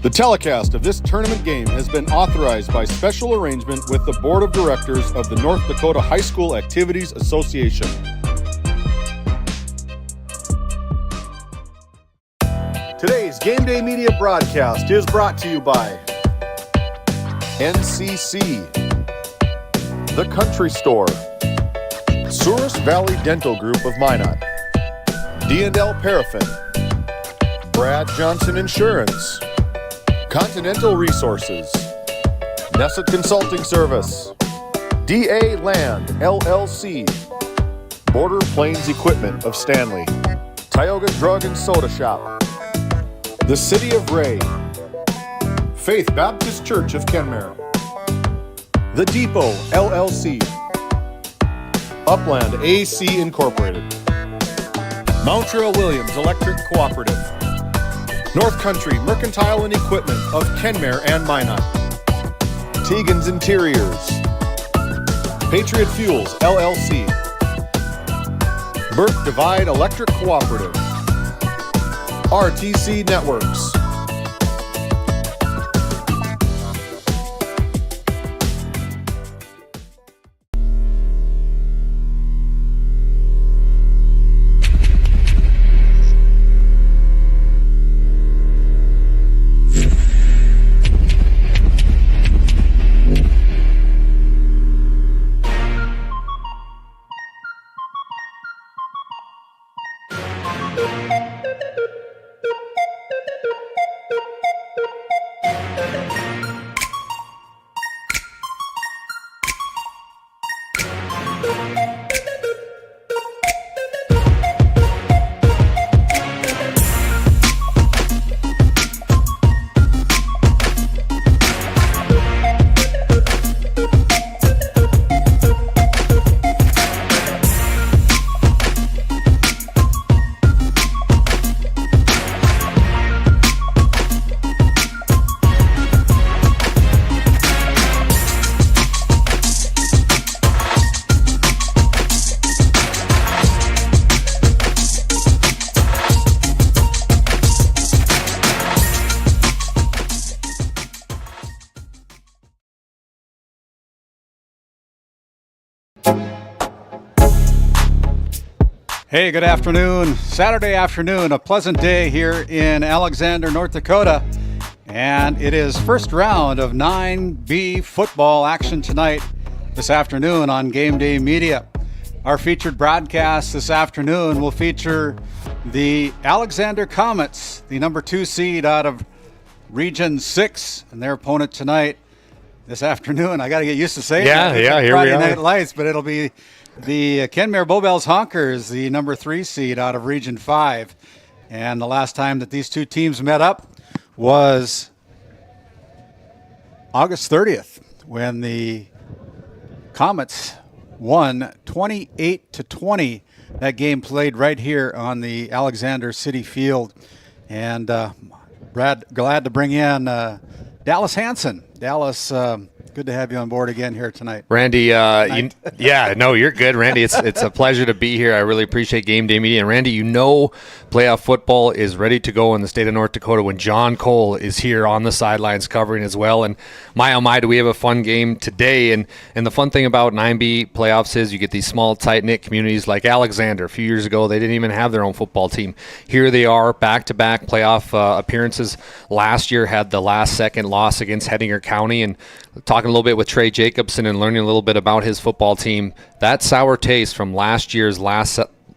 The telecast of this tournament game has been authorized by special arrangement with the Board of Directors of the North Dakota High School Activities Association. Today's Game Day Media broadcast is brought to you by NCC, The Country Store, Souris Valley Dental Group of Minot, D&L Paraffin, Brad Johnson Insurance, Continental Resources, Nessa Consulting Service, DA Land, LLC, Border Plains Equipment of Stanley, Tioga Drug and Soda Shop, the City of Ray, Faith Baptist Church of Kenmare, The Depot, LLC, Upland AC Incorporated, Montreal Williams Electric Cooperative, North Country Mercantile and Equipment of Kenmare and Minot, Tegan's Interiors, Patriot Fuels, LLC, Burke Divide Electric Cooperative, RTC Networks. Hey, good afternoon. Saturday afternoon, a pleasant day here in Alexander, North Dakota. And it is first round of 9B football action tonight, this afternoon on Game Day Media. Our featured broadcast this afternoon will feature the Alexander Comets, the number 2 seed out of Region 6, and their opponent tonight this afternoon. I got to get used to saying that. Here Friday we are. Night Lights, but it'll be the Kenmare-Bowbells Honkers, the number 3 seed out of Region 5. And the last time that these two teams met up was August 30th, when the Comets won 28-20. That game played right here on the Alexander City Field. And Brad, glad to bring in Dallas Hansen. Dallas, good to have you on board again here tonight. Randy, you're good, Randy. It's a pleasure to be here. I really appreciate Game Day Media. And Randy, playoff football is ready to go in the state of North Dakota when John Cole is here on the sidelines covering as well. And my, oh my, do we have a fun game today. And the fun thing about 9B playoffs is you get these small, tight-knit communities like Alexander. A few years ago, they didn't even have their own football team. Here they are, back-to-back playoff appearances. Last year had the last-second loss against Hettinger County. And talking a little bit with Trey Jacobson and learning a little bit about his football team, that sour taste from last year's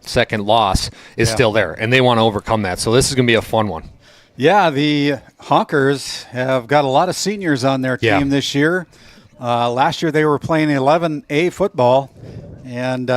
second loss is still there, and they want to overcome that. So this is going to be a fun one. Yeah, the Honkers have got a lot of seniors on their team this year. Last year they were playing 11A football and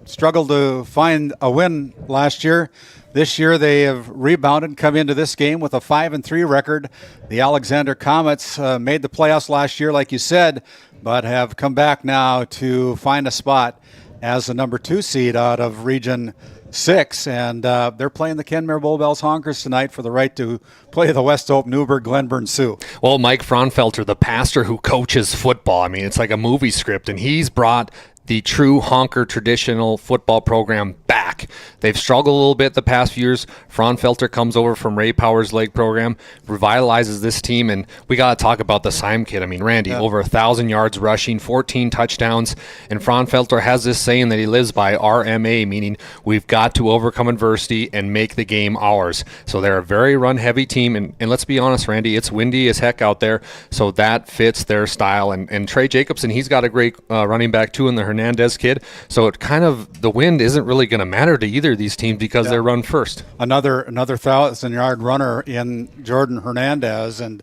struggled to find a win last year. This year they have rebounded and come into this game with a 5-3 record. The Alexander Comets made the playoffs last year, like you said, but have come back now to find a spot as the number 2 seed out of Region 6. And they're playing the Kenmare-Bowbells Honkers tonight for the right to play the Westhope, Newburg, Glenburn Sioux. Well, Mike Fraunfelter, the pastor who coaches football, I mean, it's like a movie script, and he's brought the true honker traditional football program back back. They've struggled a little bit the past few years. Fraunfelter comes over from Ray Power's leg program, revitalizes this team, and we got to talk about the Syme kid. I mean, Randy, over 1,000 yards rushing, 14 touchdowns, and Fraunfelter has this saying that he lives by, RMA, meaning we've got to overcome adversity and make the game ours. So they're a very run-heavy team, and let's be honest, Randy, it's windy as heck out there, so that fits their style. And Trey Jacobson, he's got a great running back too in the Hernandez kid, so it kind of, the wind isn't really going to matter to either of these teams because they're run first. Another 1,000-yard runner in Jordan Hernandez, and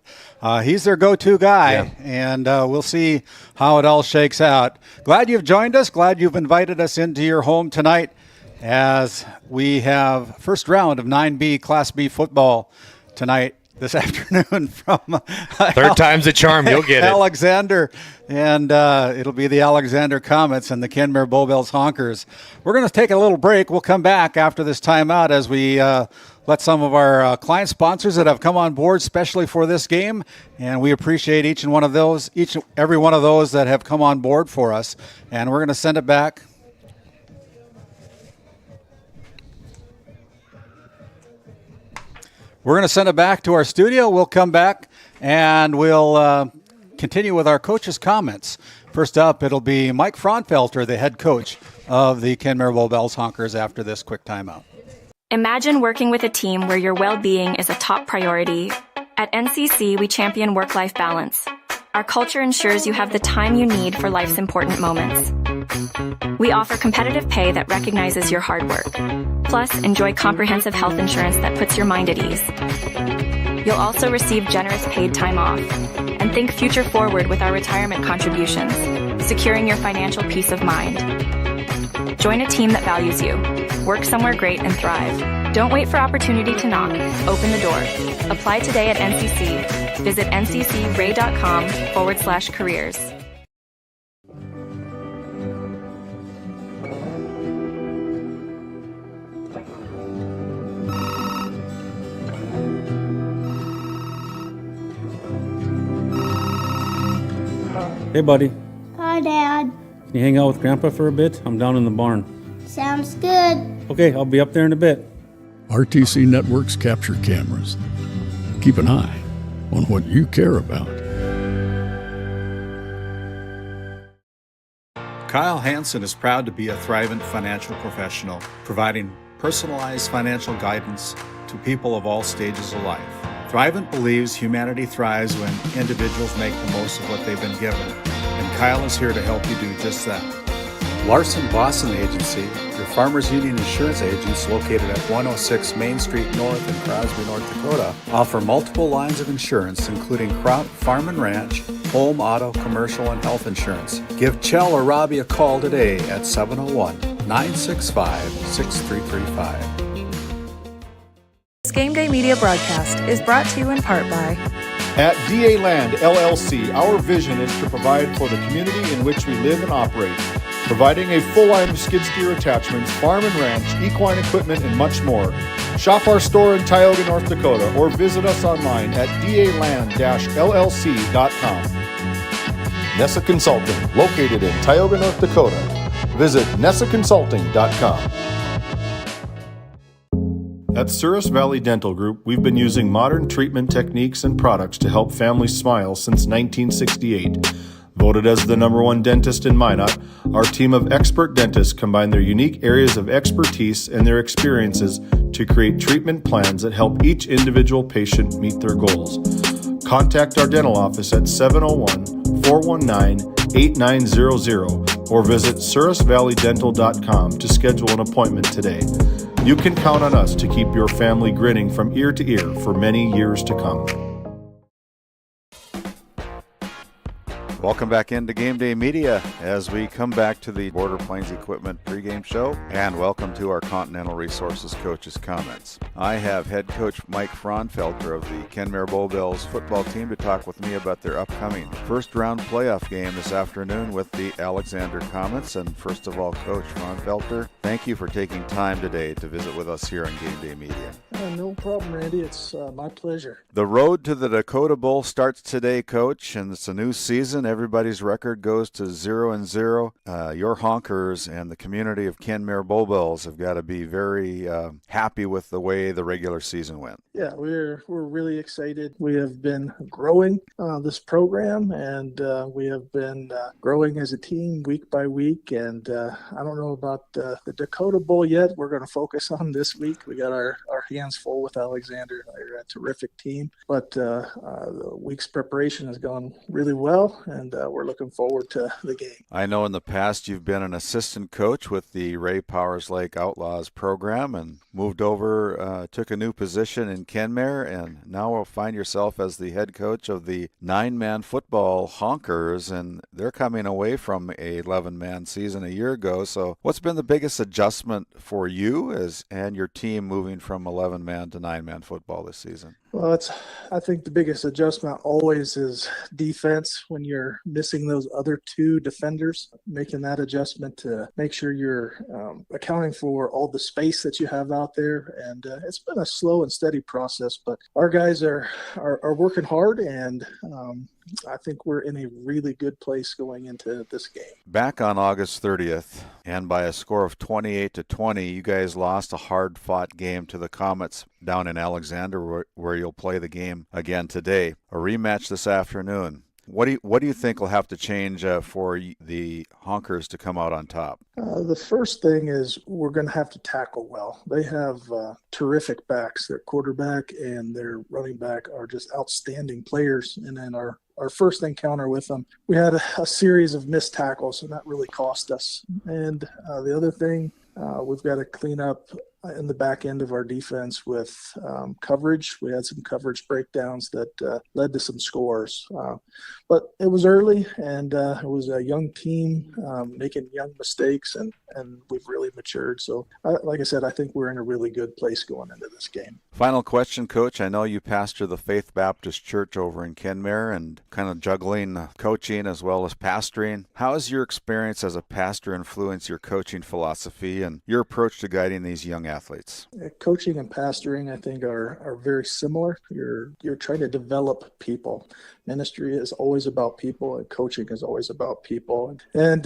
he's their go-to guy, and we'll see how it all shakes out. Glad you've joined us. Glad you've invited us into your home tonight as we have first round of 9B Class B football tonight this afternoon from third time's the charm. You'll get Alexander, and it'll be the Alexander Comets and the Kenmare-Bowbells Honkers. We're going to take a little break. We'll come back after this timeout as we let some of our client sponsors that have come on board specially for this game, and we appreciate each and every one of those that have come on board for us. And we're going to send it back. We're going to send it back to our studio. We'll come back and we'll continue with our coach's comments. First up, it'll be Mike Fraunfelter, the head coach of the Kenmare-Bowbells Honkers, after this quick timeout. Imagine working with a team where your well-being is a top priority. At NCC, we champion work-life balance. Our culture ensures you have the time you need for life's important moments. We offer competitive pay that recognizes your hard work. Plus, enjoy comprehensive health insurance that puts your mind at ease. You'll also receive generous paid time off. And think future forward with our retirement contributions, securing your financial peace of mind. Join a team that values you. Work somewhere great and thrive. Don't wait for opportunity to knock. Open the door. Apply today at NCC. Visit nccray.com/careers. Hey, buddy. Hi, Dad. Can you hang out with Grandpa for a bit? I'm down in the barn. Sounds good. Okay, I'll be up there in a bit. RTC Networks capture cameras. Keep an eye on what you care about. Kyle Hansen is proud to be a Thrivent financial professional, providing personalized financial guidance to people of all stages of life. Thrivent believes humanity thrives when individuals make the most of what they've been given, and Kyle is here to help you do just that. Larson Boston Agency, your Farmers Union insurance agents located at 106 Main Street North in Crosby, North Dakota, offer multiple lines of insurance, including crop, farm and ranch, home, auto, commercial, and health insurance. Give Chell or Robbie a call today at 701-965-6335. This Game Day Media broadcast is brought to you in part by At DA Land LLC, our vision is to provide for the community in which we live and operate, providing a full line of skid steer attachments, farm and ranch, equine equipment, and much more. Shop our store in Tioga, North Dakota, or visit us online at daland-llc.com. Nessa Consulting, located in Tioga, North Dakota. Visit nessaconsulting.com. At Souris Valley Dental Group, we've been using modern treatment techniques and products to help families smile since 1968. Voted as the #1 dentist in Minot, our team of expert dentists combine their unique areas of expertise and their experiences to create treatment plans that help each individual patient meet their goals. Contact our dental office at 701-419-8900 or visit sourisvalleydental.com to schedule an appointment today. You can count on us to keep your family grinning from ear to ear for many years to come. Welcome back into Game Day Media as we come back to the Border Plains Equipment pregame show, and welcome to our Continental Resources Coach's Comments. I have head coach Mike Fraunfelter of the Kenmare-Bowbells football team to talk with me about their upcoming first round playoff game this afternoon with the Alexander Comets. And first of all, Coach Fraunfelter, thank you for taking time today to visit with us here on Game Day Media. No problem, Randy. It's my pleasure. The road to the Dakota Bowl starts today, Coach, and it's a new season. everybody's record goes to 0-0. Your Honkers and the community of Kenmare-Bowbells have got to be very happy with the way the regular season went. Yeah, we're really excited. We have been growing this program, and we have been growing as a team week by week. And I don't know about the Dakota Bowl yet. We're going to focus on this week. We got our hands full with Alexander. They're a terrific team, but the week's preparation has gone really well, and we're looking forward to the game. I know in the past you've been an assistant coach with the Ray Powers Lake Outlaws program and moved over, took a new position in Kenmare, and now will find yourself as the head coach of the 9-man football Honkers, and they're coming away from a 11-man season a year ago. So what's been the biggest adjustment for you and your team moving from 11-man to 9-man football this season? Well, I think the biggest adjustment always is defense. When you're missing those other two defenders, making that adjustment to make sure you're accounting for all the space that you have out there. And it's been a slow and steady process, but our guys are working hard, and I think we're in a really good place going into this game. Back on August 30th, and by a score of 28-20, you guys lost a hard-fought game to the Comets down in Alexander, where you'll play the game again today. A rematch this afternoon. What do you think will have to change for the Honkers to come out on top? The first thing is we're going to have to tackle well. They have terrific backs. Their quarterback and their running back are just outstanding players. And then our first encounter with them, we had a series of missed tackles, and that really cost us. And the other thing, we've got to clean up in the back end of our defense with coverage. We had some coverage breakdowns that led to some scores. But it was early, and it was a young team making young mistakes, and we've really matured. So, like I said, I think we're in a really good place going into this game. Final question, Coach. I know you pastor the Faith Baptist Church over in Kenmare and kind of juggling coaching as well as pastoring. How has your experience as a pastor influenced your coaching philosophy and your approach to guiding these young athletes? Coaching and pastoring, I think, are very similar. You're trying to develop people. Ministry is always about people, and coaching is always about people. And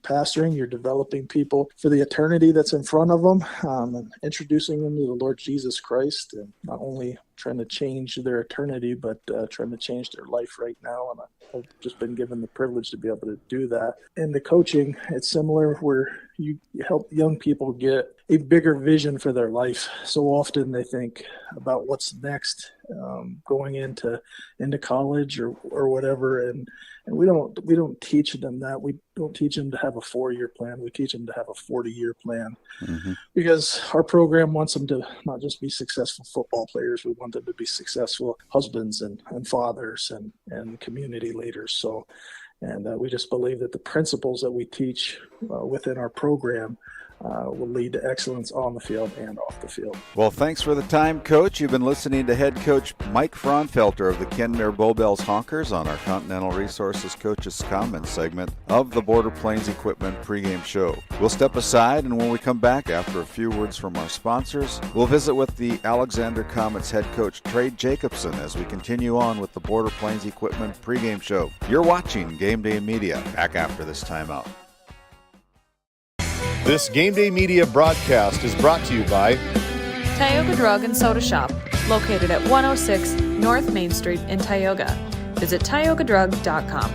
pastoring, you're developing people for the eternity that's in front of them, and introducing them to the Lord Jesus Christ, and not only trying to change their eternity, but trying to change their life right now. And I've just been given the privilege to be able to do that. And the coaching, it's similar, where you help young people get a bigger vision for their life. So often they think about what's next, going into college or whatever, and we don't teach them that. We don't teach them to have a 4-year plan. We teach them to have a 40-year plan, because our program wants them to not just be successful football players. We want them to be successful husbands and fathers and community leaders. So, and we just believe that the principles that we teach within our program will lead to excellence on the field and off the field. Well, thanks for the time, Coach. You've been listening to head coach Mike Fraunfelter of the Kenmare-Bowbells Honkers on our Continental Resources Coaches Comments segment of the Border Plains Equipment pregame show. We'll step aside, and when we come back after a few words from our sponsors, we'll visit with the Alexander Comets head coach Trey Jacobson as we continue on with the Border Plains Equipment pregame show. You're watching GameDay Media. Back after this timeout. This GameDay Media broadcast is brought to you by Tioga Drug and Soda Shop, located at 106 North Main Street in Tioga. Visit tiogadrug.com.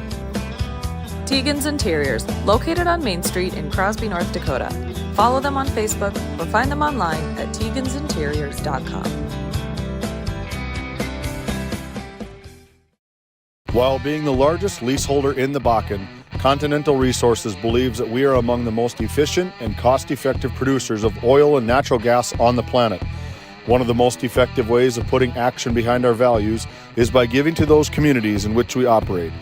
Tegan's Interiors, located on Main Street in Crosby, North Dakota. Follow them on Facebook or find them online at tegansinteriors.com. While being the largest leaseholder in the Bakken, Continental Resources believes that we are among the most efficient and cost-effective producers of oil and natural gas on the planet. One of the most effective ways of putting action behind our values is by giving to those communities in which we operate.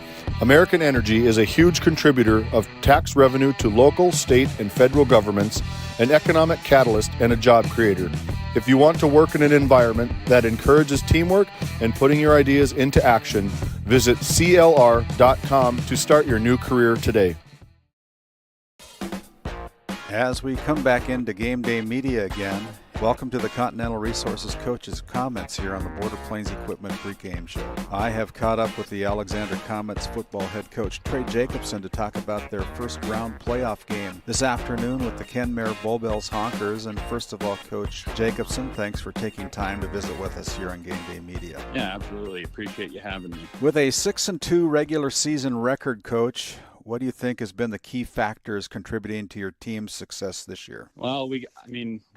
American Energy is a huge contributor of tax revenue to local, state, and federal governments, an economic catalyst, and a job creator. If you want to work in an environment that encourages teamwork and putting your ideas into action, visit CLR.com to start your new career today. As we come back into GameDay Media again, Welcome to the Continental Resources Coaches Comments here on the Border Plains Equipment Pregame Show. I have caught up with the Alexander Comets football head coach Trey Jacobson to talk about their first round playoff game this afternoon with the Kenmare-Bowbells Honkers. And first of all, Coach Jacobson, thanks for taking time to visit with us here on GameDay Media. Yeah, absolutely. Appreciate you having me. With a 6-2 regular season record, Coach, what do you think has been the key factors contributing to your team's success this year? Well, we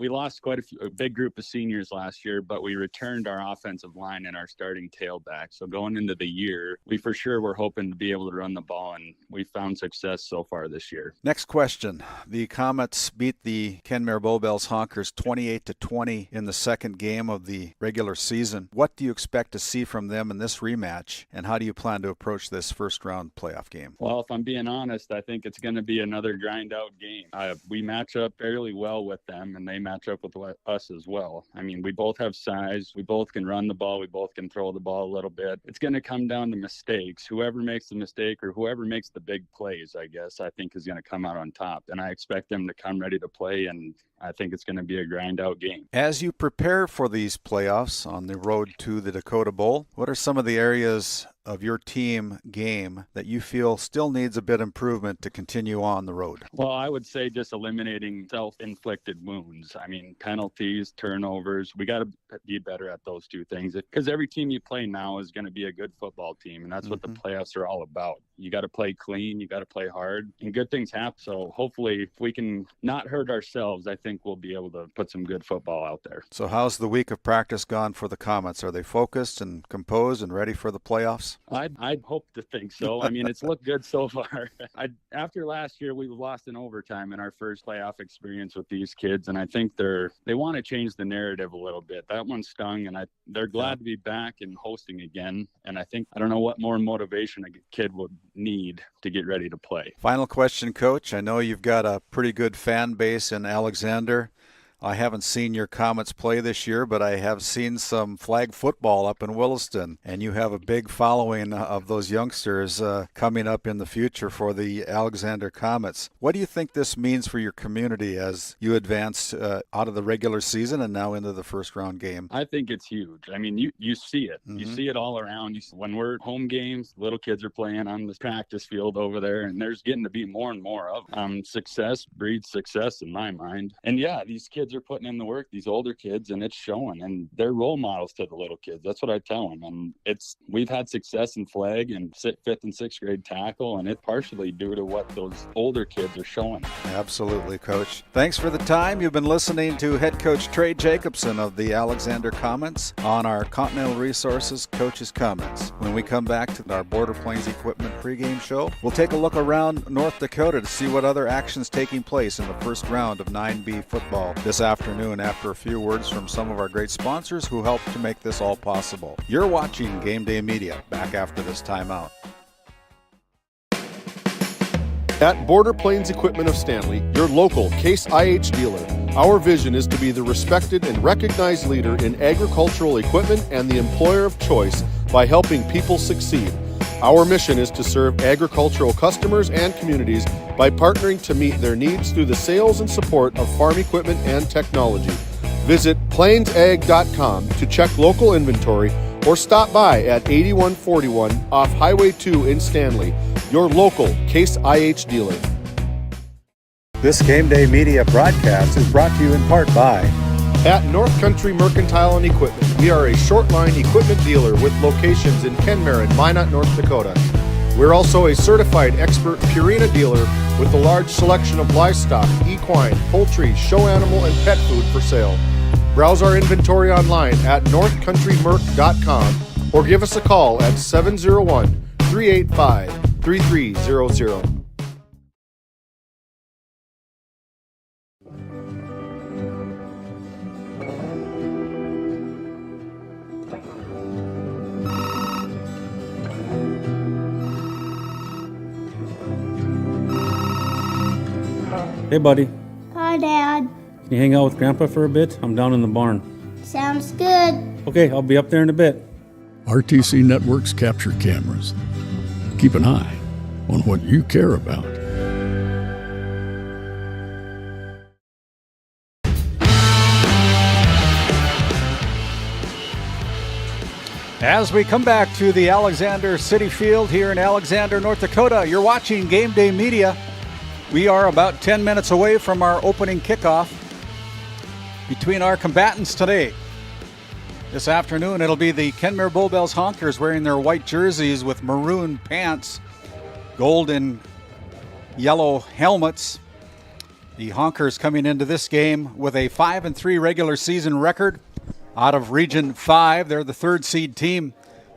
lost quite a big group of seniors last year, but we returned our offensive line and our starting tailback. So going into the year, we for sure were hoping to be able to run the ball, and we found success so far this year. Next question. The Comets beat the Kenmare-Bowbells Honkers 28-20 in the second game of the regular season. What do you expect to see from them in this rematch, and how do you plan to approach this first round playoff game? Well, if I'm being honest, I think it's going to be another grind out game. We match up fairly well with them, and they match up with us as well. I mean, we both have size. We both can run the ball. We both can throw the ball a little bit. It's going to come down to mistakes. Whoever makes the mistake or whoever makes the big plays, I guess, I think is going to come out on top. And I expect them to come ready to play, and I think it's going to be a grind out game. As you prepare for these playoffs on the road to the Dakota Bowl, what are some of the areas of your team game that you feel still needs a bit improvement to continue on the road? Well, I would say just eliminating self-inflicted wounds. I mean, penalties, turnovers. We got to be better at those two things, because every team you play now is going to be a good football team, and that's what the playoffs are all about. You got to play clean, you got to play hard, and good things happen. So hopefully if we can not hurt ourselves, I think we'll be able to put some good football out there. So how's the week of practice gone for the Comets? Are they focused and composed and ready for the playoffs? I'd hope to think so. I mean, it's looked good so far. After last year, we lost in overtime in our first playoff experience with these kids, and I think they want to change the narrative a little bit. That one stung, and they're glad to be back and hosting again. And I don't know what more motivation a kid would need to get ready to play. Final question, Coach. I know you've got a pretty good fan base in Alexander. I haven't seen your Comets play this year, but I have seen some flag football up in Williston, and you have a big following of those youngsters coming up in the future for the Alexander Comets. What do you think this means for your community as you advance out of the regular season and now into the first round game? I think it's huge. I mean, you see it. You see it all around. When we're at home games, little kids are playing on the practice field over there, and there's getting to be more and more of them. Success breeds success in my mind. And yeah, these kids are putting in the work, these older kids, and it's showing, and they're role models to the little kids. That's what I tell them. And we've had success in flag and 5th and 6th grade tackle, and it's partially due to what those older kids are showing. Absolutely, Coach. Thanks for the time. You've been listening to head coach Trey Jacobson of the Alexander Comets on our Continental Resources Coaches Comments. When we come back to our Border Plains Equipment pregame show, we'll take a look around North Dakota to see what other action's taking place in the first round of 9B football this afternoon, after a few words from some of our great sponsors who helped to make this all possible. You're watching GameDay Media. Back after this timeout. At Border Plains Equipment of Stanley, your local Case IH dealer, our vision is to be the respected and recognized leader in agricultural equipment and the employer of choice by helping people succeed. Our mission is to serve agricultural customers and communities by partnering to meet their needs through the sales and support of farm equipment and technology. Visit plainsag.com to check local inventory or stop by at 8141 off Highway 2 in Stanley, your local Case IH dealer. This GameDay Media broadcast is brought to you in part by At North Country Mercantile and Equipment, we are a short-line equipment dealer with locations in Kenmare and Minot, North Dakota. We're also a certified expert Purina dealer with a large selection of livestock, equine, poultry, show animal, and pet food for sale. Browse our inventory online at northcountrymerc.com or give us a call at 701-385-3300. Hey, buddy. Hi, Dad. Can you hang out with Grandpa for a bit? I'm down in the barn. Sounds good. Okay, I'll be up there in a bit. RTC Networks capture cameras. Keep an eye on what you care about. As we come back to the Alexander City Field here in Alexander, North Dakota, you're watching GameDay Media. We are about 10 minutes away from our opening kickoff between our combatants today. This afternoon, it'll be the Kenmare-Bowbells Honkers wearing their white jerseys with maroon pants, gold and yellow helmets. The Honkers coming into this game with a 5-3 regular season record out of Region 5. They're the third seed team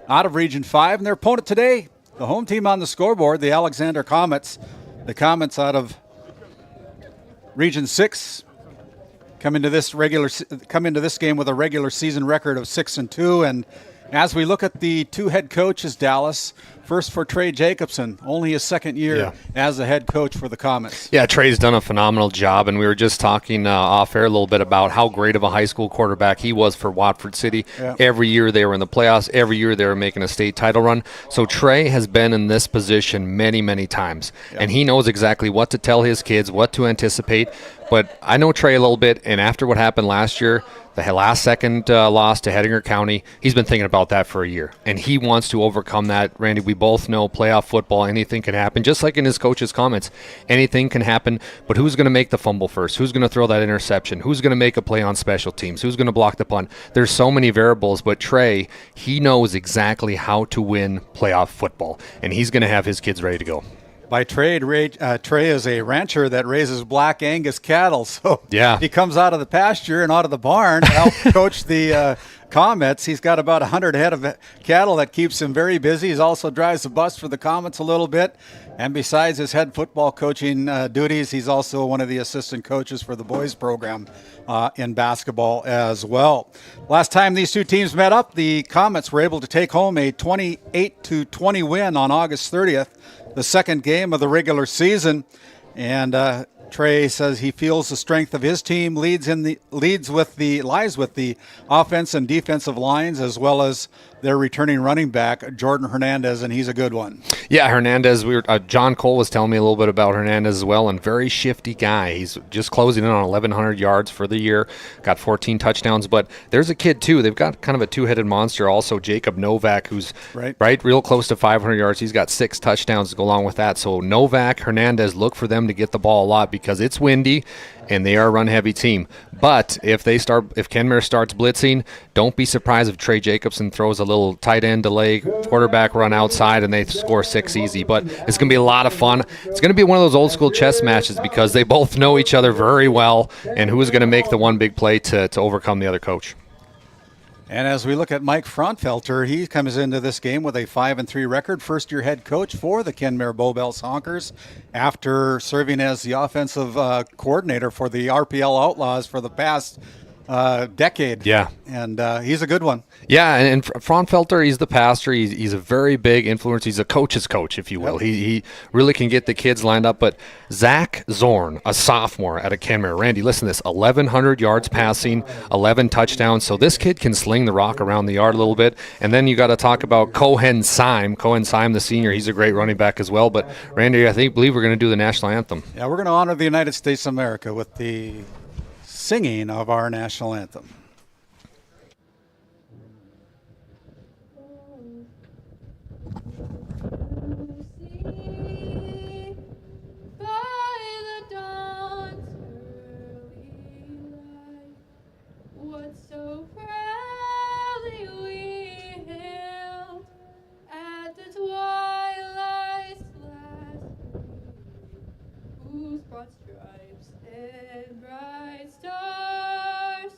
out of Region 5. And their opponent today, the home team on the scoreboard, the Alexander Comets. The Comets out of Region 6 come into this game with a regular season record of 6-2. And as we look at the two head coaches, Dallas, first for Trey Jacobson, only his second year as the head coach for the Comets. Yeah, Trey's done a phenomenal job, and we were just talking off air a little bit about how great of a high school quarterback he was for Watford City. Yeah. Every year they were in the playoffs. Every year they were making a state title run. So Trey has been in this position many, many times, and he knows exactly what to tell his kids, what to anticipate. But I know Trey a little bit, and after what happened last year, the last-second loss to Hettinger County, he's been thinking about that for a year, and he wants to overcome that. Randy, we both know playoff football, anything can happen. Just like in his coach's comments, anything can happen, but who's going to make the fumble first? Who's going to throw that interception? Who's going to make a play on special teams? Who's going to block the punt? There's so many variables, but Trey, he knows exactly how to win playoff football, and he's going to have his kids ready to go. By trade, Trey is a rancher that raises black Angus cattle. So he comes out of the pasture and out of the barn to help coach the Comets. He's got about 100 head of cattle that keeps him very busy. He also drives the bus for the Comets a little bit. And besides his head football coaching duties, he's also one of the assistant coaches for the boys program in basketball as well. Last time these two teams met up, the Comets were able to take home a 28-20 win on August 30th. The second game of the regular season, and Trey says he feels the strength of his team lies with the offense and defensive lines, as well as their returning running back Jordan Hernandez, and he's a good one. Yeah, Hernandez. John Cole was telling me a little bit about Hernandez as well, and very shifty guy. He's just closing in on 1,100 yards for the year, got 14 touchdowns. But there's a kid too. They've got kind of a two-headed monster. Also, Jacob Novak, who's right real close to 500 yards. He's got 6 touchdowns to go along with that. So Novak, Hernandez, look for them to get the ball a lot because it's windy. And they are a run-heavy team. But if Kenmare starts blitzing, don't be surprised if Trey Jacobson throws a little tight end delay, quarterback run outside, and they score 6 easy. But it's going to be a lot of fun. It's going to be one of those old-school chess matches because they both know each other very well, and who's going to make the one big play to overcome the other coach. And as we look at Mike Frontfelter, he comes into this game with a 5-3 record, first-year head coach for the Kenmare-Bowbells Honkers after serving as the offensive coordinator for the RPL Outlaws for the past decade. Yeah. And he's a good one. Yeah, and Frontfelter, he's the pastor. He's a very big influence. He's a coach's coach, if you will. Yep. He really can get the kids lined up. But Zach Zorn, a sophomore out of Kenmare. Randy, listen to this, 1,100 yards passing, 11 touchdowns. So this kid can sling the rock around the yard a little bit. And then you got to talk about Cohen Syme, the senior. He's a great running back as well. But Randy, believe we're going to do the national anthem. Yeah, we're going to honor the United States of America with the singing of our national anthem. Broad stripes and bright stars,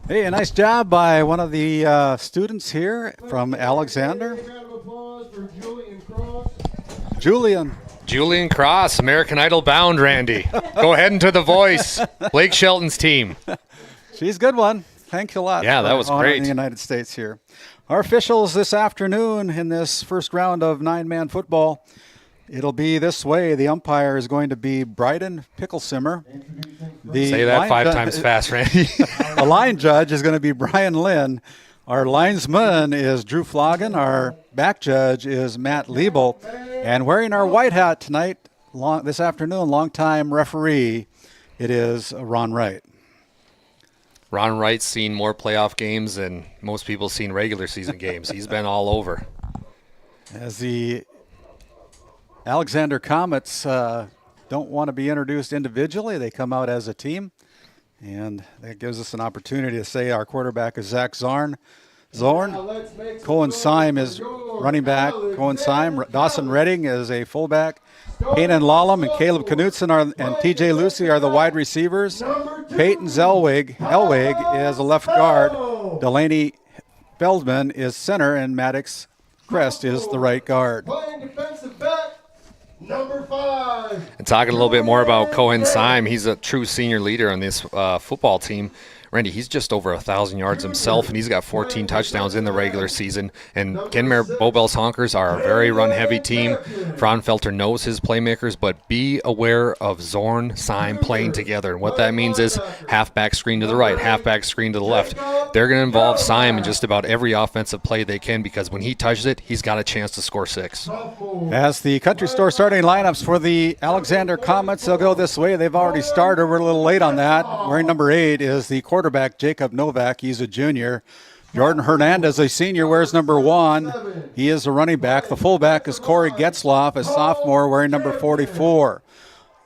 Hey, a nice job by one of the students here from Alexander. Julian Cross, American Idol bound, Randy. Go ahead into The Voice. Blake Shelton's team. She's a good one. Thanks a lot. Yeah, that was great. In the United States here. Our officials this afternoon in this first round of 9-man football, it'll be this way. The umpire is going to be Bryden Picklesimmer. Say that 5 times fast, Randy. The line judge is going to be Brian Lynn. Our linesman is Drew Floggen. Our back judge is Matt Liebel. And wearing our white hat tonight, this afternoon, longtime referee, it is Ron Wright. Ron Wright's seen more playoff games than most people seen regular season games. He's been all over. As the Alexander Comets don't want to be introduced individually, they come out as a team. And that gives us an opportunity to say our quarterback is Zach Zorn. Cohen Syme is running back. Cohen Syme. Dawson Redding is a fullback. Payton Lallam and Caleb Knutson and TJ Lucy are the wide receivers. Peyton Elwig is a left guard. Delaney Feldman is center, and Maddox Crest is the right guard. Number 5. And talking a little bit more about Cohen Syme, he's a true senior leader on this football team. Randy, he's just over 1,000 yards himself, and he's got 14 touchdowns in the regular season. And Kenmare-Bowbells Honkers are a very run-heavy team. Fraunfelter knows his playmakers, but be aware of Zorn, Syme playing together. And what that means is halfback screen to the right, halfback screen to the left. They're going to involve Syme in just about every offensive play they can, because when he touches it, he's got a chance to score 6. As the country store starting lineups for the Alexander Comets, they'll go this way. They've already started. We're a little late on that. Wearing number 8 is the quarterback, Jacob Novak. He's a junior. Jordan Hernandez, a senior, wears number 1. He is a running back. The fullback is Corey Getzloff, a sophomore, wearing number 44.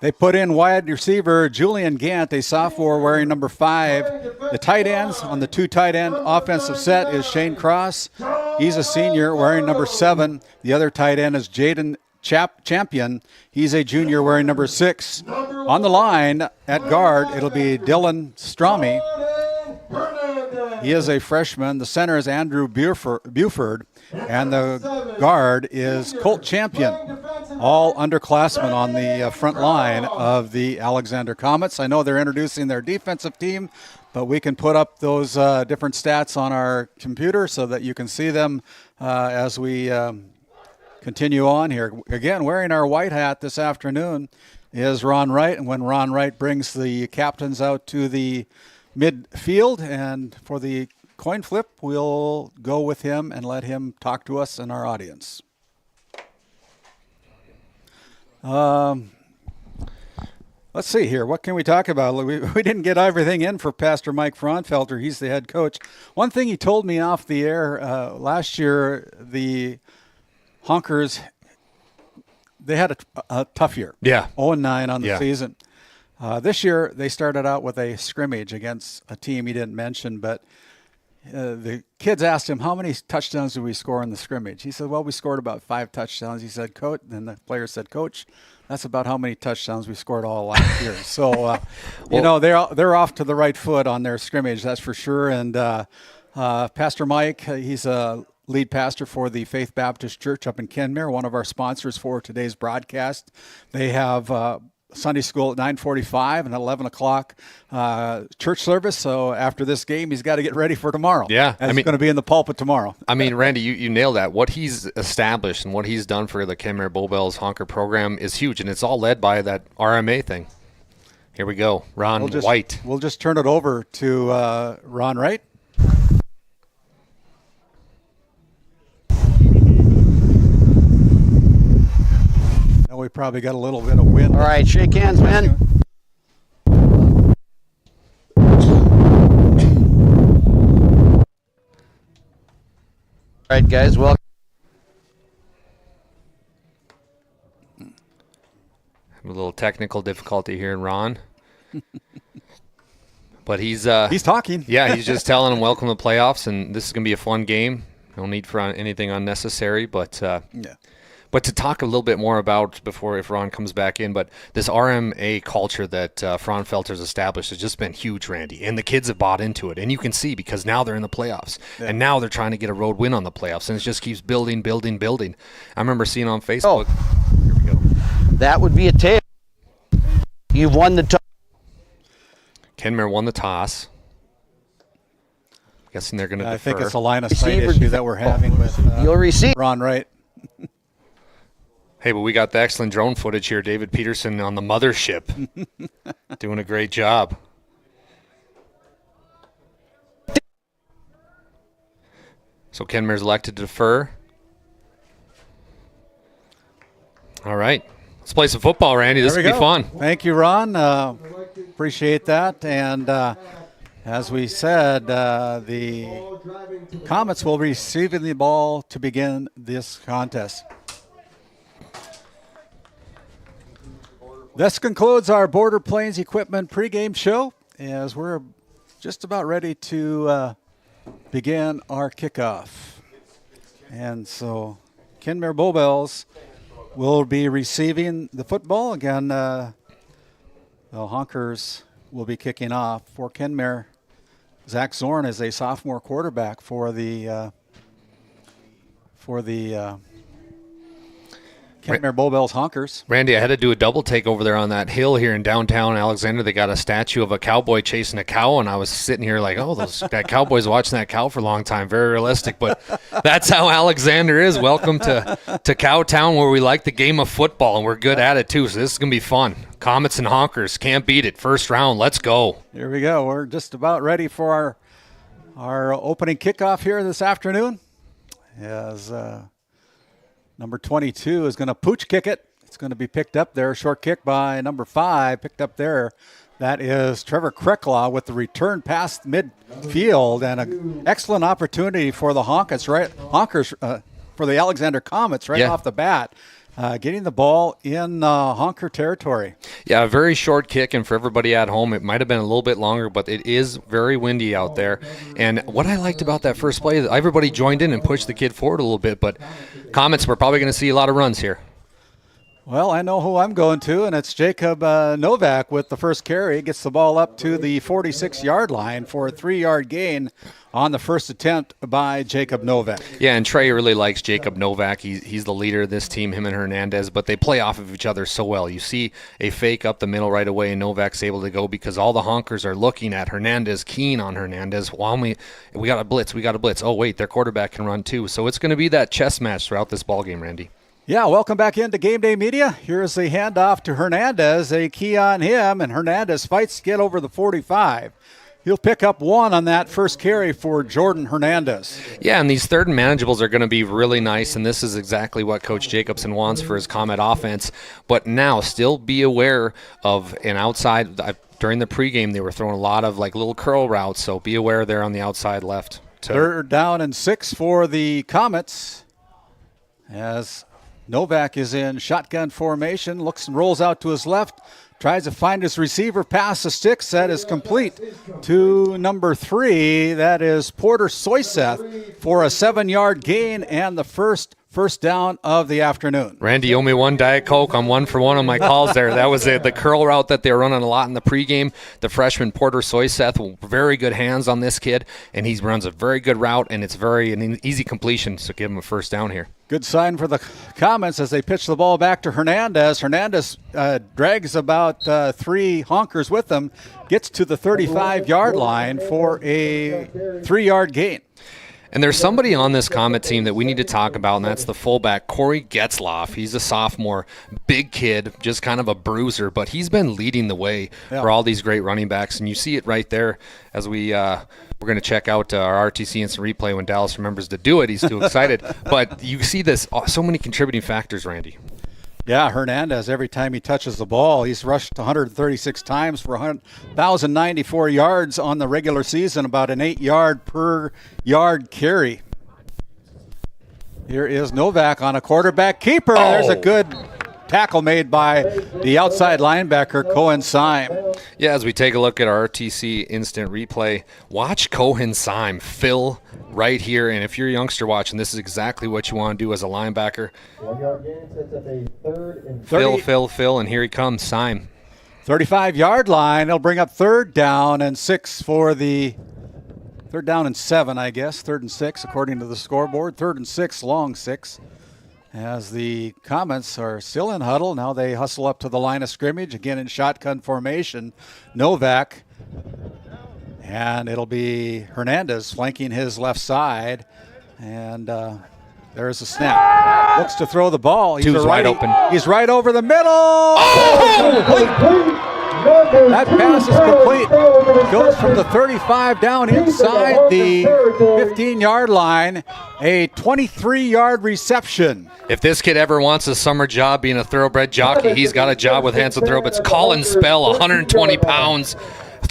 They put in wide receiver Julian Gant, a sophomore, wearing number 5. The tight ends on the 2 tight end offensive set is Shane Cross. He's a senior, wearing number 7. The other tight end is Jaden Champion. He's a junior, wearing number 6. On the line at guard, it'll be Dylan Strami. He is a freshman. The center is Andrew Buford, and the guard is Colt Champion. All underclassmen on the front line of the Alexander Comets. I know they're introducing their defensive team, but we can put up those different stats on our computer so that you can see them as we continue on here. Again, wearing our white hat this afternoon is Ron Wright, and when Ron Wright brings the captains out to the midfield and for the coin flip, we'll go with him and let him talk to us and our audience. Let's see here. What can we talk about? We didn't get everything in for Pastor Mike Fraunfelter. He's the head coach. One thing he told me off the air, last year, the Honkers, they had a tough year. Yeah. 0-9 on the season. This year, they started out with a scrimmage against a team he didn't mention, but the kids asked him, how many touchdowns did we score in the scrimmage? He said, well, we scored about 5 touchdowns. He said, Coach, and the player said, Coach, that's about how many touchdowns we scored all last year. So, they're off to the right foot on their scrimmage, that's for sure. And Pastor Mike, he's a lead pastor for the Faith Baptist Church up in Kenmare, one of our sponsors for today's broadcast. They have Sunday school at 9:45 and 11 o'clock church service. So after this game, he's got to get ready for tomorrow. Yeah. He's going to be in the pulpit tomorrow. I mean, Randy, you nailed that. What he's established and what he's done for the Kenmare-Bowbells Honker program is huge, and it's all led by that RMA thing. Here we go. Ron White. We'll just turn it over to Ron Wright. We probably got a little bit of wind. All right, shake hands, man. All right, guys, welcome. A little technical difficulty here in Ron. But he's talking. Yeah, he's just telling him welcome to the playoffs, and this is going to be a fun game. No need for anything unnecessary, but But to talk a little bit more about, before if Ron comes back in, but this RMA culture that Fraunfelter's established has just been huge, Randy. And the kids have bought into it. And you can see because now they're in the playoffs. Yeah. And now they're trying to get a road win on the playoffs. And it just keeps building. I remember seeing on Facebook. Here we go. That would be a tail. You've won the toss. Kenmare won the toss. I'm guessing they're going to defer. I think it's a line of sight issue that we're having with you'll receive. Ron Wright. Hey, but we got the excellent drone footage here. David Peterson on the mothership. Doing a great job. So Kenmare's elected to defer. All right. Let's play some football, Randy. This will be fun. Thank you, Ron. Appreciate that. And as we said, the Comets will be receiving the ball to begin this contest. This concludes our Border Plains Equipment pregame show, as we're just about ready to begin our kickoff. And so Kenmare-Bowbells will be receiving the football. Again, the Honkers will be kicking off. For Kenmare, Zach Zorn is a sophomore quarterback for the Kenmare-Bowbells Honkers. Randy, I had to do a double take over there on that hill here in downtown Alexander. They got a statue of a cowboy chasing a cow, and I was sitting here like, oh, that cowboy's watching that cow for a long time. Very realistic, but that's how Alexander is. Welcome to Cowtown, where we like the game of football, and we're good at it too, so this is going to be fun. Comets and Honkers, can't beat it. First round, let's go. Here we go. We're just about ready for our opening kickoff here this afternoon. As number 22 is going to pooch kick it. It's going to be picked up there. Short kick by number 5, picked up there. That is Trevor Krecklaw with the return past midfield, and an excellent opportunity for the Honkers, for the Alexander Comets off the bat. Getting the ball in Honker territory. Yeah, a very short kick, and for everybody at home, it might have been a little bit longer, but it is very windy out there. And what I liked about that first play, everybody joined in and pushed the kid forward a little bit, but Comets, we're probably going to see a lot of runs here. Well, I know who I'm going to, and it's Jacob Novak with the first carry. Gets the ball up to the 46-yard line for a 3-yard gain on the first attempt by Jacob Novak. Yeah, and Trey really likes Jacob Novak. He's the leader of this team, him and Hernandez, but they play off of each other so well. You see a fake up the middle right away, and Novak's able to go because all the Honkers are looking at Hernandez, keen on Hernandez. We got a blitz. Oh, wait, their quarterback can run too. So it's going to be that chess match throughout this ballgame, Randy. Yeah, welcome back into GameDay Media. Here's the handoff to Hernandez. A key on him, and Hernandez fights to get over the 45. He'll pick up 1 on that first carry for Jordan Hernandez. Yeah, and these third and manageables are going to be really nice, and this is exactly what Coach Jacobson wants for his Comet offense. But now, still be aware of an outside. During the pregame, they were throwing a lot of little curl routes, so be aware there on the outside left. Third down and 6 for the Comets, as Novak is in shotgun formation, looks and rolls out to his left, tries to find his receiver past the sticks. That is complete to number 3. That is Porter Soyseth for a 7-yard gain and the first down of the afternoon. Randy, you owe me 1 Diet Coke. I'm 1 for 1 on my calls there. That was the curl route that they were running a lot in the pregame. The freshman Porter Soyseth, very good hands on this kid, and he runs a very good route, and it's an easy completion, so give him a first down here. Good sign for the Comets as they pitch the ball back to Hernandez. Hernandez drags about 3 Honkers with him, gets to the 35-yard line for a 3-yard gain. And there's somebody on this Comet team that we need to talk about, and that's the fullback, Corey Getzlaff. He's a sophomore, big kid, just kind of a bruiser, but he's been leading the way for all these great running backs, and you see it right there as we're going to check out our RTC instant replay when Dallas remembers to do it. He's too excited. But you see this, so many contributing factors, Randy. Yeah, Hernandez, every time he touches the ball, he's rushed 136 times for 1,094 yards on the regular season, about an 8-yard per yard carry. Here is Novak on a quarterback keeper. There's a good tackle made by the outside linebacker, Cohen Syme. Yeah, as we take a look at our RTC instant replay, watch Cohen Syme fill right here. And if you're a youngster watching, this is exactly what you want to do as a linebacker. Fill, and here he comes, Syme. 35-yard line. It'll bring up 3rd down and 6 for the 3rd down and 7, I guess. 3rd and 6 according to the scoreboard. 3rd and 6, long 6. As the Comets are still in huddle. Now they hustle up to the line of scrimmage, again in shotgun formation. Novak. And it'll be Hernandez flanking his left side. And there's a snap. Looks to throw the ball. He's wide open. He's right over the middle. Oh! That pass is complete. Goes from the 35 down inside the 15-yard line. A 23-yard reception. If this kid ever wants a summer job being a thoroughbred jockey, he's got a job with Hanson Thoroughbreds. Colin Spell, 120 pounds.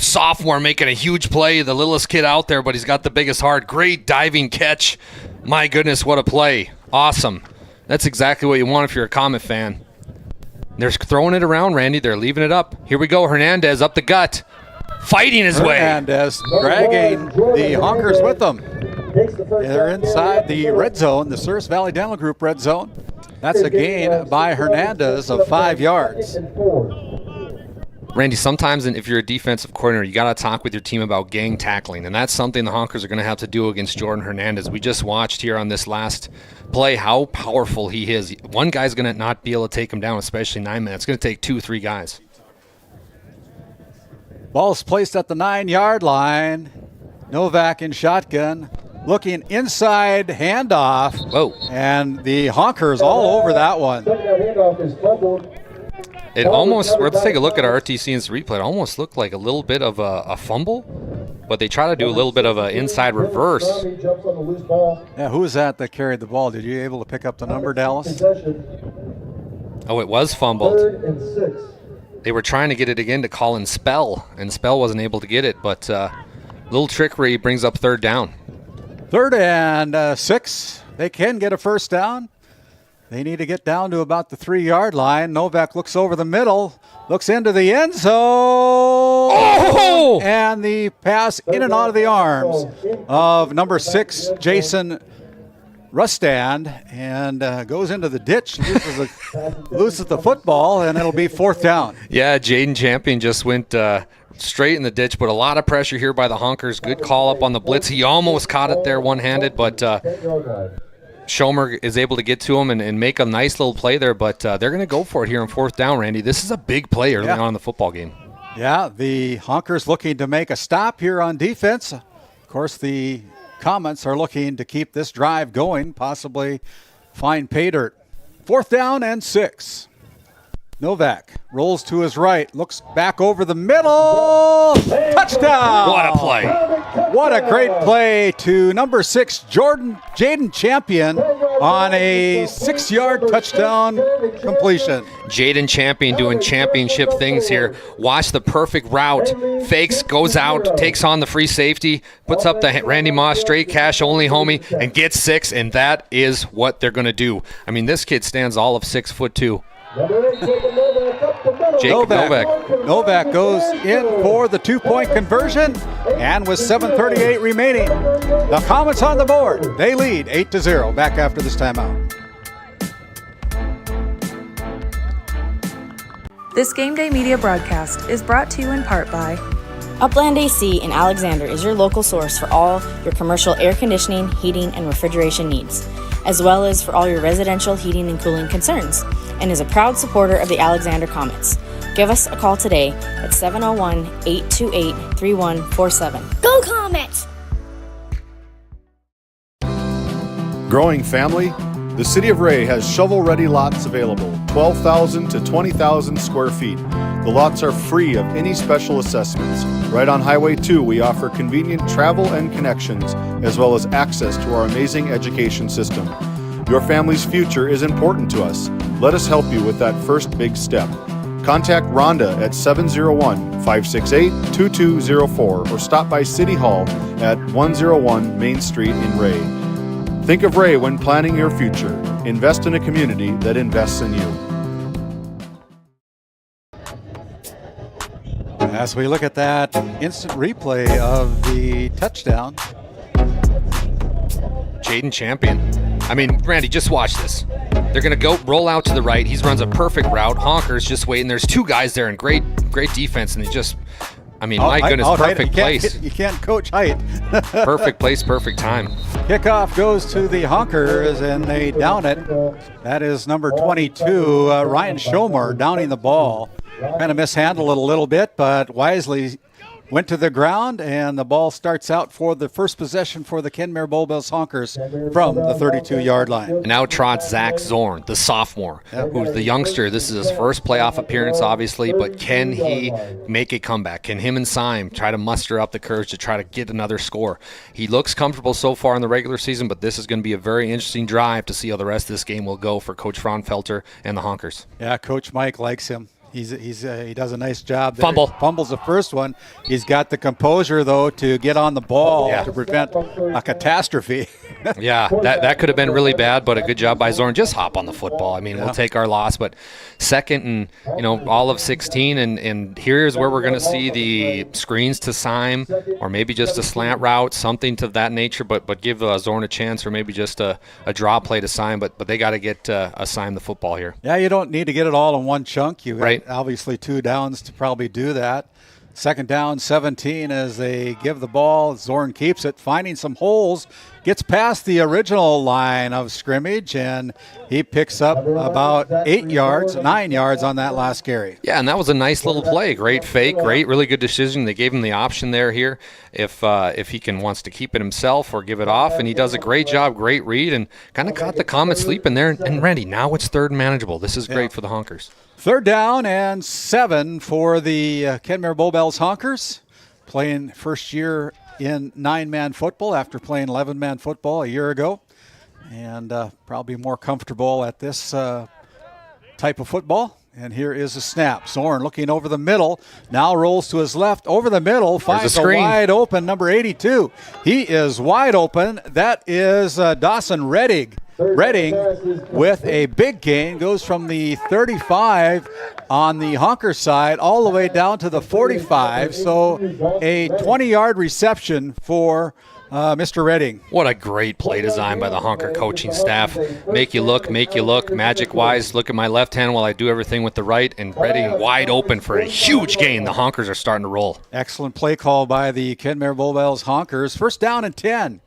Sophomore making a huge play. The littlest kid out there, but he's got the biggest heart. Great diving catch. My goodness, what a play. Awesome. That's exactly what you want if you're a Comet fan. They're throwing it around, Randy. They're leaving it up. Here we go. Hernandez up the gut. Fighting his way. Hernandez dragging the Honkers with them. They're inside the red zone, the Souris Valley Dental Group red zone. That's a gain by Hernandez of 5 yards. Randy, sometimes if you're a defensive coordinator, you got to talk with your team about gang tackling, and that's something the Honkers are going to have to do against Jordan Hernandez. We just watched here on this last play how powerful he is. One guy's going to not be able to take him down, especially 9 men. It's going to take 2-3 guys. Ball's placed at the 9-yard line. Novak in shotgun. Looking inside, handoff. Whoa. And the Honkers all over that one. It almost, let's take a look at our RTC instant replay. It almost looked like a little bit of a fumble, but they try to do a little bit of an inside reverse. Yeah, who was that carried the ball? Did you able to pick up the number, Dallas? Oh, it was fumbled. They were trying to get it again to Colin Spell, and Spell wasn't able to get it, but little trickery brings up 3rd down. 3rd and 6. They can get a first down. They need to get down to about the 3-yard line. Novak looks over the middle, looks into the end zone. Oh! And the pass in and out of the arms of number 6, Jason Rustand, and goes into the ditch, loses the football, and it'll be 4th down. Yeah, Jaden Champion just went straight in the ditch, but a lot of pressure here by the Honkers. Good call up on the blitz. He almost caught it there one-handed, but Schomer is able to get to him and make a nice little play there, but they're going to go for it here on 4th down, Randy. This is a big play early on in the football game. Yeah, the Honkers looking to make a stop here on defense. Of course, the Comets are looking to keep this drive going, possibly find pay dirt. 4th down and 6. Novak rolls to his right, looks back over the middle. Touchdown! What a play. What a great play to number 6, Jaden Champion on a 6-yard touchdown completion. Jaden Champion doing championship things here. Watch the perfect route. Fakes, goes out, takes on the free safety, puts up the Randy Moss straight cash only homie, and gets 6, and that is what they're going to do. I mean, this kid stands all of 6'2". Jacob Novak. Novak goes in for the 2-point conversion, and with 7:38 remaining, the Comets on the board. They lead 8-0. Back after this timeout. This Game Day Media broadcast is brought to you in part by Upland AC in Alexander is your local source for all your commercial air conditioning, heating, and refrigeration needs, as well as for all your residential heating and cooling concerns, and is a proud supporter of the Alexander Comets. Give us a call today at 701-828-3147. Go Comets! Growing family? The City of Ray has shovel-ready lots available, 12,000 to 20,000 square feet. The lots are free of any special assessments. Right on Highway 2, we offer convenient travel and connections, as well as access to our amazing education system. Your family's future is important to us. Let us help you with that first big step. Contact Rhonda at 701-568-2204 or stop by City Hall at 101 Main Street in Ray. Think of Ray when planning your future. Invest in a community that invests in you. As we look at that instant replay of the touchdown. Jaden Champion. I mean, Randy, just watch this. They're going to go roll out to the right. He runs a perfect route. Honkers just waiting. There's two guys there, and great defense, and they just, I mean, my goodness, perfect place. You can't coach height. Perfect place, perfect time. Kickoff goes to the Honkers, and they down it. That is number 22, Ryan Schomer, downing the ball. Kind of mishandled it a little bit, but wisely went to the ground, and the ball starts out for the first possession for the Kenmare-Bowbells Honkers from the 32-yard line. And now trots Zach Zorn, the sophomore, who's the youngster. This is his first playoff appearance, obviously, but can he make a comeback? Can him and Syme try to muster up the courage to try to get another score? He looks comfortable so far in the regular season, but this is going to be a very interesting drive to see how the rest of this game will go for Coach Fraunfelter and the Honkers. Yeah, Coach Mike likes him. He does a nice job there. Fumbles the first one. He's got the composure, though, to get on the ball to prevent a catastrophe. Yeah, that could have been really bad, but a good job by Zorn. Just hop on the football. I mean, we'll take our loss, but second and, all of 16, and here's where we're going to see the screens to Syme, or maybe just a slant route, something to that nature, but give Zorn a chance, or maybe just a draw play to Syme, but they got to get Syme the football here. Yeah, you don't need to get it all in one chunk. You right. Obviously 2 downs to probably do that. Second down, 17 as they give the ball. Zorn keeps it, finding some holes, gets past the original line of scrimmage, and he picks up about 9 yards on that last carry. Yeah, and that was a nice little play. Great fake, really good decision. They gave him the option there here if he wants to keep it himself or give it off, and he does a great job, great read, and kind of caught the Comets sleeping there. And Randy, now it's 3rd and manageable. This is great for the Honkers. 3rd down and 7 for the Kenmare-Bowbells Honkers, playing first year in 9-man football after playing 11-man football a year ago, and probably more comfortable at this type of football. And here is a snap. Zorn looking over the middle, now rolls to his left, over the middle, finds a wide open number 82. He is wide open. That is Dawson Redding with a big gain, goes from the 35 on the Honker side all the way down to the 45. So a 20-yard reception for Mr. Redding. What a great play design by the Honker coaching staff. Make you look, magic-wise. Look at my left hand while I do everything with the right, and Redding wide open for a huge gain. The Honkers are starting to roll. Excellent play call by the Kenmare-Bowbells Honkers. 1st down and 10.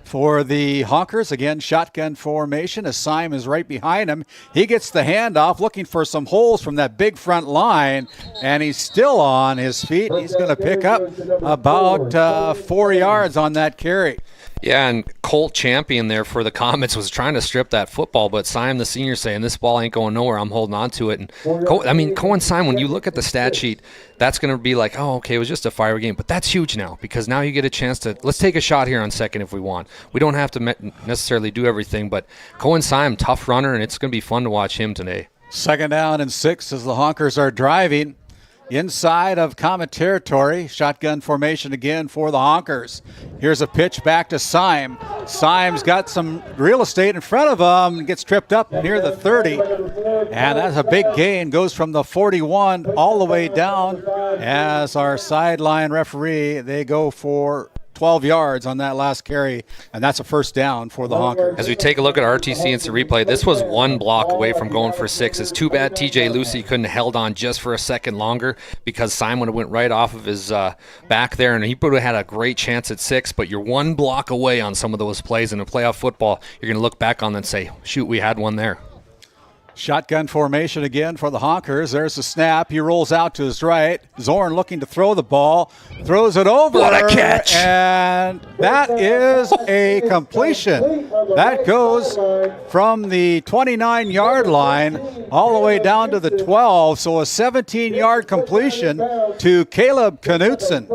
For the Honkers, again, shotgun formation as Syme is right behind him. He gets the handoff, looking for some holes from that big front line, and he's still on his feet. He's going to pick up about 4 yards on that carry. Yeah, and Colt Champion there for the Comets was trying to strip that football, but Syme, the senior, saying, this ball ain't going nowhere. I'm holding on to it. And Cohen Syme, when you look at the stat sheet, that's going to be like, oh, okay, it was just a fire game. But that's huge now, because now you get a chance to, let's take a shot here on second if we want. We don't have to necessarily do everything, but Cohen Syme, tough runner, and it's going to be fun to watch him today. 2nd down and 6 as the Honkers are driving inside of Comet territory. Shotgun formation again for the Honkers. Here's a pitch back to Syme. Syme's got some real estate in front of him, gets tripped up near the 30, and that's a big gain. Goes from the 41 all the way down as our sideline referee, they go for 12 yards on that last carry, and that's a 1st down for the Honkers. As we take a look at RTC instant replay, this was 1 block away from going for 6. It's too bad TJ Lucy couldn't have held on just for a second longer, because Syme would have went right off of his back there, and he would have had a great chance at 6, but you're 1 block away on some of those plays in a playoff football. You're going to look back on that and say, shoot, we had one there. Shotgun formation again for the Honkers. There's the snap. He rolls out to his right. Zorn looking to throw the ball. Throws it over. What a catch! And that is a completion. That goes from the 29-yard line all the way down to the 12. So a 17-yard completion to Caleb Knutson.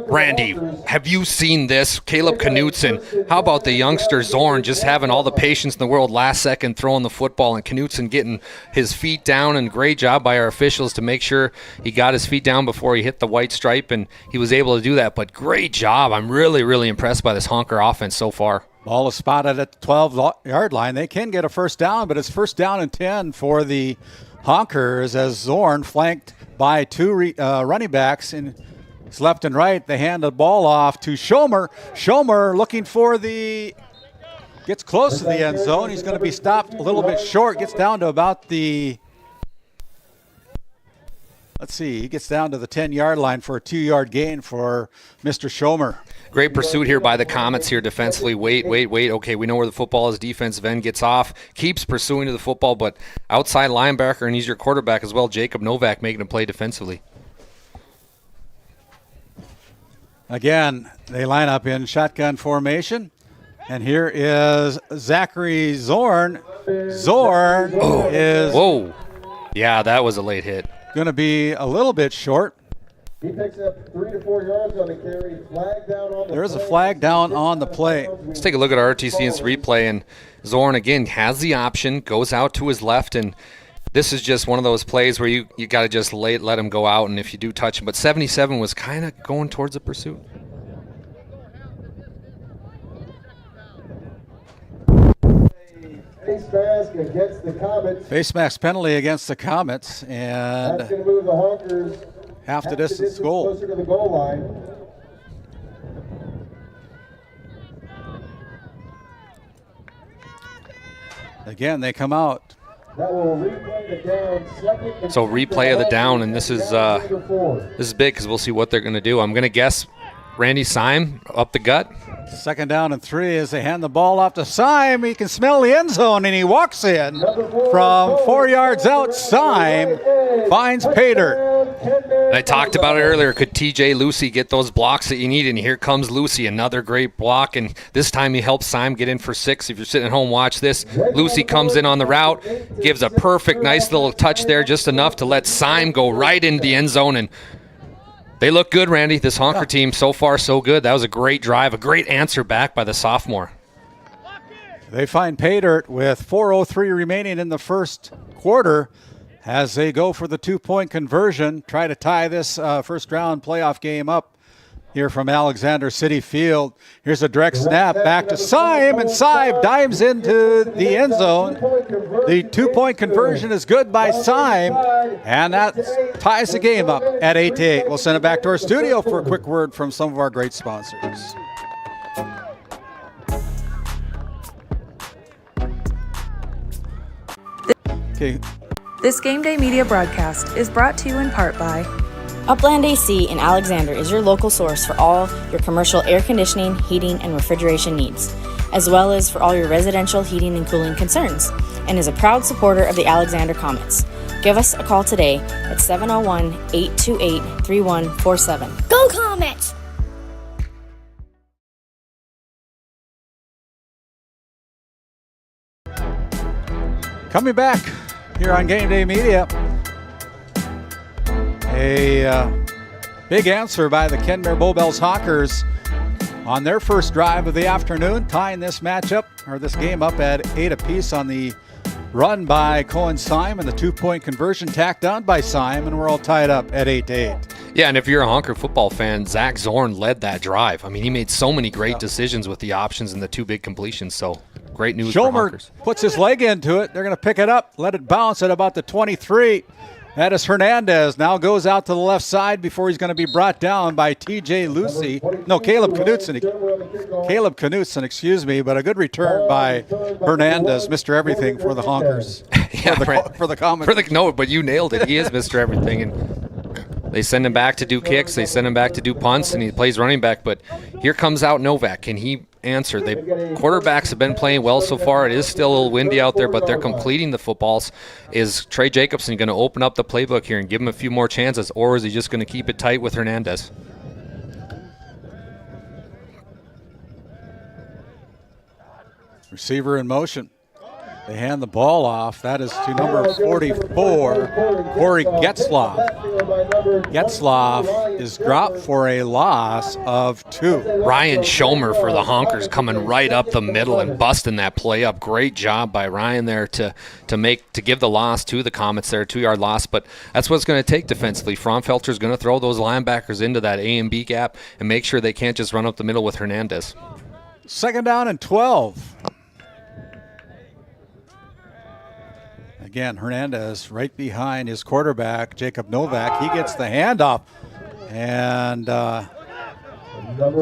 Randy, have you seen this? Caleb Knutson. How about the youngster Zorn just having all the patience in the world, last second throwing the football, and Knutson getting his feet down, and great job by our officials to make sure he got his feet down before he hit the white stripe, and he was able to do that. But great job. I'm really, really impressed by this Honker offense so far. Ball is spotted at the 12-yard line. They can get a first down, but it's first down and 10 for the Honkers as Zorn, flanked by two running backs in his left and right. They hand the ball off to Schomer. Schomer looking for gets close to the end zone. He's going to be stopped a little bit short, gets down to about he gets down to the 10-yard line for a 2-yard gain for Mr. Schomer. Great pursuit here by the Comets here defensively. Wait. Okay, we know where the football is. Defensive end gets off, keeps pursuing to the football, but outside linebacker, and he's your quarterback as well, Jacob Novak, making a play defensively. Again, they line up in shotgun formation. And here is Zachary Zorn. Zorn is... Whoa. Yeah, that was a late hit. Going to be a little bit short. He picks up 3 to 4 yards on the carry. Flag down on the There's a flag down on the play. Let's take a look at our RTC and replay. And Zorn, again, has the option, goes out to his left. And this is just one of those plays where you got to just let him go out. And if you do touch him. But 77 was kind of going towards the pursuit. Face mask against the Comets. Face mask penalty against the Comets, and that's going to move the Honkers half the distance goal. Closer to the goal line. Again, they come out. That will replay the down. So replay of the down, and this is big because we'll see what they're going to do. I'm going to guess Randy Syme up the gut. Second down and 3 as they hand the ball off to Syme. He can smell the end zone, and he walks in from 4 yards out. Syme finds Pater. And I talked about it earlier. Could TJ Lucy get those blocks that you need? And here comes Lucy, another great block. And this time he helps Syme get in for 6. If you're sitting at home, watch this. Lucy comes in on the route, gives a perfect, nice little touch there, just enough to let Syme go right into the end zone. And they look good, Randy. This Honker team, so far, so good. That was a great drive, a great answer back by the sophomore. They find Pater with 4:03 remaining in the first quarter as they go for the 2-point conversion, try to tie this first-round playoff game up here from Alexander City Field. Here's a direct snap back to Syme, and Syme dives into the end zone. The 2-point conversion is good by Syme, and that ties the game up at 8-8. We'll send it back to our studio for a quick word from some of our great sponsors. Okay. This Game Day Media broadcast is brought to you in part by Upland AC in Alexander is your local source for all your commercial air conditioning, heating, and refrigeration needs, as well as for all your residential heating and cooling concerns, and is a proud supporter of the Alexander Comets. Give us a call today at 701-828-3147. Go Comets! Coming back here on Game Day Media, a big answer by the Kenmare-Bowbells Honkers on their first drive of the afternoon, tying this matchup or this game up at 8 apiece on the run by Cohen Syme and the 2-point conversion tacked on by Syme, and we're all tied up at 8-8. Yeah, and if you're a Honker football fan, Zach Zorn led that drive. I mean, he made so many great decisions with the options and the 2 big completions, so great news for Honkers. Puts his leg into it. They're going to pick it up, let it bounce at about the 23. That is Hernandez. Now goes out to the left side before he's going to be brought down by TJ Lucy. No, Caleb Knutson, excuse me, but a good return by Hernandez, Mr. Everything for the Honkers. for the Comets. No, but you nailed it. He is Mr. Everything. And they send him back to do kicks. They send him back to do punts, and he plays running back. But here comes out Novak. Can he answer? The quarterbacks have been playing well so far. It is still a little windy out there, but they're completing the footballs. Is Trey Jacobson going to open up the playbook here and give him a few more chances, or is he just going to keep it tight with Hernandez? Receiver in motion. They hand the ball off. That is to number 44, Corey Getzlaff. Getzlaff is dropped for a loss of 2. Ryan Schomer for the Honkers coming right up the middle and busting that play up. Great job by Ryan there to give the loss to the Comets there, 2-yard loss. But that's what it's going to take defensively. Fraunfelter's going to throw those linebackers into that A and B gap and make sure they can't just run up the middle with Hernandez. Second down and 12. Again, Hernandez right behind his quarterback, Jacob Novak. He gets the handoff. And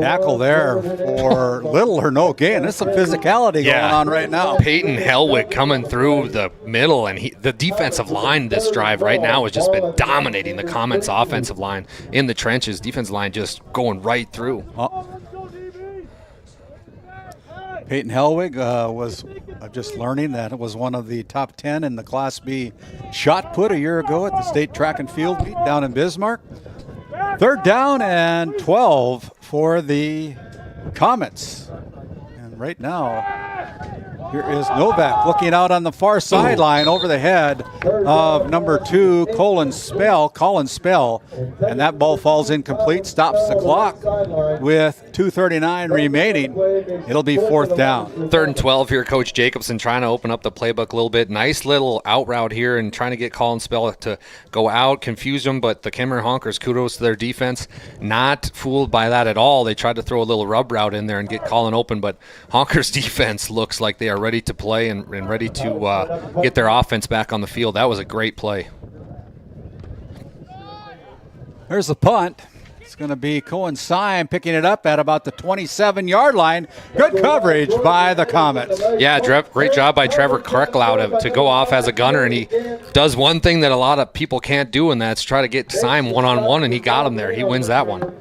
tackle there for little or no gain. There's some physicality going on right now. Peyton Hellwig coming through the middle, and the defensive line this drive right now has just been dominating the Comets offensive line in the trenches. Defensive line just going right through. Peyton Hellwig was just learning that it was one of the top 10 in the Class B shot put a year ago at the state track and field meet down in Bismarck. Third down and 12 for the Comets. And right now, here is Novak looking out on the far sideline over the head of number 2, Colin Spell. And that ball falls incomplete, stops the clock with 2:39 remaining. It'll be fourth down. 3rd and 12 here. Coach Jacobson trying to open up the playbook a little bit. Nice little out route here and trying to get Colin Spell to go out, confuse him, but the Kenmare Honkers, kudos to their defense, not fooled by that at all. They tried to throw a little rub route in there and get Colin open, but Honkers defense looks like they are ready to play and ready to get their offense back on the field. That was a great play. There's the punt. It's going to be Cohen Syme picking it up at about the 27-yard line. Good coverage by the Comets. Yeah, great job by Trevor Krecklau to go off as a gunner, and he does one thing that a lot of people can't do, and that's try to get Syme one-on-one, and he got him there. He wins that one.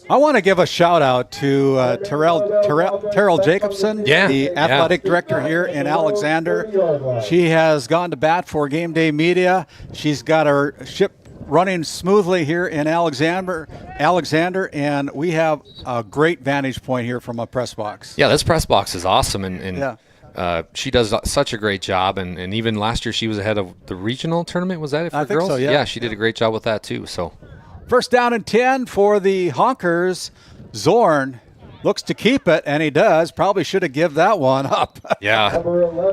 I want to give a shout-out to Terrell Jacobson, the athletic director here in Alexander. She has gone to bat for GameDay Media. She's got her ship running smoothly here in Alexander, and we have a great vantage point here from a press box. Yeah, this press box is awesome, and she does such a great job. And even last year she was ahead of the regional tournament. Was that it for girls? So, yeah. Yeah, she did a great job with that too. So, first down and 10 for the Honkers. Zorn looks to keep it, and he does. Probably should have given that one up. Yeah,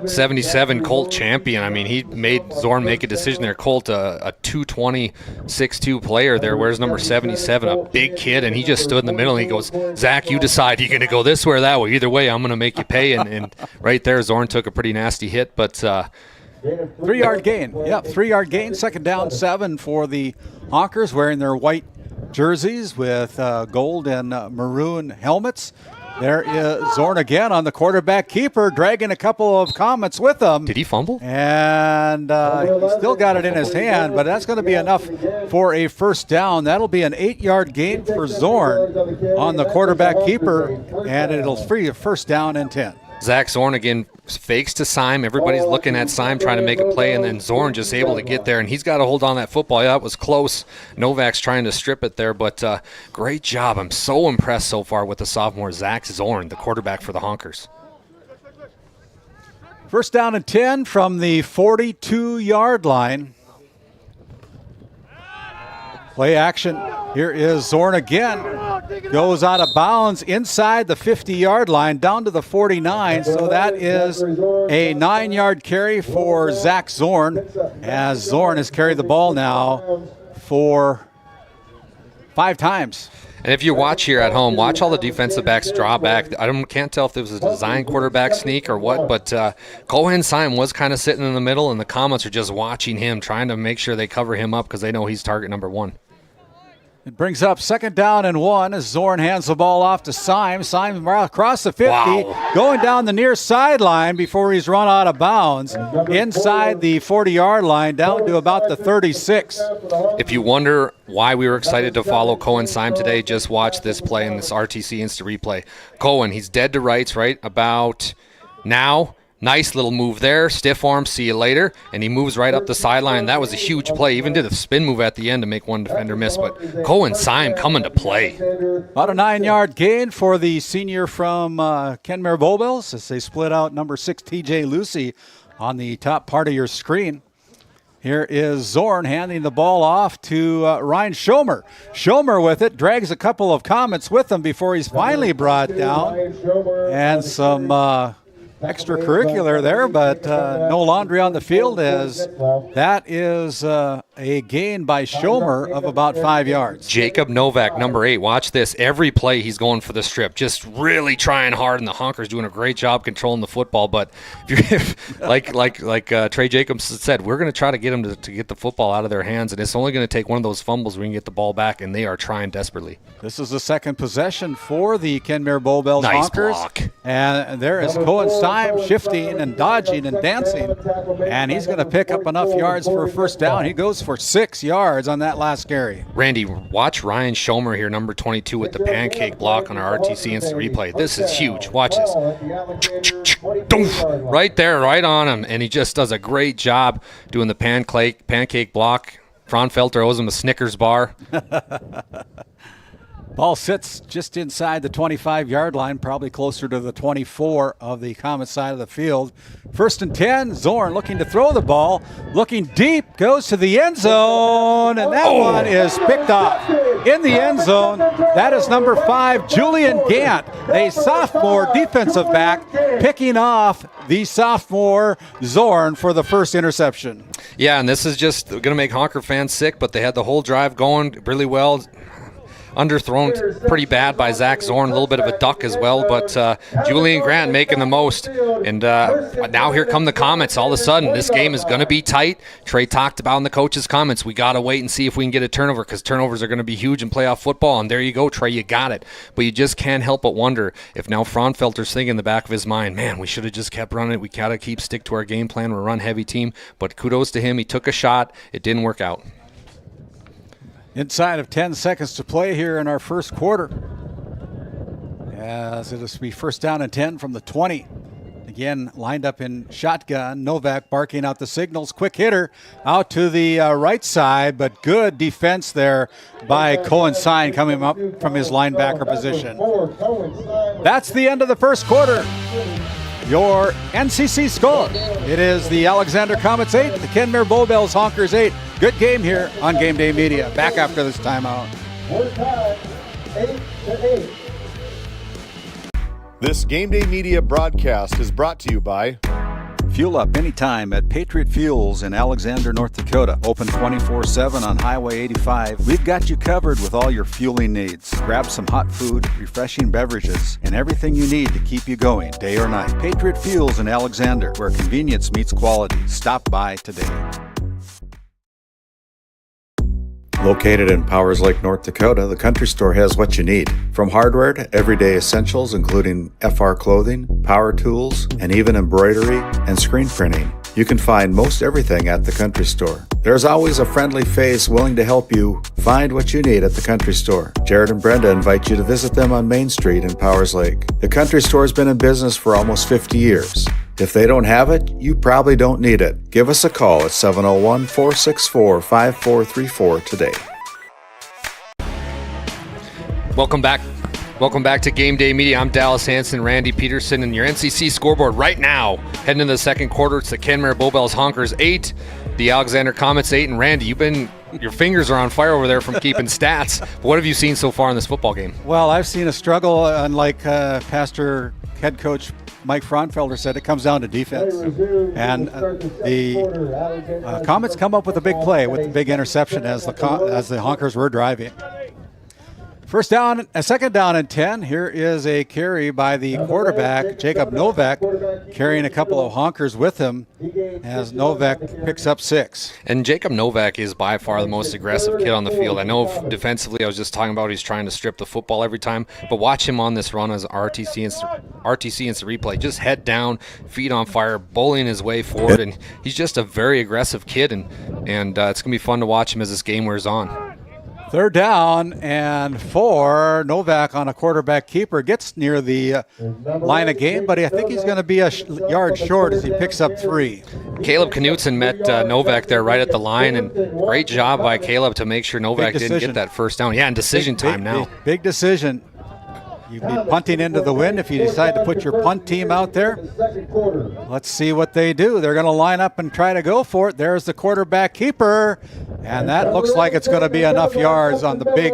77 Colt champion. I mean, he made Zorn make a decision there. Colt, a 220, 6'2 player there. Where's number 77? A big kid, and he just stood in the middle, and he goes, Zach, you decide. You're going to go this way or that way. Either way, I'm going to make you pay. And right there, Zorn took a pretty nasty hit, but 3-yard gain. Yep, 3-yard gain. Second down, 7 for the Honkers, wearing their white jerseys with gold and maroon helmets. There is Zorn again on the quarterback keeper, dragging a couple of Comets with him. Did he fumble? And he still got it in his hand, but that's going to be enough for a first down. That'll be an 8-yard gain for Zorn on the quarterback keeper, and it'll free a first down and 10. Zach Zorn again fakes to Syme. Everybody's looking at Syme trying to make a play, and then Zorn just able to get there, and he's got to hold on that football. Yeah, it was close. Novak's trying to strip it there, but great job. I'm so impressed so far with the sophomore Zach Zorn, the quarterback for the Honkers. First down and 10 from the 42-yard line. Play action. Here is Zorn again. Goes out of bounds inside the 50-yard line down to the 49. So that is a 9-yard carry for Zach Zorn, as Zorn has carried the ball now for 5 times. And if you watch here at home, watch all the defensive backs draw back. Can't tell if there was a design quarterback sneak or what, but Cohen Syme was kind of sitting in the middle, and the Comets are just watching him, trying to make sure they cover him up because they know he's target number 1. It brings up second down and 1 as Zorn hands the ball off to Syme. Syme across the 50, going down the near sideline before he's run out of bounds. Inside the 40-yard line, down to about the 36. If you wonder why we were excited to follow Cohen Syme today, just watch this play in this RTC Instant Replay. Cohen, he's dead to rights right about now. Nice little move there. Stiff arm, see you later. And he moves right up the sideline. That was a huge play. Even did a spin move at the end to make one defender miss. But Cohen Syme coming to play. About a 9-yard gain for the senior from Kenmare-Bowbells as they split out number 6, TJ Lucy, on the top part of your screen. Here is Zorn handing the ball off to Ryan Schomer. Schomer with it, drags a couple of Comets with him before he's finally brought down. And some extracurricular there, but no laundry on the field, as that is a gain by Schomer of about 5 yards. Jacob Novak, number 8. Watch this. Every play he's going for the strip, just really trying hard, and the Honkers doing a great job controlling the football. But if you're, like Trey Jacobs said, we're going to try to get them to get the football out of their hands, and it's only going to take one of those fumbles where we can get the ball back, and they are trying desperately. This is the second possession for the Kenmare-Bowbells Nice Honkers. block. And there is Cohen Stein shifting and dodging and dancing, and he's going to pick up enough yards for a first down. He goes for 6 yards on that last carry. Randy, watch Ryan Schomer here, number 22, with the pancake block on our RTC instant replay. This is huge. Watch this. Right there, right on him, and he just does a great job doing the pancake block. Fraunfelter owes him a Snickers bar. Ball sits just inside the 25-yard line, probably closer to the 24 of the Comet side of the field. 1st and 10, Zorn looking to throw the ball, looking deep, goes to the end zone, and that one is picked off in the end zone. That is number 5, Julian Gant, a sophomore defensive back, picking off the sophomore Zorn for the first interception. Yeah, and this is just going to make Honker fans sick, but they had the whole drive going really well. Underthrown pretty bad by Zach Zorn, a little bit of a duck as well, but Julian Grant making the most. And now here come the Comets. All of a sudden, this game is going to be tight. Trey talked about in the coach's comments, we got to wait and see if we can get a turnover, because turnovers are going to be huge in playoff football. And there you go, Trey, you got it. But you just can't help but wonder if now Fraunfelter's thinking in the back of his mind, man, we should have just kept running it. We got to stick to our game plan. We're a run-heavy team. But kudos to him. He took a shot. It didn't work out. Inside of 10 seconds to play here in our first quarter, as it is be 1st down and 10 from the 20. Again, lined up in shotgun. Novak barking out the signals. Quick hitter out to the right side, but good defense there by Cohen Stein coming up from his linebacker position. That's the end of the first quarter. Your NCC score. It is the Alexander Comets 8, the Kenmare-Bowbells Honkers 8. Good game here on GameDay Media. Back after this timeout. We're tied 8-8. This GameDay Media broadcast is brought to you by Fuel up anytime at Patriot Fuels in Alexander, North Dakota. Open 24/7 on Highway 85. We've got you covered with all your fueling needs. Grab some hot food, refreshing beverages, and everything you need to keep you going day or night. Patriot Fuels in Alexander, where convenience meets quality. Stop by today. Located in Powers Lake, North Dakota, the Country Store has what you need. From hardware to everyday essentials, including FR clothing, power tools, and even embroidery and screen printing. You can find most everything at the Country Store. There's always a friendly face willing to help you find what you need at the Country Store. Jared and Brenda invite you to visit them on Main Street in Powers Lake. The Country Store has been in business for almost 50 years. If they don't have it, you probably don't need it. Give us a call at 701-464-5434 today. Welcome back. Welcome back to GameDay Media. I'm Dallas Hanson, Randy Peterson, and your NCC scoreboard right now. Heading into the second quarter, it's the Kenmare-Bowbells Honkers 8, the Alexander Comets 8. And Randy, your fingers are on fire over there from keeping stats. What have you seen so far in this football game? Well, I've seen a struggle, unlike Pastor head coach Mike Fraunfelter said, it comes down to defense. And the Comets come up with a big play with the big interception as the Honkers were driving. Second down and 10. Here is a carry by the quarterback, Jacob Novak, carrying a couple of Honkers with him as Novak picks up 6. And Jacob Novak is by far the most aggressive kid on the field. I know defensively I was just talking about he's trying to strip the football every time, but watch him on this run as RTC instant replay. Just head down, feet on fire, bowling his way forward, and he's just a very aggressive kid, and it's going to be fun to watch him as this game wears on. 3rd down and 4. Novak on a quarterback keeper gets near the line of game, but I think he's going to be a yard short as he picks up 3. Caleb Knutson met Novak there right at the line, and great job by Caleb to make sure Novak didn't get that first down. Yeah, and decision time now. Big decision. You'd be punting into the wind if you decide to put your punt team out there. Let's see what they do. They're going to line up and try to go for it. There's the quarterback keeper, and that looks like it's going to be enough yards on the big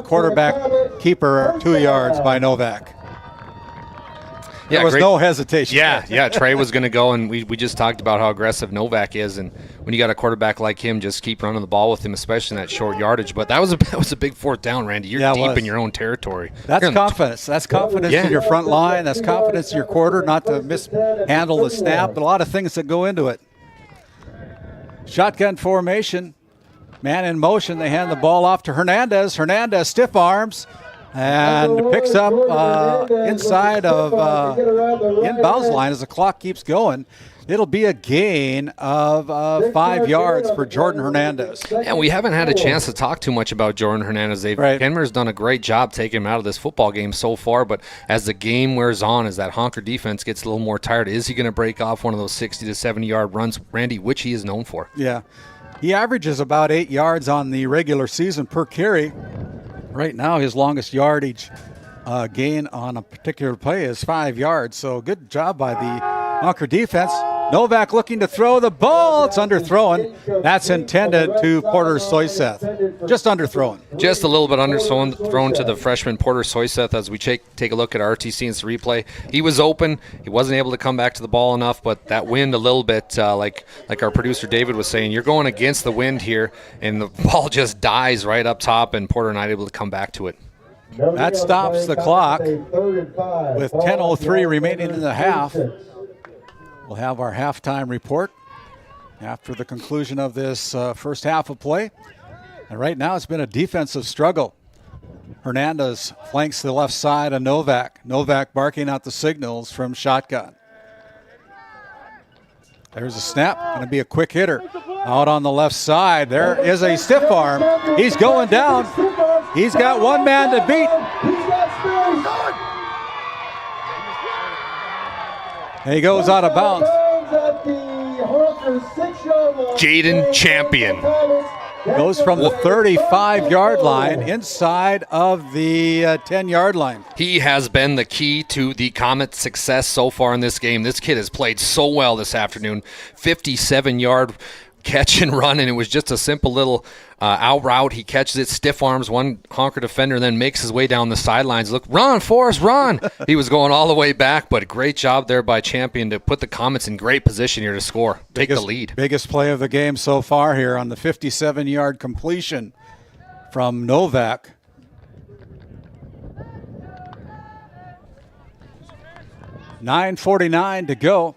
quarterback keeper, 2 yards by Novak. There was no hesitation. Yeah. Trey was going to go, and we just talked about how aggressive Novak is, and when you got a quarterback like him, just keep running the ball with him, especially in that short yardage. But that was a big fourth down, Randy. You're deep in your own territory. That's confidence. That's confidence in your front line. That's confidence in your quarter, not to mishandle the snap, but a lot of things that go into it. Shotgun formation. Man in motion. They hand the ball off to Hernandez. Hernandez stiff arms and picks up inside of inbounds line as the clock keeps going. It'll be a gain of 5 yards for Jordan Hernandez. And we haven't had a chance to talk too much about Jordan Hernandez. Kenmare's done a great job taking him out of this football game so far, but as the game wears on, as that Honker defense gets a little more tired, is he going to break off one of those 60 to 70-yard runs, Randy, which he is known for? Yeah. He averages about 8 yards on the regular season per carry. Right now, his longest yardage gain on a particular play is 5 yards. So good job by the Honker defense. Novak looking to throw the ball. It's underthrown. That's intended to Porter Soyseth. Just underthrown. Just a little bit underthrown to the freshman Porter Soyseth as we take a look at RTC and replay. He was open. He wasn't able to come back to the ball enough, but that wind a little bit, like our producer David was saying, you're going against the wind here, and the ball just dies right up top, and Porter not able to come back to it. That stops the clock with 10:03 remaining in the half. We'll have our halftime report after the conclusion of this first half of play. And right now it's been a defensive struggle. Hernandez flanks the left side of Novak. Novak barking out the signals from shotgun. There's a snap. Going to be a quick hitter. Out on the left side. There is a stiff arm. He's going down. He's got one man to beat. He goes out of bounds. Jaden Champion goes from the 35-yard line inside of the 10-yard line. He has been the key to the Comets' success so far in this game. This kid has played so well this afternoon. 57-yard catch and run, and it was just a simple little out route. He catches it, stiff arms one Honker defender, and then makes his way down the sidelines. Look, run, Forrest, run! He was going all the way back, but great job there by Champion to put the Comets in great position here to score. Take the lead. Biggest play of the game so far here on the 57-yard completion from Novak. .9:49 to go.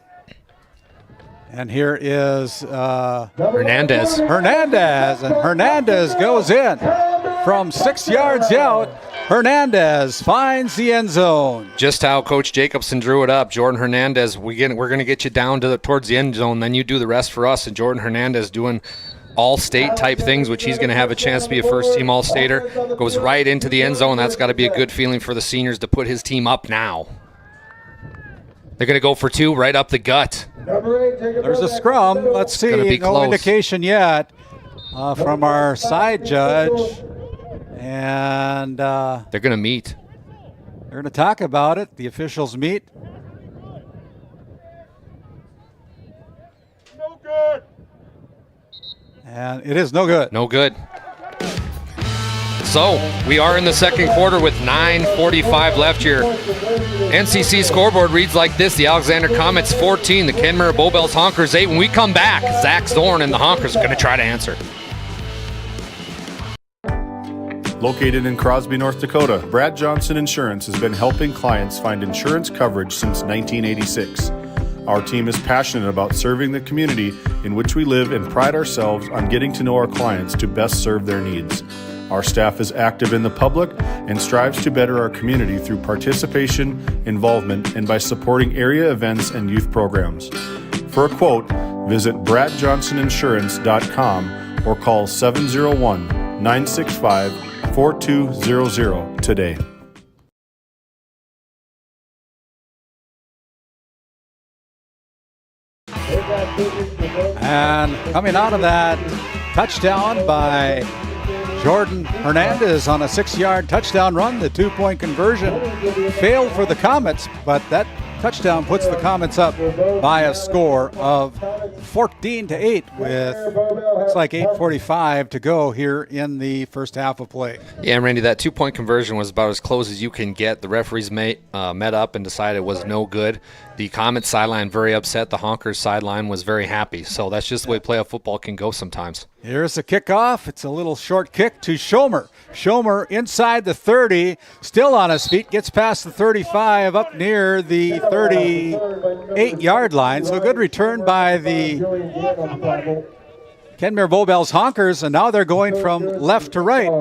And here is Hernandez. And Hernandez goes in from 6 yards out. Hernandez finds the end zone. Just how Coach Jacobson drew it up. Jordan Hernandez, we're going to get you down towards the end zone, then you do the rest for us. And Jordan Hernandez doing all-state type things, which he's going to have a chance to be a first-team all-stater. Goes right into the end zone. That's got to be a good feeling for the seniors to put his team up now. They're going to go for two right up the gut. There's a scrum. Let's see. No indication yet from our side judge. And they're going to meet. They're going to talk about it. The officials meet. No good. And it is no good. No good. So we are in the second quarter with 9:45 left here. NCC scoreboard reads like this: the Alexander Comets 14, the Kenmare-Bowbells Honkers 8. When we come back, Zach Zorn and the Honkers are going to try to answer. Located in Crosby, North Dakota, Brad Johnson Insurance has been helping clients find insurance coverage since 1986. Our team is passionate about serving the community in which we live and pride ourselves on getting to know our clients to best serve their needs. Our staff is active in the public and strives to better our community through participation, involvement, and by supporting area events and youth programs. For a quote, visit bradjohnsoninsurance.com or call 701-965-4200 today. And coming out of that touchdown by Jordan Hernandez on a 6-yard touchdown run. The 2-point conversion failed for the Comets, but that touchdown puts the Comets up by a score of 14-8 with looks like 8:45 to go here in the first half of play. Yeah, and Randy, that 2-point conversion was about as close as you can get. The referees met up and decided it was no good. The Comets sideline very upset. The Honkers sideline was very happy. So that's just the way playoff football can go sometimes. Here's the kickoff. It's a little short kick to Schomer. Schomer inside the 30, still on his feet, gets past the 35, up near the 38-yard line. So a good return by the Kenmare-Bowbells Honkers, and now they're going from left to right.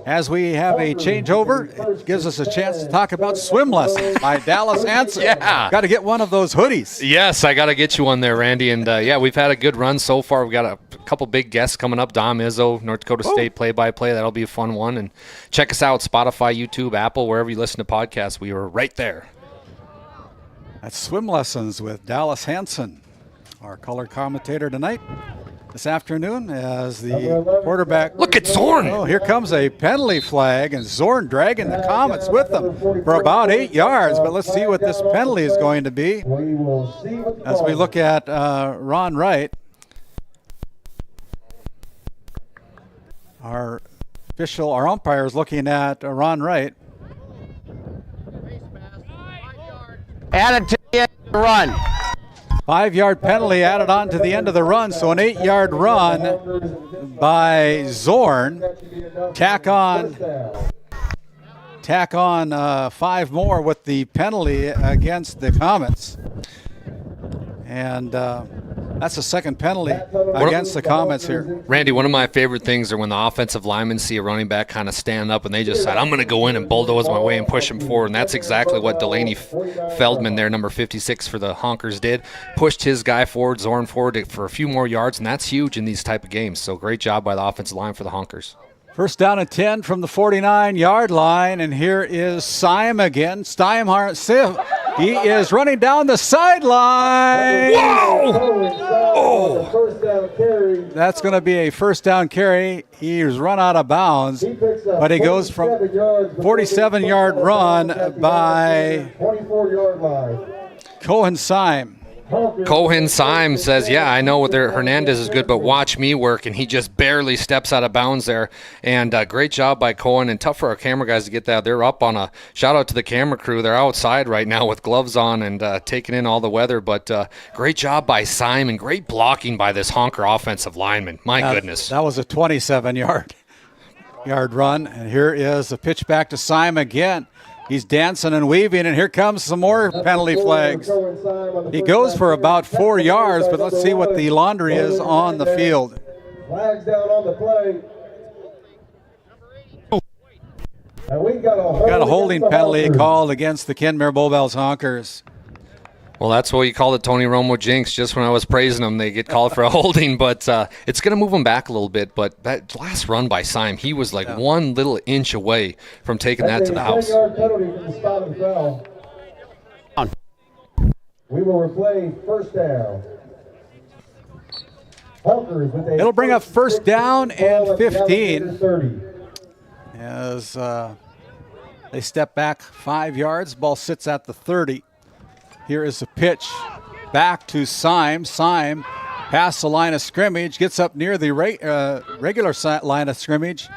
As we have a changeover, it gives us a chance to talk about swim lessons by Dallas Hansen. Yeah. Got to get one of those hoodies. Yes, I got to get you one there, Randy. And, yeah, we've had a good run so far. We've got a couple big guests coming up. Dom Izzo, North Dakota State play-by-play. That'll be a fun one. And check us out, Spotify, YouTube, Apple, wherever you listen to podcasts. We are right there. That's swim lessons with Dallas Hansen, our color commentator tonight. This afternoon as the quarterback. Look at Zorn. Oh, here comes a penalty flag, and Zorn dragging the Comets with them for about 8 yards. But let's see what this penalty is going to be as we look at Ron Wright. Our umpire is looking at Ron Wright. Add it to the end of the run. 5-yard penalty added on to the end of the run, so an 8-yard run by Zorn. Tack on 5 more with the penalty against the Comets. And that's the second penalty against the Comets here. Randy, one of my favorite things are when the offensive linemen see a running back kind of stand up and they just said, I'm going to go in and bulldoze my way and push him forward. And that's exactly what Delaney Feldman there, number 56 for the Honkers, did. Pushed his guy forward, Zorn forward for a few more yards, and that's huge in these type of games. So great job by the offensive line for the Honkers. First down and 10 from the 49-yard line, and here is Syme again. He is running down the sideline. Whoa! Oh! That's going to be a first down carry. He's run out of bounds, but he goes from 47-yard run by Cohen Syme. Cohen Syme says, yeah, I know Hernandez is good, but watch me work, and he just barely steps out of bounds there. And great job by Cohen, and tough for our camera guys to get that. They're up on a shout-out to the camera crew. They're outside right now with gloves on and taking in all the weather, but great job by Syme and great blocking by this Honker offensive lineman. My goodness. That was a 27-yard run, and here is a pitch back to Syme again. He's dancing and weaving, and here comes some more penalty flags. He goes for about 4 yards, but let's see what the laundry is on the field. Flags down on the play. And we got a holding penalty called against the Kenmare-Bowbells Honkers. Well, that's what you call it, Tony Romo jinx. Just when I was praising them, they get called for a holding, but it's going to move them back a little bit. But that last run by Syme, he was like 1 little inch away from taking that to the house. We will replay first down. It'll bring up first down and 15 as they step back 5 yards. Ball sits at the 30. Here is the pitch back to Syme. Syme past the line of scrimmage, gets up near the regular line of scrimmage,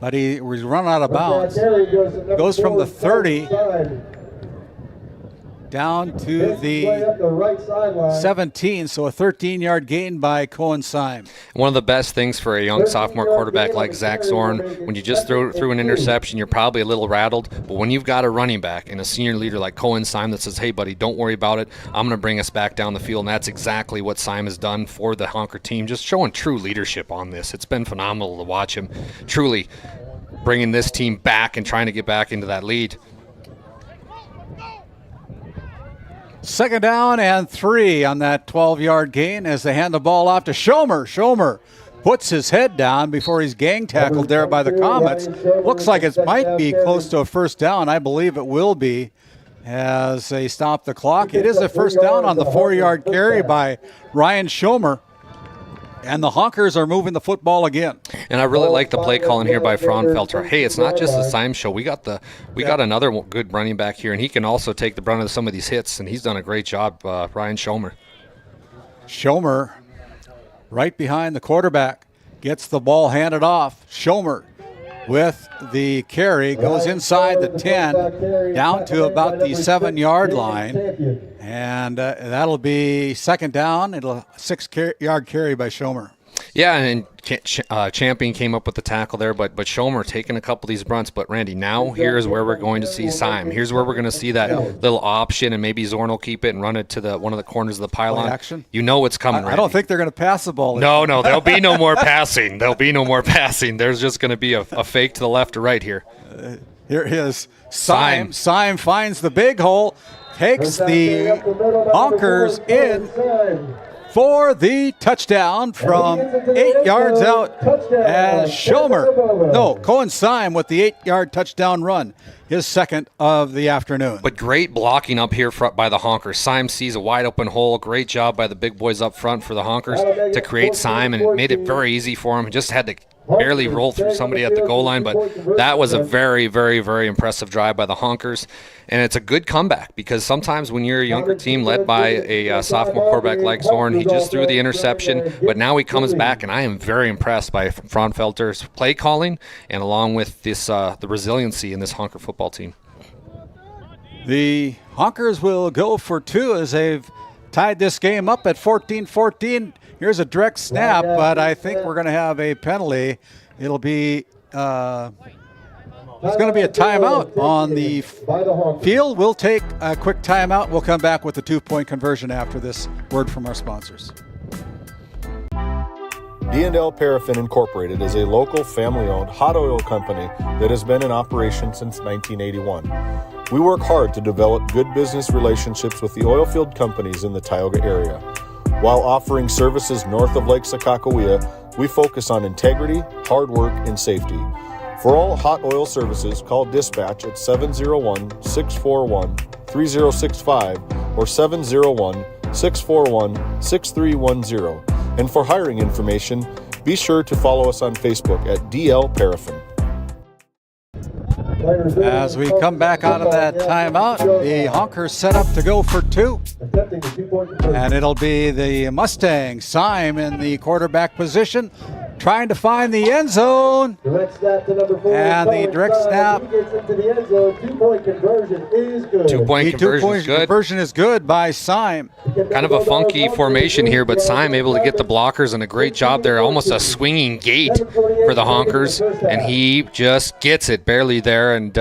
but he was run out of bounds. Goes from the 30 down to the 17, so a 13-yard gain by Cohen Syme. One of the best things for a young sophomore quarterback like Zach Zorn, when you just threw an interception, you're probably a little rattled, but when you've got a running back and a senior leader like Cohen Syme that says, hey, buddy, don't worry about it, I'm going to bring us back down the field, and that's exactly what Syme has done for the Honker team, just showing true leadership on this. It's been phenomenal to watch him truly bringing this team back and trying to get back into that lead. Second down and 3 on that 12-yard gain as they hand the ball off to Schomer. Schomer puts his head down before he's gang tackled there by the Comets. Looks like it might be close to a first down. I believe it will be as they stop the clock. It is a first down on the 4-yard carry by Ryan Schomer. And the Honkers are moving the football again. And I really like the play calling here by Fraunfelter. Hey, it's not just the Syme show. We got another good running back here, and he can also take the brunt of some of these hits, and he's done a great job, Ryan Schomer. Schomer right behind the quarterback. Gets the ball handed off. Schomer with the carry goes inside the 10 down to about the 7-yard line. And that'll be second down. It'll a 6-yard carry by Schomer. Yeah, and Champion came up with the tackle there, but Schomer taking a couple of these brunts. But, Randy, now here's where we're going to see Syme. Here's where we're going to see that little option, and maybe Zorn will keep it and run it to one of the corners of the pylon. Action. You know it's coming, I don't think they're going to pass the ball. No, there'll be no more passing. There'll be no more passing. There's just going to be a fake to the left or right here. Here is Syme. Syme finds the big hole, takes the Honkers in for the touchdown from 8 yards out as Cohen Syme with the 8-yard touchdown run, his second of the afternoon. But great blocking up here front by the Honkers. Syme sees a wide open hole. Great job by the big boys up front for the Honkers to create Syme, and it made it very easy for him. Just had to barely roll through somebody at the goal line, but that was a very, very, very impressive drive by the Honkers. And it's a good comeback because sometimes when you're a younger team led by a sophomore quarterback like Zorn, he just threw the interception, but now he comes back, and I am very impressed by Fraunfelter's play calling and along with this the resiliency in this Honker football team. The Honkers will go for 2 as they've tied this game up at 14-14. Here's a direct snap, but I think we're going to have a penalty. It'll be there's going to be a timeout on the field. We'll take a quick timeout. We'll come back with the 2-point conversion after this word from our sponsors. D&L Paraffin Incorporated is a local family-owned hot oil company that has been in operation since 1981. We work hard to develop good business relationships with the oil field companies in the Tioga area. While offering services north of Lake Sakakawea, we focus on integrity, hard work, and safety. For all hot oil services, call dispatch at 701-641-3065 or 701-641-6310. And for hiring information, be sure to follow us on Facebook at DL Paraffin. As we come back out of that timeout, the Honkers set up to go for 2. And it'll be the Mustang, Syme in the quarterback position, trying to find the end zone. And the direct snap. 2-point conversion is good. 2-point conversion is good by Syme. Kind of a funky formation here, but Syme able to get the blockers, and a great job there. Almost a swinging gate for the Honkers, and he just gets it barely there, and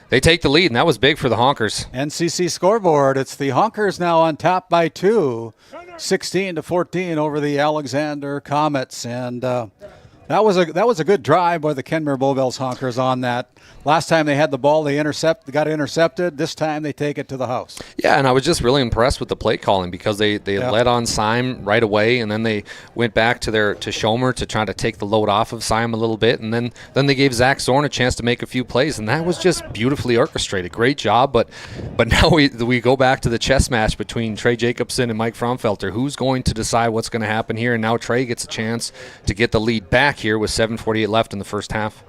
they take the lead, and that was big for the Honkers. NCC scoreboard, it's the Honkers now on top by 2, 16-14 over the Alexander Comets, and that was a good drive by the Kenmare-Bowbells Honkers on that. Last time they had the ball, they got intercepted. This time they take it to the house. Yeah, and I was just really impressed with the play calling because they led on Syme right away, and then they went back to Schomer to try to take the load off of Syme a little bit, and then they gave Zach Zorn a chance to make a few plays, and that was just beautifully orchestrated. Great job, but now we go back to the chess match between Trey Jacobson and Mike Fraunfelter. Who's going to decide what's going to happen here? And now Trey gets a chance to get the lead back here with 7:48 left in the first half.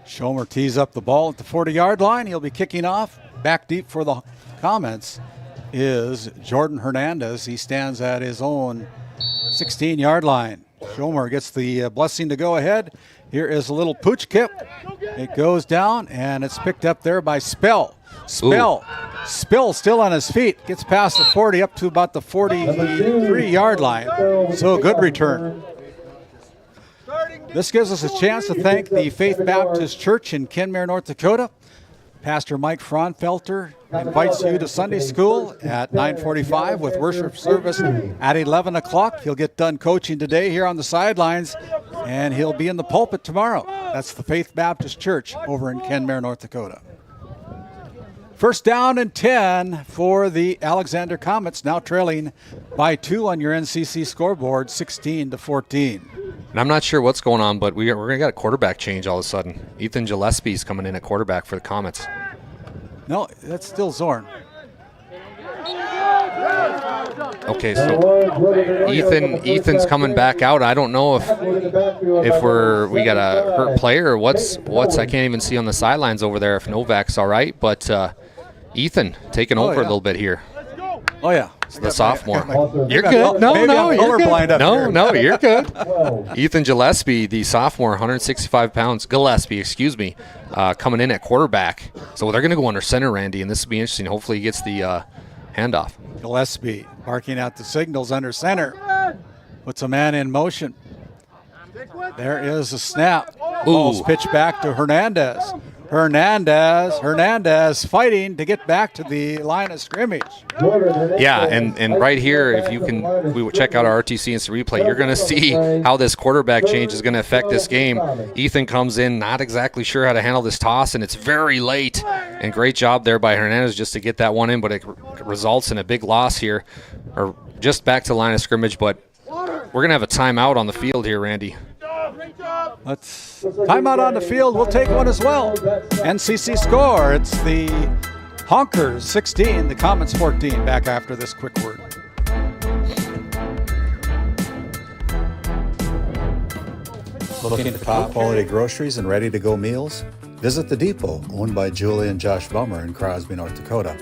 Schomer tees up the ball at the 40-yard line. He'll be kicking off. Back deep for the Comets is Jordan Hernandez. He stands at his own 16-yard line. Schomer gets the blessing to go ahead. Here is a little pooch kip. It goes down, and it's picked up there by Spill. Spill still on his feet. Gets past the 40 up to about the 43-yard line. So a good return. This gives us a chance to thank the Faith Baptist Church in Kenmare, North Dakota. Pastor Mike Fraunfelter invites you to Sunday school at 9:45 with worship service at 11 o'clock. He'll get done coaching today here on the sidelines, and he'll be in the pulpit tomorrow. That's the Faith Baptist Church over in Kenmare, North Dakota. First down and 10 for the Alexander Comets, now trailing by 2 on your NCC scoreboard, 16-14. And I'm not sure what's going on, but we're going to get a quarterback change all of a sudden. Ethan Gillespie's coming in at quarterback for the Comets. No, that's still Zorn. Okay, so Ethan's coming back out. I don't know if we got a hurt player or what's I can't even see on the sidelines over there if Novak's all right, but Ethan taking over a little bit here. Oh yeah, the sophomore. You're maybe good. No, I'm you're colorblind good. up here. No, you're good. Ethan Gillespie, the sophomore, 165 pounds. Gillespie, excuse me, coming in at quarterback. So they're going to go under center, Randy, and this will be interesting. Hopefully he gets the handoff. Gillespie barking out the signals under center. Puts a man in motion. There is a snap. Ball's pitched back to Hernandez. Hernandez fighting to get back to the line of scrimmage. Yeah, and right here, if you can, we will check out our RTC instant replay. You're going to see how this quarterback change is going to affect this game. Ethan comes in, not exactly sure how to handle this toss, and it's very late. And great job there by Hernandez just to get that one in, but it results in a big loss here, or just back to the line of scrimmage. But we're going to have a timeout on the field here, Randy. Let's timeout on the field. We'll take one as well. NCC score. It's the Honkers 16, the Comets 14. Back after this quick word. Looking for top quality groceries and ready to go meals? Visit The Depot, owned by Julie and Josh Bummer in Crosby, North Dakota.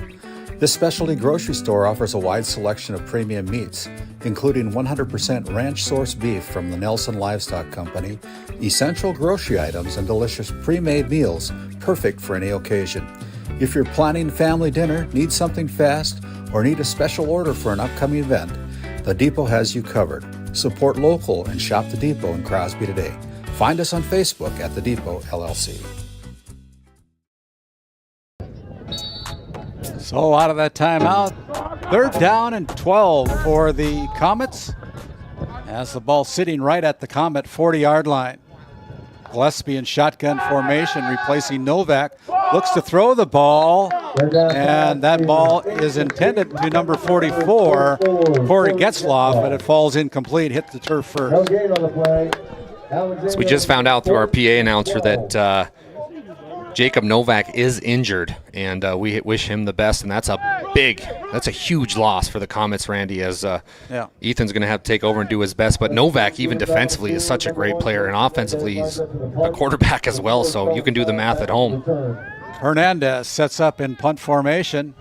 This specialty grocery store offers a wide selection of premium meats, including 100% ranch-sourced beef from the Nelson Livestock Company, essential grocery items, and delicious pre-made meals perfect for any occasion. If you're planning family dinner, need something fast, or need a special order for an upcoming event, The Depot has you covered. Support local and shop The Depot in Crosby today. Find us on Facebook at The Depot LLC. So out of that timeout, 3rd down and 12 for the Comets, as the ball sitting right at the Comet 40-yard line. Gillespie in shotgun formation, replacing Novak. Looks to throw the ball, and that ball is intended to number 44, Corey Getzloff, but it falls incomplete, hit the turf first. So we just found out through our PA announcer that Jacob Novak is injured, and we wish him the best, and that's a huge loss for the Comets, Randy, as Ethan's going to have to take over and do his best. But Novak, even defensively, is such a great player, and offensively, he's a quarterback as well, so you can do the math at home. Hernandez sets up in punt formation.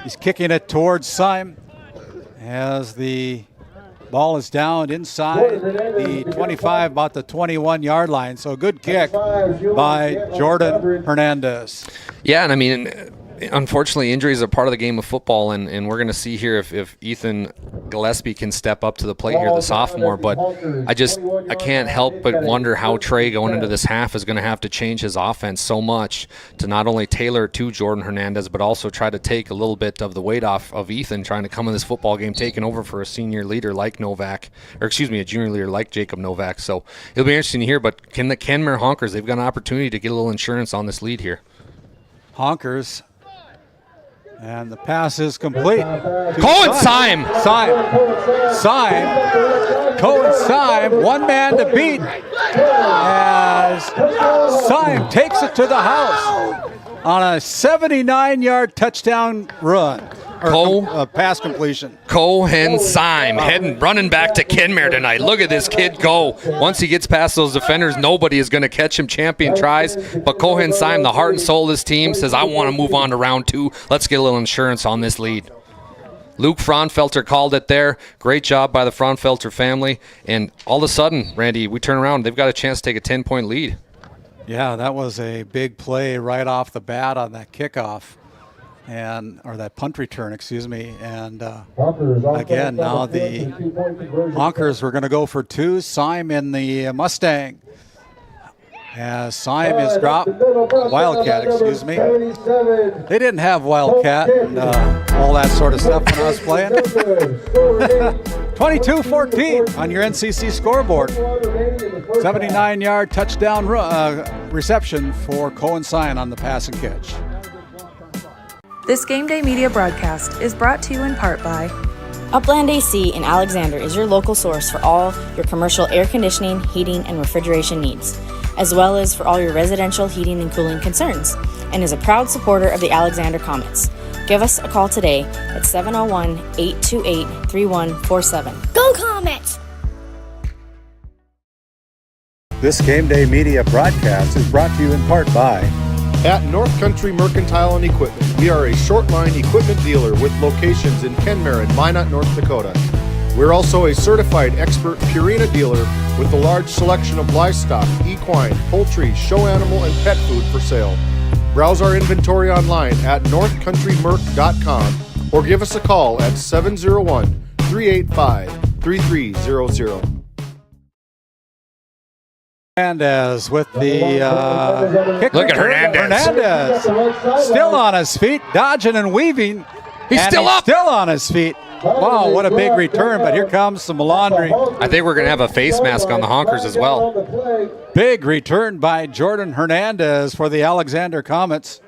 He's kicking it towards Syme as the ball is down inside the 25, about the 21-yard line. So a good kick by Jordan Hernandez. Yeah, and I mean, unfortunately, injuries are part of the game of football, and we're going to see here if Ethan Gillespie can step up to the plate here, the sophomore. But I can't help but wonder how Trey going into this half is going to have to change his offense so much to not only tailor to Jordan Hernandez, but also try to take a little bit of the weight off of Ethan trying to come in this football game, taking over for a senior leader like Novak, or excuse me, a junior leader like Jacob Novak. So it'll be interesting to hear, but can the Kenmare Honkers, they've got an opportunity to get a little insurance on this lead here. Honkers. And the pass is complete. Cohen Syme. Cohen Syme, one man to beat. As Syme takes it to the house on a 79-yard touchdown run. Pass completion. Cohen Syme running back to Kenmare tonight. Look at this kid go. Once he gets past those defenders, nobody is going to catch him. Champion tries, but Cohen Syme, the heart and soul of this team, says, I want to move on to round 2. Let's get a little insurance on this lead. Luke Fraunfelter called it there. Great job by the Fraunfelter family. And all of a sudden, Randy, we turn around. They've got a chance to take a 10-point lead. Yeah, that was a big play right off the bat on that kickoff. Or that punt return, excuse me. And again, now the Honkers were going to go for 2. Syme in the Mustang. As Syme is dropped, Wildcat, excuse me. They didn't have Wildcat and all that sort of stuff when I was playing. 22-14 on your NCC scoreboard. 79-yard touchdown reception for Cohen Syme on the pass and catch. This GameDay Media broadcast is brought to you in part by Upland AC in Alexander is your local source for all your commercial air conditioning, heating, and refrigeration needs, as well as for all your residential heating and cooling concerns, and is a proud supporter of the Alexander Comets. Give us a call today at 701-828-3147. Go Comets! This Game Day Media broadcast is brought to you in part by At North Country Mercantile and Equipment, we are a short line equipment dealer with locations in Kenmare and Minot, North Dakota. We're also a certified expert Purina dealer with a large selection of livestock, equine, poultry, show animal, and pet food for sale. Browse our inventory online at northcountrymerc.com or give us a call at 701-385-3300. Hernandez with the kick. Look at Hernandez. Hernandez still on his feet, dodging and weaving. He's still up. Still on his feet. Wow, what a big return, but here comes some laundry. I think we're going to have a face mask on the Honkers as well. Big return by Jordan Hernandez for the Alexander Comets.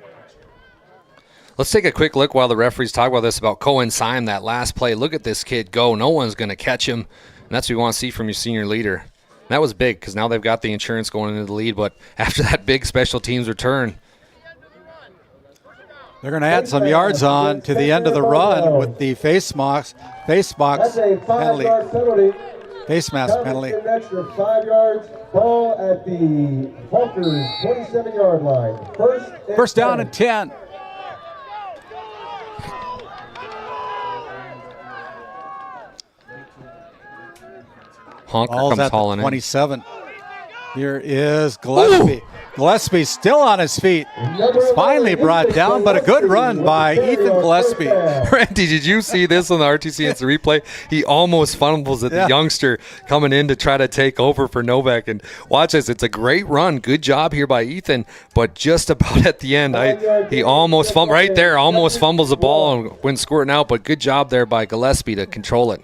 Let's take a quick look while the referees talk about this about Cohen Syme, that last play. Look at this kid go. No one's going to catch him, and that's what we want to see from your senior leader. And that was big because now they've got the insurance going into the lead, but after that big special teams return, they're going to add some yards on to the end of the run with the face mask penalty. Face mask penalty. An extra 5 yards. Ball at the Honkers 27-yard line. First down and 10. Honker Ball's comes at hauling in. 27. Here is Gillespie. Ooh. Gillespie still on his feet. Finally brought down, but a good run by Ethan Gillespie. Randy, did you see this on the RTC Instant Replay? He almost fumbles at the youngster coming in to try to take over for Novak. And watch this. It's a great run. Good job here by Ethan, but just about at the end, he almost fumbles right there, almost fumbles the ball and went squirting out, but good job there by Gillespie to control it.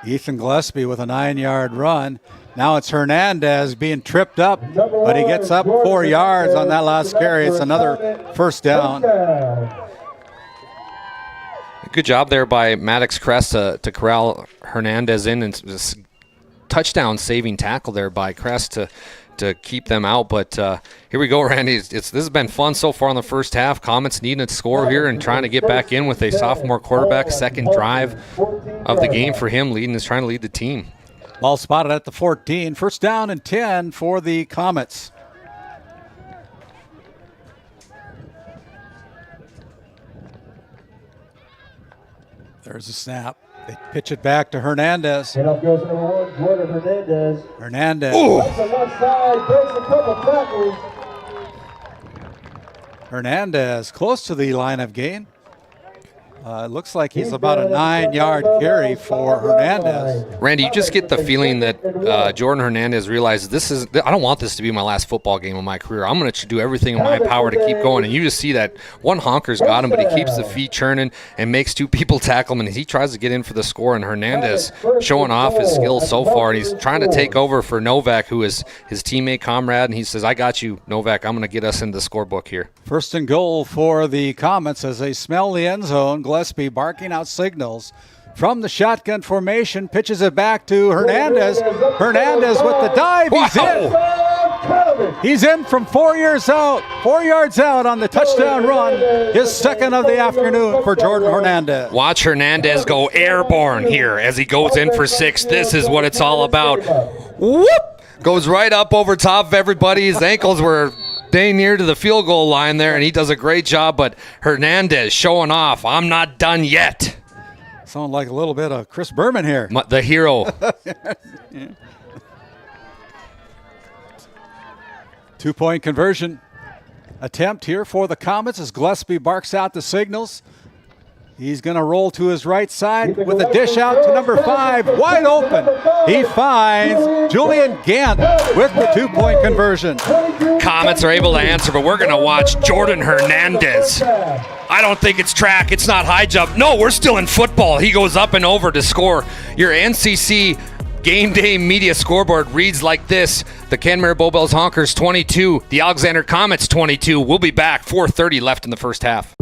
Ethan Gillespie with a 9-yard run. Now it's Hernandez being tripped up, but he gets up 4 yards on that last carry. It's another first down. Good job there by Maddox Crest to corral Hernandez in, and just touchdown saving tackle there by Crest to keep them out. But here we go, Randy. This has been fun so far in the first half. Comets needing to score here and trying to get back in with a sophomore quarterback. Second drive of the game for him, trying to lead the team. Ball spotted at the 14. First down and 10 for the Comets. There's a snap. They pitch it back to Hernandez. And up goes number 1, Jordan Hernandez. Hernandez. That's on one side, breaks a couple tackles. Hernandez close to the line of gain. It looks like he's about a 9-yard carry for Hernandez. Randy, you just get the feeling that Jordan Hernandez realizes I don't want this to be my last football game of my career. I'm going to do everything in my power to keep going. And you just see that one Honker's got him, but he keeps the feet churning and makes two people tackle him, and he tries to get in for the score. And Hernandez showing off his skills so far, and he's trying to take over for Novak, who is his teammate, comrade, and he says, I got you, Novak. I'm going to get us into the scorebook here. First and goal for the Comets as they smell the end zone. Gillespie barking out signals from the shotgun formation, pitches it back to Hernandez. Hernandez with the dive. He's in. He's in from 4 yards out on the touchdown run. His second of the afternoon for Jordan Hernandez. Watch Hernandez go airborne here as he goes in for 6. This is what it's all about. Whoop! Goes right up over top of everybody. His ankles were dang near to the field goal line there, and he does a great job, but Hernandez showing off. I'm not done yet. Sound like a little bit of Chris Berman here. The hero. Yeah. 2-point conversion attempt here for the Comets as Gillespie barks out the signals. He's going to roll to his right side with a dish out to number 5, wide open. He finds Julian Gant with the 2-point conversion. Comets are able to answer, but we're going to watch Jordan Hernandez. I don't think it's track. It's not high jump. No, we're still in football. He goes up and over to score. Your NCC GameDay Media scoreboard reads like this. The Kenmare-Bowbells Honkers 22, the Alexander Comets 22. We'll be back. 4:30 left in the first half.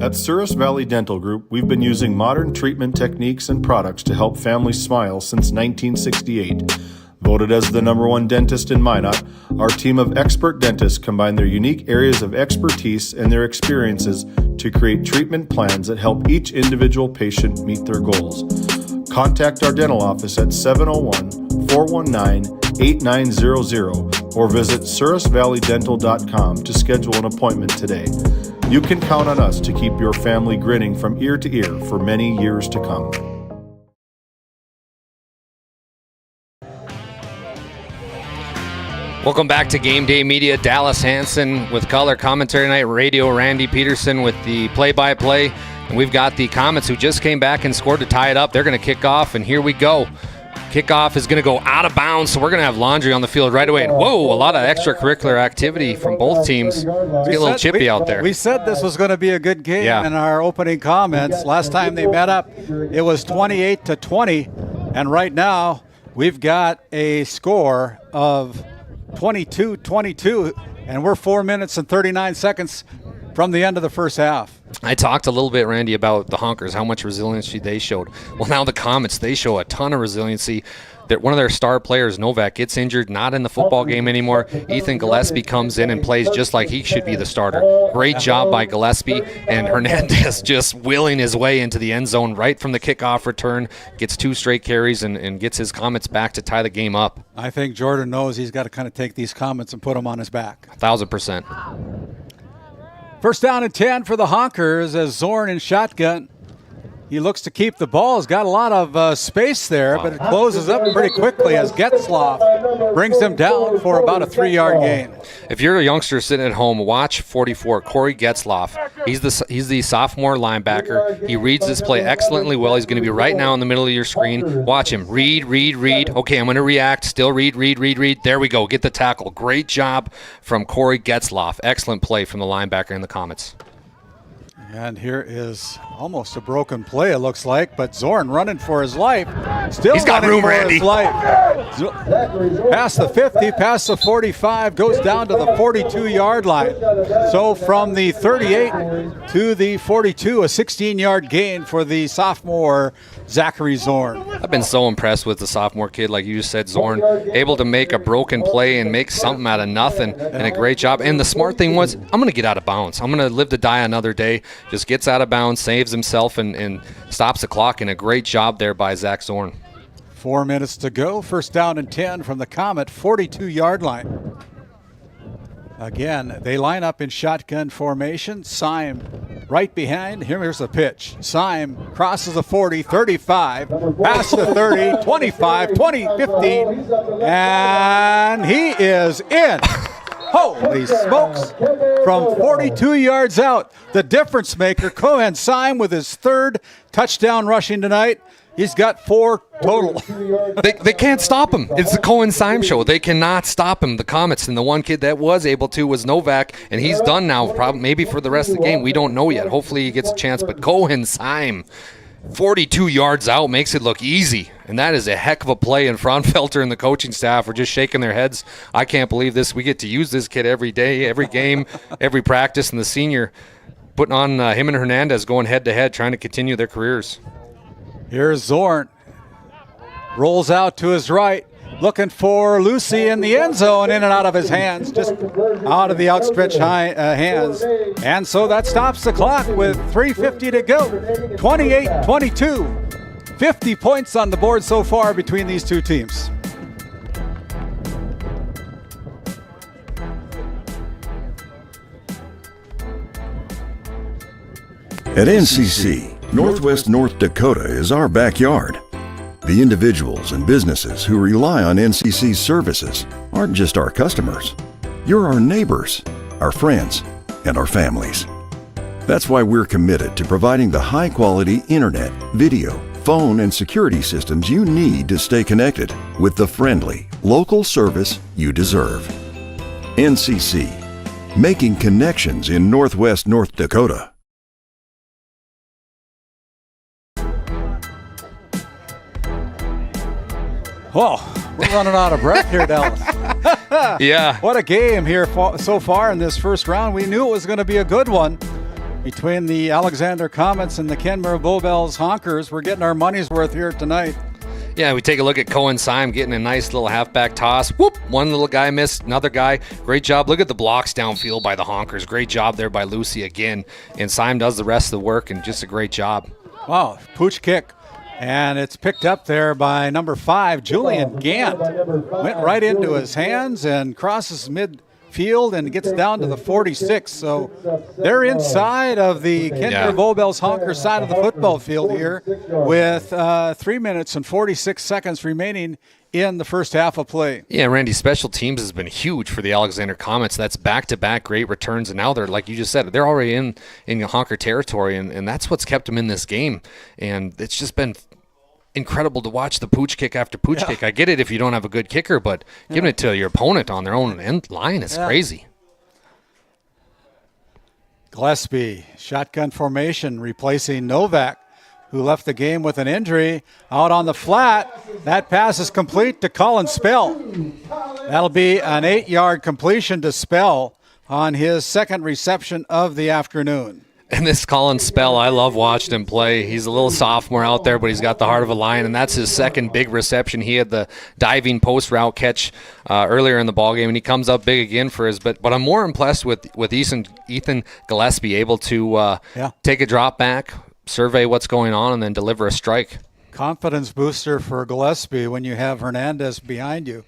At Souris Valley Dental Group, we've been using modern treatment techniques and products to help families smile since 1968. Voted as the #1 dentist in Minot, our team of expert dentists combine their unique areas of expertise and their experiences to create treatment plans that help each individual patient meet their goals. Contact our dental office at 701-419 888-8900 or visit surrisvalleydental.com to schedule an appointment today. You can count on us to keep your family grinning from ear to ear for many years to come. Welcome back to Game Day Media. Dallas Hansen with color commentary tonight, radio Randy Peterson with the play-by-play. And we've got the Comets who just came back and scored to tie it up. They're going to kick off, and here we go. Kickoff is going to go out of bounds, so we're going to have laundry on the field right away. And whoa, a lot of extracurricular activity from both teams. It's getting a little chippy out there. We said this was going to be a good game in our opening comments. Last time they met up, it was 28-20, and right now we've got a score of 22-22, and we're 4 minutes and 39 seconds from the end of the first half. I talked a little bit, Randy, about the Honkers, how much resiliency they showed. Well, now the Comets, they show a ton of resiliency. One of their star players, Novak, gets injured, not in the football game anymore. Ethan Gillespie comes in and plays just like he should be the starter. Great job by Gillespie, and Hernandez just willing his way into the end zone right from the kickoff return, gets 2 straight carries and gets his Comets back to tie the game up. I think Jordan knows he's got to kind of take these Comets and put them on his back. 1,000%. First down and 10 for the Honkers as Zorn in shotgun. He looks to keep the ball. He's got a lot of space there, but it closes up pretty quickly as Getzlaff brings him down for about a 3-yard gain. If you're a youngster sitting at home, watch 44, Corey Getzlaff. He's the sophomore linebacker. He reads this play excellently well. He's going to be right now in the middle of your screen. Watch him. Read. Okay, I'm going to react. Still read. There we go. Get the tackle. Great job from Corey Getzlaff. Excellent play from the linebacker in the Comets. And here is almost a broken play, it looks like, but Zorn running for his life. Still He's got running room, for Randy. his life. Past the 50, past the 45, goes down to the 42-yard line. So from the 38 to the 42, a 16-yard gain for the sophomore Zachary Zorn. I've been so impressed with the sophomore kid, like you just said, Zorn, able to make a broken play and make something out of nothing, and a great job. And the smart thing was, I'm going to get out of bounds. I'm going to live to die another day. Just gets out of bounds, saves himself, and stops the clock, and a great job there by Zach Zorn. 4 minutes to go. First down and 10 from the Comet, 42-yard line. Again, they line up in shotgun formation. Syme right behind. Here's the pitch. Syme crosses the 40, 35, past the 30, 25, 20, 15, and he is in. Holy smokes. From 42 yards out, the difference maker, Cohen Syme, with his 3rd touchdown rushing tonight. He's got 4 total. They can't stop him. It's the Cohen Syme show. They cannot stop him. The Comets, and the one kid that was able to was Novak, and he's done now, probably maybe for the rest of the game. We don't know yet. Hopefully he gets a chance, but Cohen Syme, 42 yards out, makes it look easy. And that is a heck of a play, and Fraunfelter and the coaching staff are just shaking their heads. I can't believe this. We get to use this kid every day, every game, every practice, and the senior putting on him and Hernandez going head-to-head, trying to continue their careers. Here's Zorn. Rolls out to his right, looking for Lucy in the end zone, in and out of his hands, just out of the outstretched hands. And so that stops the clock with 3:50 to go. 28-22. 50 points on the board so far between these two teams. At NCC, Northwest North Dakota is our backyard. The individuals and businesses who rely on NCC's services aren't just our customers. You're our neighbors, our friends, and our families. That's why we're committed to providing the high-quality internet, video, phone, and security systems you need to stay connected with the friendly, local service you deserve. NCC, making connections in Northwest North Dakota. Oh, we're running out of breath here, Dallas. Yeah. What a game here so far in this first round. We knew it was going to be a good one between the Alexander Comets and the Kenmare-Bowbells Honkers. We're getting our money's worth here tonight. Yeah, we take a look at Cohen Syme getting a nice little halfback toss. Whoop! One little guy missed, another guy. Great job. Look at the blocks downfield by the Honkers. Great job there by Lucy again. And Syme does the rest of the work, and just a great job. Wow, pooch kick. And it's picked up there by number 5, Julian Gant. Went right into his hands and crosses midfield and gets down to the 46. So they're inside of the Kenmare-Bowbells Honkers side of the football field here with 3 minutes and 46 seconds remaining in the first half of play. Yeah, Randy, special teams has been huge for the Alexander Comets. That's back-to-back great returns, and now they're, like you just said, they're already in Honker territory, and that's what's kept them in this game. And it's just been incredible to watch the pooch kick after pooch kick. I get it if you don't have a good kicker, but giving it to your opponent on their own end line is crazy. Gillespie, shotgun formation, replacing Novak, who left the game with an injury. Out on the flat, that pass is complete to Colin Spell. That'll be an 8-yard completion to Spell on his second reception of the afternoon. And this Colin Spell, I love watching him play. He's a little sophomore out there, but he's got the heart of a lion, and that's his second big reception. He had the diving post route catch earlier in the ballgame, and he comes up big again for his. But I'm more impressed with Ethan Gillespie able to take a drop back, survey what's going on, and then deliver a strike. Confidence booster for Gillespie when you have Hernandez behind you.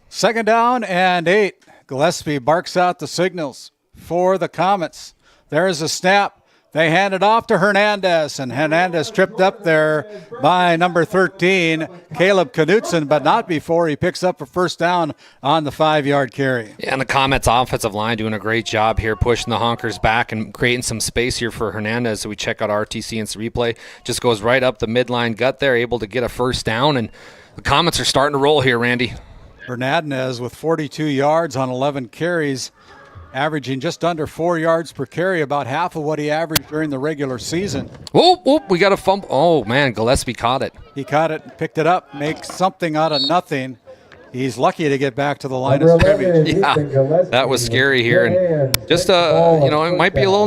2nd down and 8. Gillespie barks out the signals for the Comets. There's a snap. They hand it off to Hernandez, and Hernandez tripped up there by number 13, Caleb Knutson, but not before he picks up a first down on the 5-yard carry. Yeah, and the Comets offensive line doing a great job here, pushing the Honkers back and creating some space here for Hernandez. So we check out RTC and replay. Just goes right up the midline gut there, able to get a first down, and the Comets are starting to roll here, Randy. Hernandez with 42 yards on 11 carries, averaging just under 4 yards per carry, about half of what he averaged during the regular season. Whoop, we got a fumble. Oh, man, Gillespie caught it. He caught it, picked it up, makes something out of nothing. He's lucky to get back to the line of scrimmage. Yeah, that was scary here. And just, it might be a little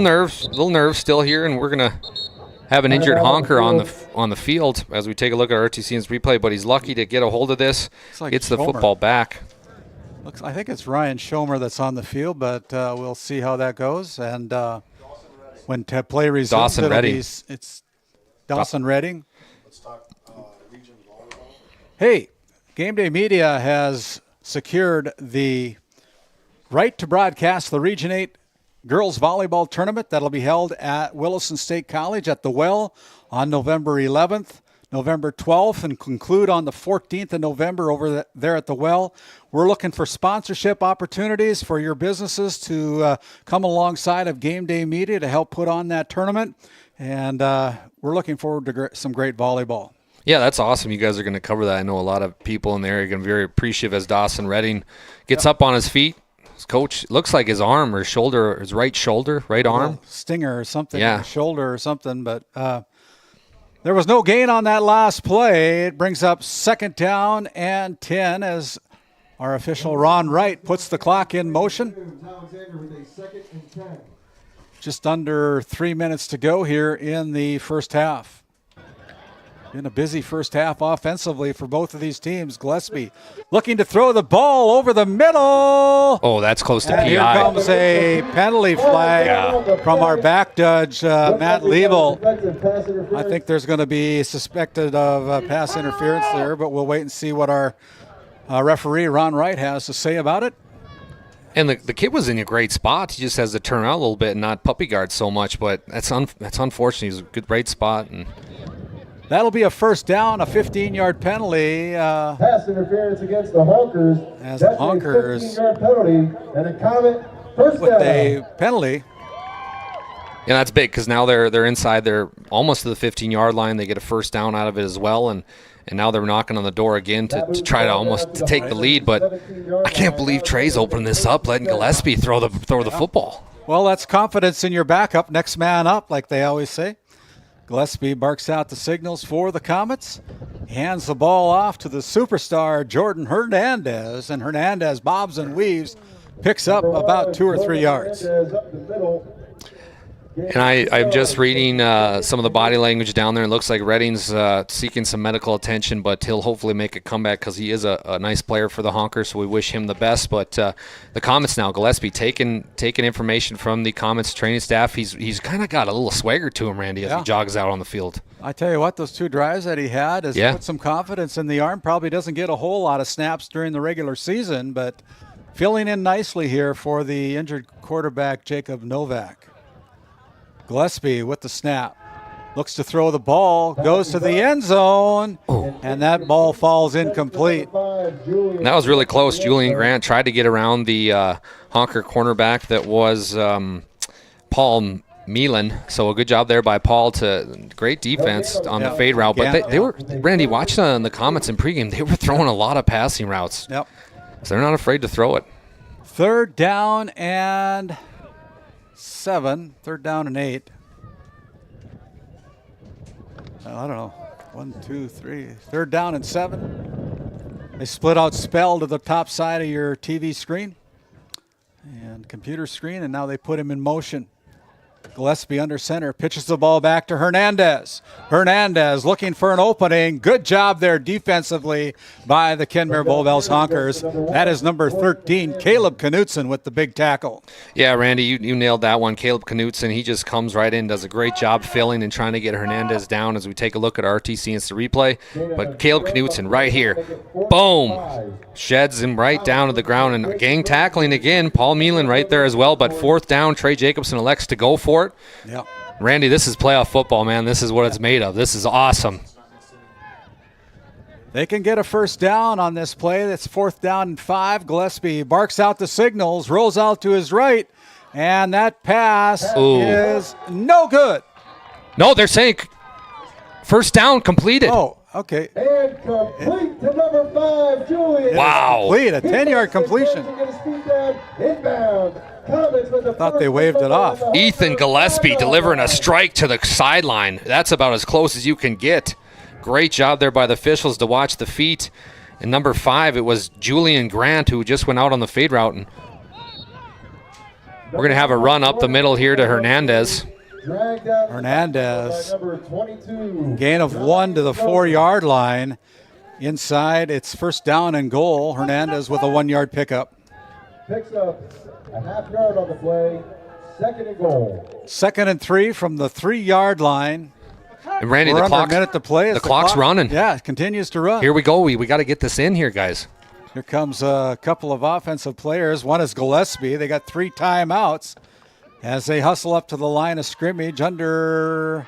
nerve still here, and we're going to have an injured Honker on the field as we take a look at RTC's replay, but he's lucky to get a hold of this, gets the football back. I think it's Ryan Schomer that's on the field, but we'll see how that goes. And when play resumes, it's Dawson Redding. Hey, GameDay Media has secured the right to broadcast the Region 8 girls volleyball tournament that'll be held at Williston State College at the Well on November 11th. November 12th, and conclude on the 14th of November over there at the Well. We're looking for sponsorship opportunities for your businesses to come alongside of GameDay Media to help put on that tournament, and we're looking forward to some great volleyball. Yeah, that's awesome. You guys are going to cover that. I know a lot of people in the area are going to be very appreciative as Dawson Redding gets up on his feet. His coach, looks like his arm or shoulder, his right shoulder, right arm. Stinger or something, or shoulder or something, but there was no gain on that last play. It brings up 2nd down and 10 as our official Ron Wright puts the clock in motion. Just under 3 minutes to go here in the first half. Been a busy first half offensively for both of these teams. Gillespie looking to throw the ball over the middle. Oh, that's close to PI. Here comes a penalty flag from our back judge, Matt Liebel. I think there's going to be suspected of pass interference there, but we'll wait and see what our referee, Ron Wright, has to say about it. And the kid was in a great spot. He just has to turn out a little bit and not puppy guard so much, but that's unfortunate. He's a good right spot. And that'll be a first down, a 15-yard penalty. Pass interference against the Honkers. As the Honkers 15-yard penalty and a Comet first with down. a penalty. Yeah, that's big because now they're inside. They're almost to the 15-yard line. They get a first down out of it as well, and now they're knocking on the door again to try to almost take the lead. But I can't believe Trey's opening this up, letting Gillespie throw the football. Well, that's confidence in your backup. Next man up, like they always say. Gillespie barks out the signals for the Comets, hands the ball off to the superstar Jordan Hernandez, and Hernandez bobs and weaves, picks up about 2 or 3 yards. Hernandez up the middle. 2 And I'm just reading some of the body language down there. It looks like Redding's seeking some medical attention, but he'll hopefully make a comeback because he is a nice player for the Honkers, so we wish him the best. But the Comets now, Gillespie taking information from the Comets training staff. He's kind of got a little swagger to him, Randy, as he jogs out on the field. I tell you what, those 2 drives that he had has put some confidence in the arm. Probably doesn't get a whole lot of snaps during the regular season, but filling in nicely here for the injured quarterback, Jacob Novak. Gillespie with the snap. Looks to throw the ball, goes to the end zone, and that ball falls incomplete. That was really close. Julian Grant tried to get around the Honker cornerback that was Paul Meelan. So a good job there by Paul. Great defense on the fade route. But they were, Randy, watched on the Comets in pregame, they were throwing a lot of passing routes. Yep. So they're not afraid to throw it. 3rd down and 7. 3rd down and 8. I don't know. 1, 2, 3. 3rd down and 7. They split out spell to the top side of your TV screen and computer screen, and now they put him in motion. Gillespie under center, pitches the ball back to Hernandez. Hernandez looking for an opening. Good job there defensively by the Kenmare-Bowbells Honkers. That is number 13, Caleb Knutson with the big tackle. Yeah, Randy, you nailed that one. Caleb Knutson, he just comes right in, does a great job filling and trying to get Hernandez down as we take a look at RTC instant replay. But Caleb Knutson right here, boom, sheds him right down to the ground. And gang tackling again, Paul Meelan right there as well. But 4th down, Trey Jacobson elects to go for it. Yep. Randy, this is playoff football, man. This is what it's made of. This is awesome. They can get a 1st down on this play. That's 4th down and 5. Gillespie barks out the signals, rolls out to his right, and that pass is no good. No, they're saying 1st down completed. Oh, okay. And complete to number 5, Julian. Wow. Complete, a 10-yard completion. Inbound. Thought they waved it off. Ethan Gillespie delivering a strike to the sideline. That's about as close as you can get. Great job there by the officials to watch the feet. And number 5, it was Julian Grant who just went out on the fade route. And we're going to have a run up the middle here to Hernandez. Hernandez, gain of 1 to the 4-yard line. Inside, it's 1st down and goal. Hernandez with a 1-yard pickup. Picks up a half-yard on the play. 2nd and goal. 2nd and 3 from the 3-yard line. And Randy, We're the under clock, a minute to play. the clock's running. Yeah, it continues to run. Here we go. We got to get this in here, guys. Here comes a couple of offensive players. One is Gillespie. They got 3 timeouts as they hustle up to the line of scrimmage. Under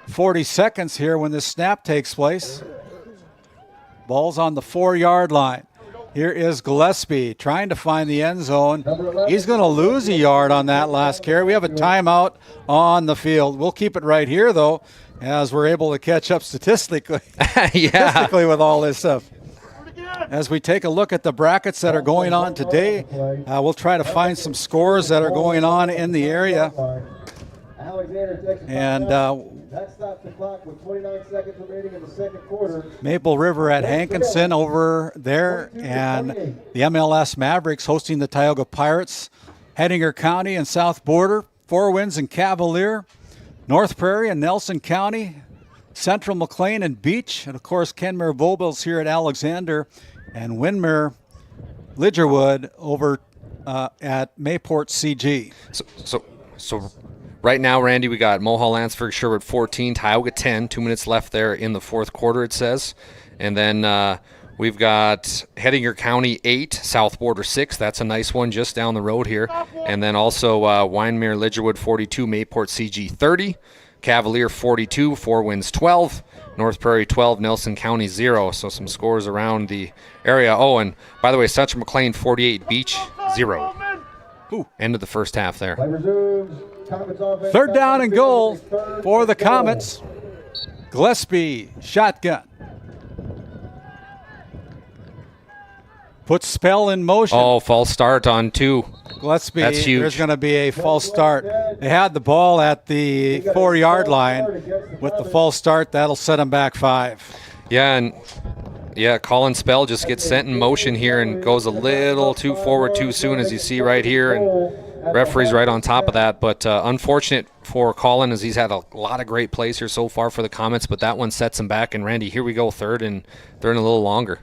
40 seconds here when this snap takes place. Ball's on the 4-yard line. Here is Gillespie trying to find the end zone. He's going to lose a yard on that last carry. We have a timeout on the field. We'll keep it right here, though, as we're able to catch up statistically with all this stuff. As we take a look at the brackets that are going on today, we'll try to find some scores that are going on in the area. And that stops the clock with 29 seconds remaining in the 2nd quarter. Maple River at Hankinson over there, and the MLS Mavericks hosting the Tioga Pirates. Hettinger County and South Border, Four Winds and Cavalier, North Prairie and Nelson County, Central McLean and Beach, and of course Kenmare-Bowbells here at Alexander, and Winmere Lidgerwood over at Mayport CG. So right now, Randy, we got Mulhall, Lansford, Sherwood 14, Tioga 10. 2 minutes left there in the 4th quarter, it says. And then we've got Hettinger County 8, South Border 6. That's a nice one just down the road here. And then also Winmere, Lidgerwood 42, Mayport CG 30, Cavalier 42, Four Winds 12, North Prairie 12, Nelson County 0. So some scores around the area. Oh, and by the way, Central McLean 48, Beach 0. End of the first half there. 3rd down and goal for the Comets. Gillespie, shotgun. Puts spell in motion. Oh, false start on 2. Gillespie, that's huge. There's going to be a false start. They had the ball at the 4-yard line. With the false start, that'll set them back 5. Yeah, and Colin Spell just gets sent in motion here and goes a little too forward too soon, as you see right here. And Referee's right on top of that, but unfortunate for Colin as he's had a lot of great plays here so far for the Comets, but that one sets him back. And Randy, here we go, third and a little longer.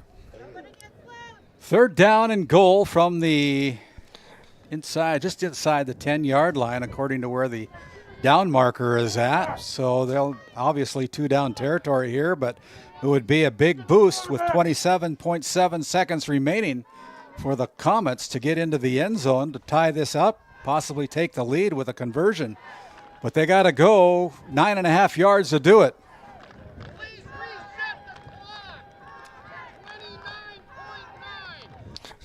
Third down and goal from the just inside the 10-yard line, according to where the down marker is at. So they'll obviously 2 down territory here, but it would be a big boost with 27.7 seconds remaining for the Comets to get into the end zone to tie this up, possibly take the lead with a conversion. But they got to go 9.5 yards to do it.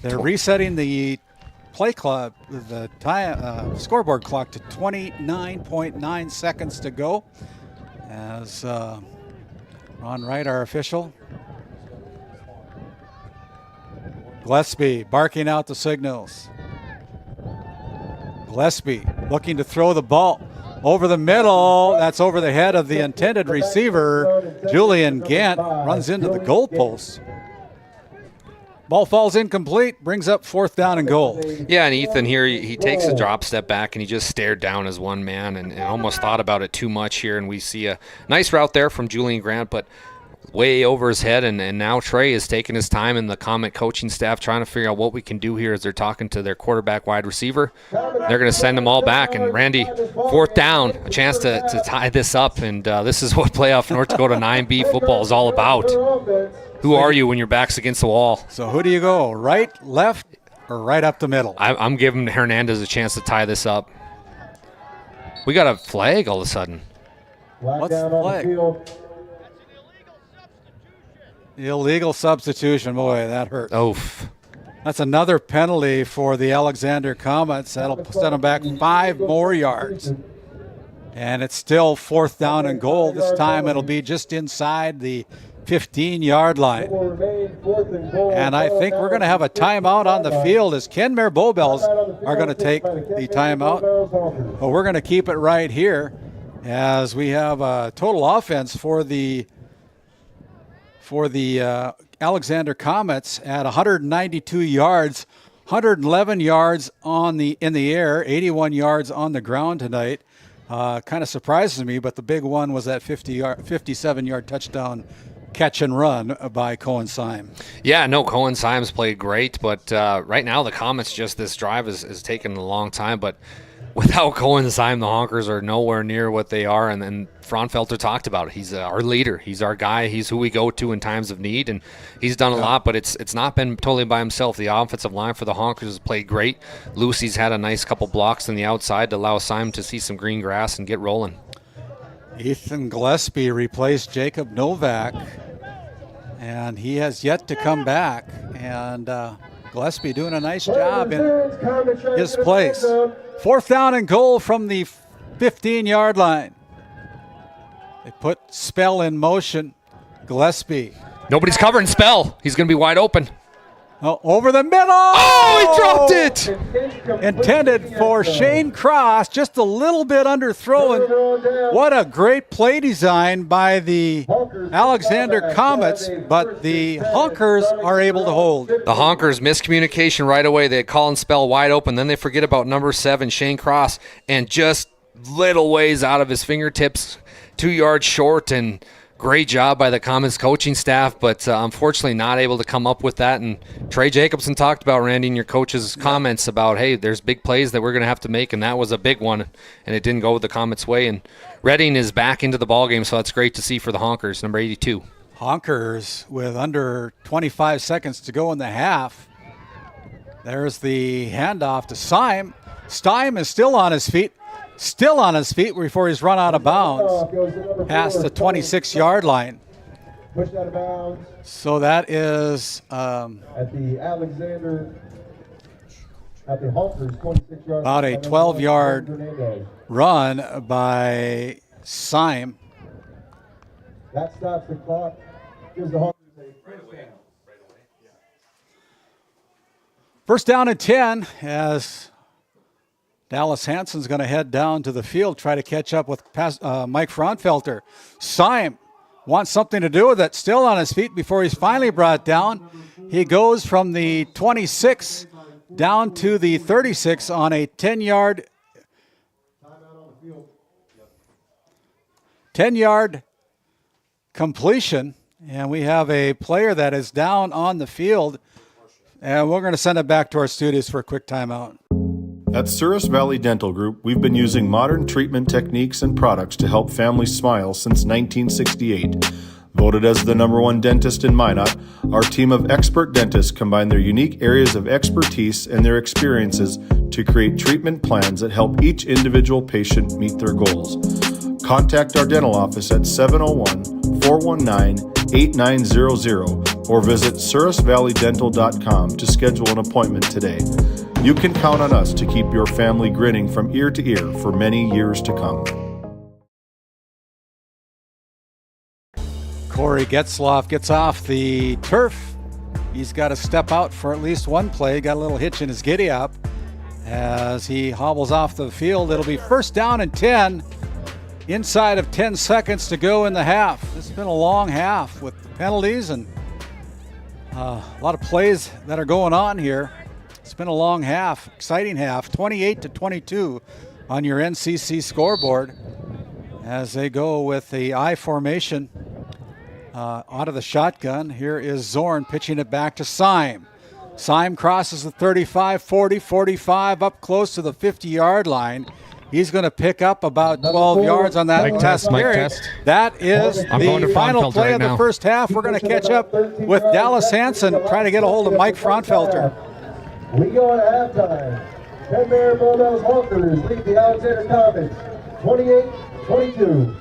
They're resetting the play clock, the scoreboard clock to 29.9 seconds to go. As Ron Wright, our official. Gillespie barking out the signals. Gillespie looking to throw the ball over the middle. That's over the head of the intended receiver. Julian Gant runs into the goalpost. Ball falls incomplete, brings up 4th down and goal. Yeah, and Ethan here, he takes a drop step back and he just stared down as one man and almost thought about it too much here. And we see a nice route there from Julian Grant, but way over his head. And now Trey is taking his time and the Comet coaching staff trying to figure out what we can do here as they're talking to their quarterback wide receiver. They're going to send them all back. And Randy, 4th down, a chance to tie this up. And this is what playoff North Dakota 9B football is all about. Who are you when your back's against the wall? So who do you go, right, left, or right up the middle? I'm giving Hernandez a chance to tie this up. We got a flag all of a sudden. What's the flag? Illegal substitution. Boy, that hurt. Oof. That's another penalty for the Alexander Comets. That'll send them back 5 more yards. And it's still 4th down and goal. This time it'll be just inside the 15-yard line. And I think we're going to have a timeout on the field as Kenmare-Bowbells are going to take the timeout. But we're going to keep it right here as we have a total offense for the Alexander Comets at 192 yards, 111 yards in the air, 81 yards on the ground tonight. Kind of surprises me, but the big one was that 57-yard touchdown catch and run by Cohen Syme. Yeah, no, Cohen Syme's played great, but right now the Comets, just this drive is taking a long time, but without Cohen Syme, the Honkers are nowhere near what they are, and then Fraunfelter talked about it. He's our leader. He's our guy. He's who we go to in times of need, and he's done a lot, but it's not been totally by himself. The offensive line for the Honkers has played great. Lucy's had a nice couple blocks on the outside to allow Syme to see some green grass and get rolling. Ethan Gillespie replaced Jacob Novak, and he has yet to come back. And Gillespie doing a nice job in his place. 4th down and goal from the 15-yard line. They put Spell in motion. Gillespie. Nobody's covering Spell. He's going to be wide open. Over the middle. Oh, he dropped it. Intended for Shane Cross, just a little bit underthrown. What a great play design by the Alexander Comets, but the Honkers are able to hold. The Honkers miscommunication right away. They had Colin Spell wide open. Then they forget about number 7, Shane Cross, and just little ways out of his fingertips, 2 yards short, and great job by the Comets coaching staff, but unfortunately not able to come up with that. And Trey Jacobson talked about, Randy, in your coach's comments about, hey, there's big plays that we're going to have to make, and that was a big one, and it didn't go the Comets' way. And Redding is back into the ballgame, so that's great to see for the Honkers, number 82. Honkers with under 25 seconds to go in the half. There's the handoff to Syme. Syme is still on his feet before he's run out of bounds past the 26-yard line. Pushed out of bounds. So that is at the Alexander, at the Honkers, 26 yards. About a 12-yard run by Syme. That stops the clock. Gives the Honkers a first down. First down and 10 as Dallas Hansen's going to head down to the field, try to catch up with Mike Fraunfelter. Syme wants something to do with it, still on his feet before he's finally brought down. He goes from the 26 down to the 36 on a 10-yard 10-yard completion, and we have a player that is down on the field, and we're going to send it back to our studios for a quick timeout. At Souris Valley Dental Group, we've been using modern treatment techniques and products to help families smile since 1968. Voted as the #1 dentist in Minot, our team of expert dentists combine their unique areas of expertise and their experiences to create treatment plans that help each individual patient meet their goals. Contact our dental office at 701-419-8900 or visit sourisvalleydental.com to schedule an appointment today. You can count on us to keep your family grinning from ear to ear for many years to come. Corey Getzloff gets off the turf. He's got to step out for at least one play. Got a little hitch in his giddy-up as he hobbles off the field. It'll be first down and 10. Inside of 10 seconds to go in the half. This has been a long half with penalties and a lot of plays that are going on here. It's been a long half, exciting half, 28-22 on your NCC scoreboard as they go with the I formation out of the shotgun. Here is Zorn pitching it back to Syme. Syme crosses the 35, 40, 45 up close to the 50-yard line. He's going to pick up about 12 yards on that test period. That is the final play of the first half. We're going to catch up with Dallas Hansen, trying to get a hold of Mike Frontfelter. We go into halftime. Kenmare-Bowbells Honkers lead the Alexander Comets 28-22.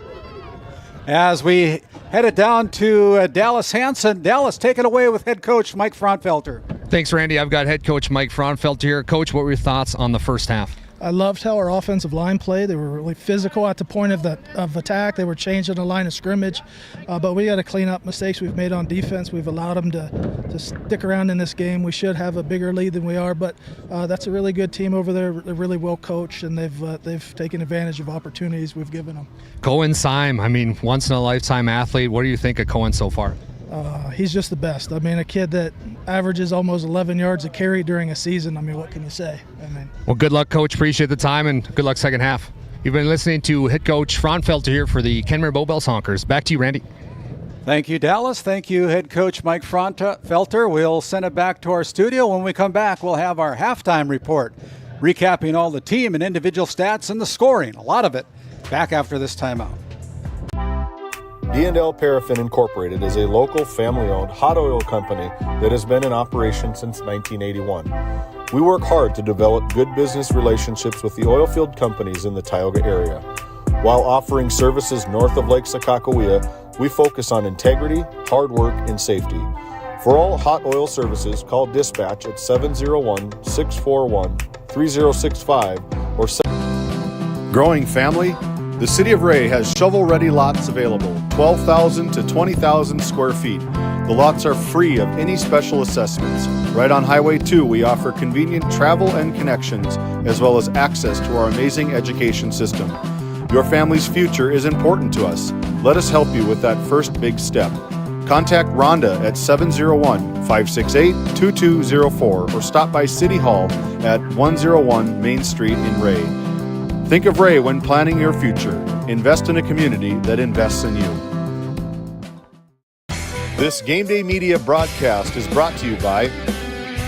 As we headed down to Dallas Hansen. Dallas, take it away with head coach Mike Frontfelter. Thanks, Randy. I've got head coach Mike Frontfelter here. Coach, what were your thoughts on the first half? I loved how our offensive line played. They were really physical at the point of attack. They were changing the line of scrimmage, but we got to clean up mistakes we've made on defense. We've allowed them to stick around in this game. We should have a bigger lead than we are, but that's a really good team over there. They're really well coached, and they've taken advantage of opportunities we've given them. Cohen Syme, I mean, once in a lifetime athlete. What do you think of Cohen so far? He's just the best. I mean, a kid that averages almost 11 yards a carry during a season. I mean, what can you say? Well, good luck, Coach. Appreciate the time, and good luck second half. You've been listening to head coach Frontfelter here for the Kenmare-Bowbells Honkers. Back to you, Randy. Thank you, Dallas. Thank you, head coach Mike Frontfelter. We'll send it back to our studio. When we come back, we'll have our halftime report, recapping all the team and individual stats and the scoring, a lot of it, back after this timeout. D&L Paraffin Incorporated is a local family-owned hot oil company that has been in operation since 1981. We work hard to develop good business relationships with the oilfield companies in the Tioga area. While offering services north of Lake Sakakawea, we focus on integrity, hard work, and safety. For all hot oil services, call dispatch at 701-641-3065 or Growing family? The City of Ray has shovel-ready lots available, 12,000 to 20,000 square feet. The lots are free of any special assessments. Right on Highway 2, we offer convenient travel and connections, as well as access to our amazing education system. Your family's future is important to us. Let us help you with that first big step. Contact Rhonda at 701-568-2204 or stop by City Hall at 101 Main Street in Ray. Think of Ray when planning your future. Invest in a community that invests in you. This GameDay Media broadcast is brought to you by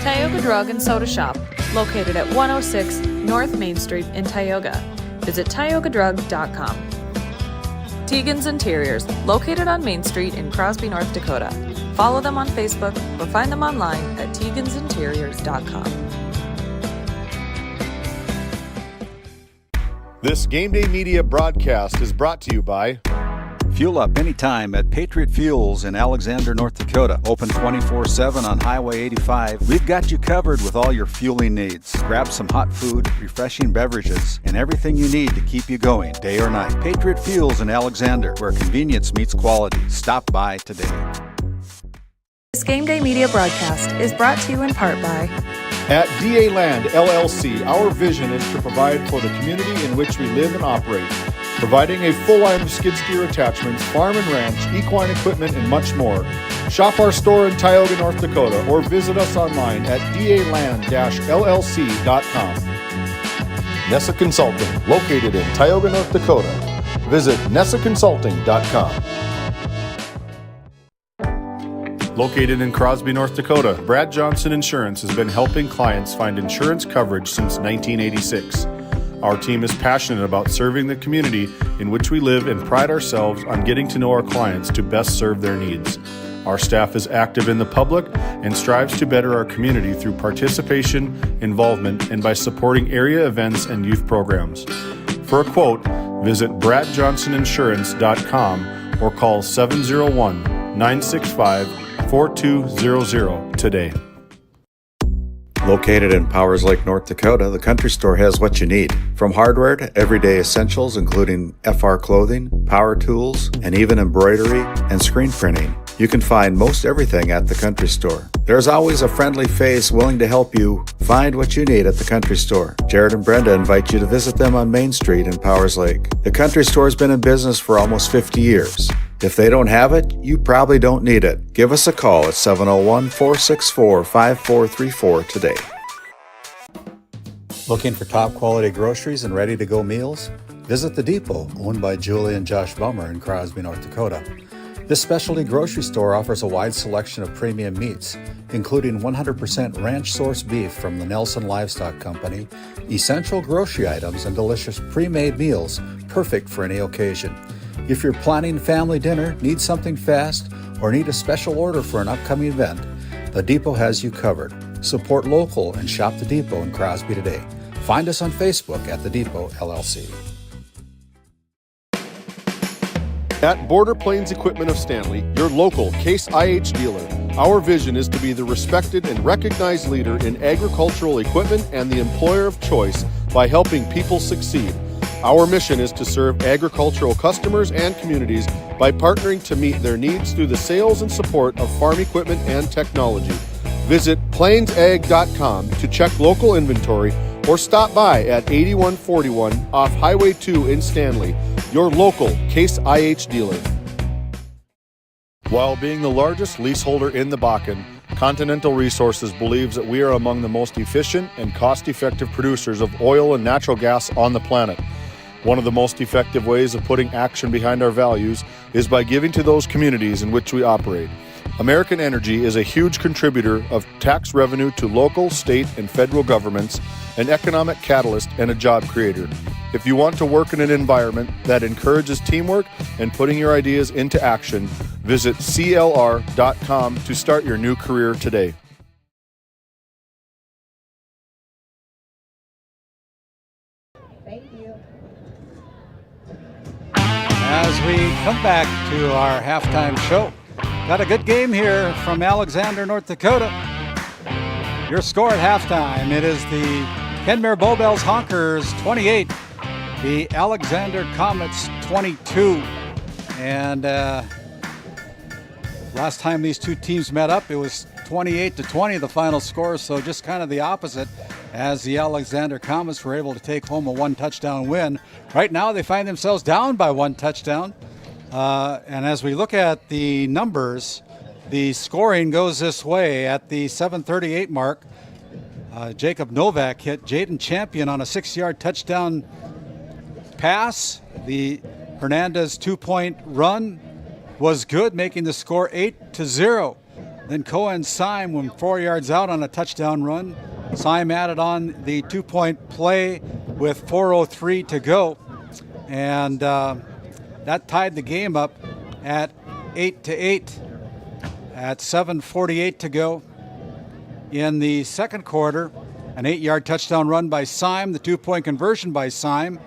Tioga Drug and Soda Shop, located at 106 North Main Street in Tioga. Visit tiogadrug.com. Tegan's Interiors, located on Main Street in Crosby, North Dakota. Follow them on Facebook or find them online at tegansinteriors.com. This GameDay Media broadcast is brought to you by Fuel up anytime at Patriot Fuels in Alexander, North Dakota. Open 24/7 on Highway 85. We've got you covered with all your fueling needs. Grab some hot food, refreshing beverages, and everything you need to keep you going day or night. Patriot Fuels in Alexander, where convenience meets quality. Stop by today. This GameDay Media broadcast is brought to you in part by At DA Land LLC, our vision is to provide for the community in which we live and operate. providing a full line of skid steer attachments, farm and ranch, equine equipment, and much more. Shop our store in Tioga, North Dakota, or visit us online at daland-llc.com. Nessa Consulting, located in Tioga, North Dakota. Visit nessaconsulting.com. Located in Crosby, North Dakota, Brad Johnson Insurance has been helping clients find insurance coverage since 1986. Our team is passionate about serving the community in which we live and pride ourselves on getting to know our clients to best serve their needs. Our staff is active in the public and strives to better our community through participation, involvement, and by supporting area events and youth programs. For a quote, visit bradjohnsoninsurance.com or call 701-965-4200 today. Located in Powers Lake, North Dakota, the Country Store has what you need. From hardware to everyday essentials, including FR clothing, power tools, and even embroidery and screen printing. You can find most everything at the Country Store. There's always a friendly face willing to help you find what you need at the Country Store. Jared and Brenda invite you to visit them on Main Street in Powers Lake. The Country Store has been in business for almost 50 years. If they don't have it, you probably don't need it. Give us a call at 701-464-5434 today. Looking for top quality groceries and ready-to-go meals? Visit The Depot, owned by Julie and Josh Bummer in Crosby, North Dakota. This specialty grocery store offers a wide selection of premium meats, including 100% ranch-sourced beef from the Nelson Livestock Company, essential grocery items, and delicious pre-made meals perfect for any occasion. If you're planning family dinner, need something fast, or need a special order for an upcoming event, The Depot has you covered. Support local and shop The Depot in Crosby today. Find us on Facebook at The Depot LLC. At Border Plains Equipment of Stanley, your local Case IH dealer, our vision is to be the respected and recognized leader in agricultural equipment and the employer of choice by helping people succeed. Our mission is to serve agricultural customers and communities by partnering to meet their needs through the sales and support of farm equipment and technology. Visit plainsag.com to check local inventory or stop by at 8141 off Highway 2 in Stanley, your local Case IH dealer. While being the largest leaseholder in the Bakken, Continental Resources believes that we are among the most efficient and cost-effective producers of oil and natural gas on the planet. One of the most effective ways of putting action behind our values is by giving to those communities in which we operate. American Energy is a huge contributor of tax revenue to local, state, and federal governments, an economic catalyst, and a job creator. If you want to work in an environment that encourages teamwork and putting your ideas into action, visit CLR.com to start your new career today. Thank you. As we come back to our halftime show, got a good game here from Alexander, North Dakota. Your score at halftime, it is the Kenmare-Bowbells Honkers 28, the Alexander Comets 22. And last time these two teams met up, it was 28-20 the final score, so just kind of the opposite, as the Alexander Comets were able to take home a one-touchdown win. Right now they find themselves down by one touchdown. And as we look at the numbers, the scoring goes this way. At the 7:38 mark, Jacob Novak hit Jaden Champion on a 6-yard touchdown pass. The Hernandez 2-point run was good, making the score 8-0. Then Cohen Syme went 4 yards out on a touchdown run. Syme added on the 2-point play with 4:03 to go. And that tied the game up at 8-8 at 7:48 to go. In the second quarter, an 8-yard touchdown run by Syme, the 2-point conversion by Syme.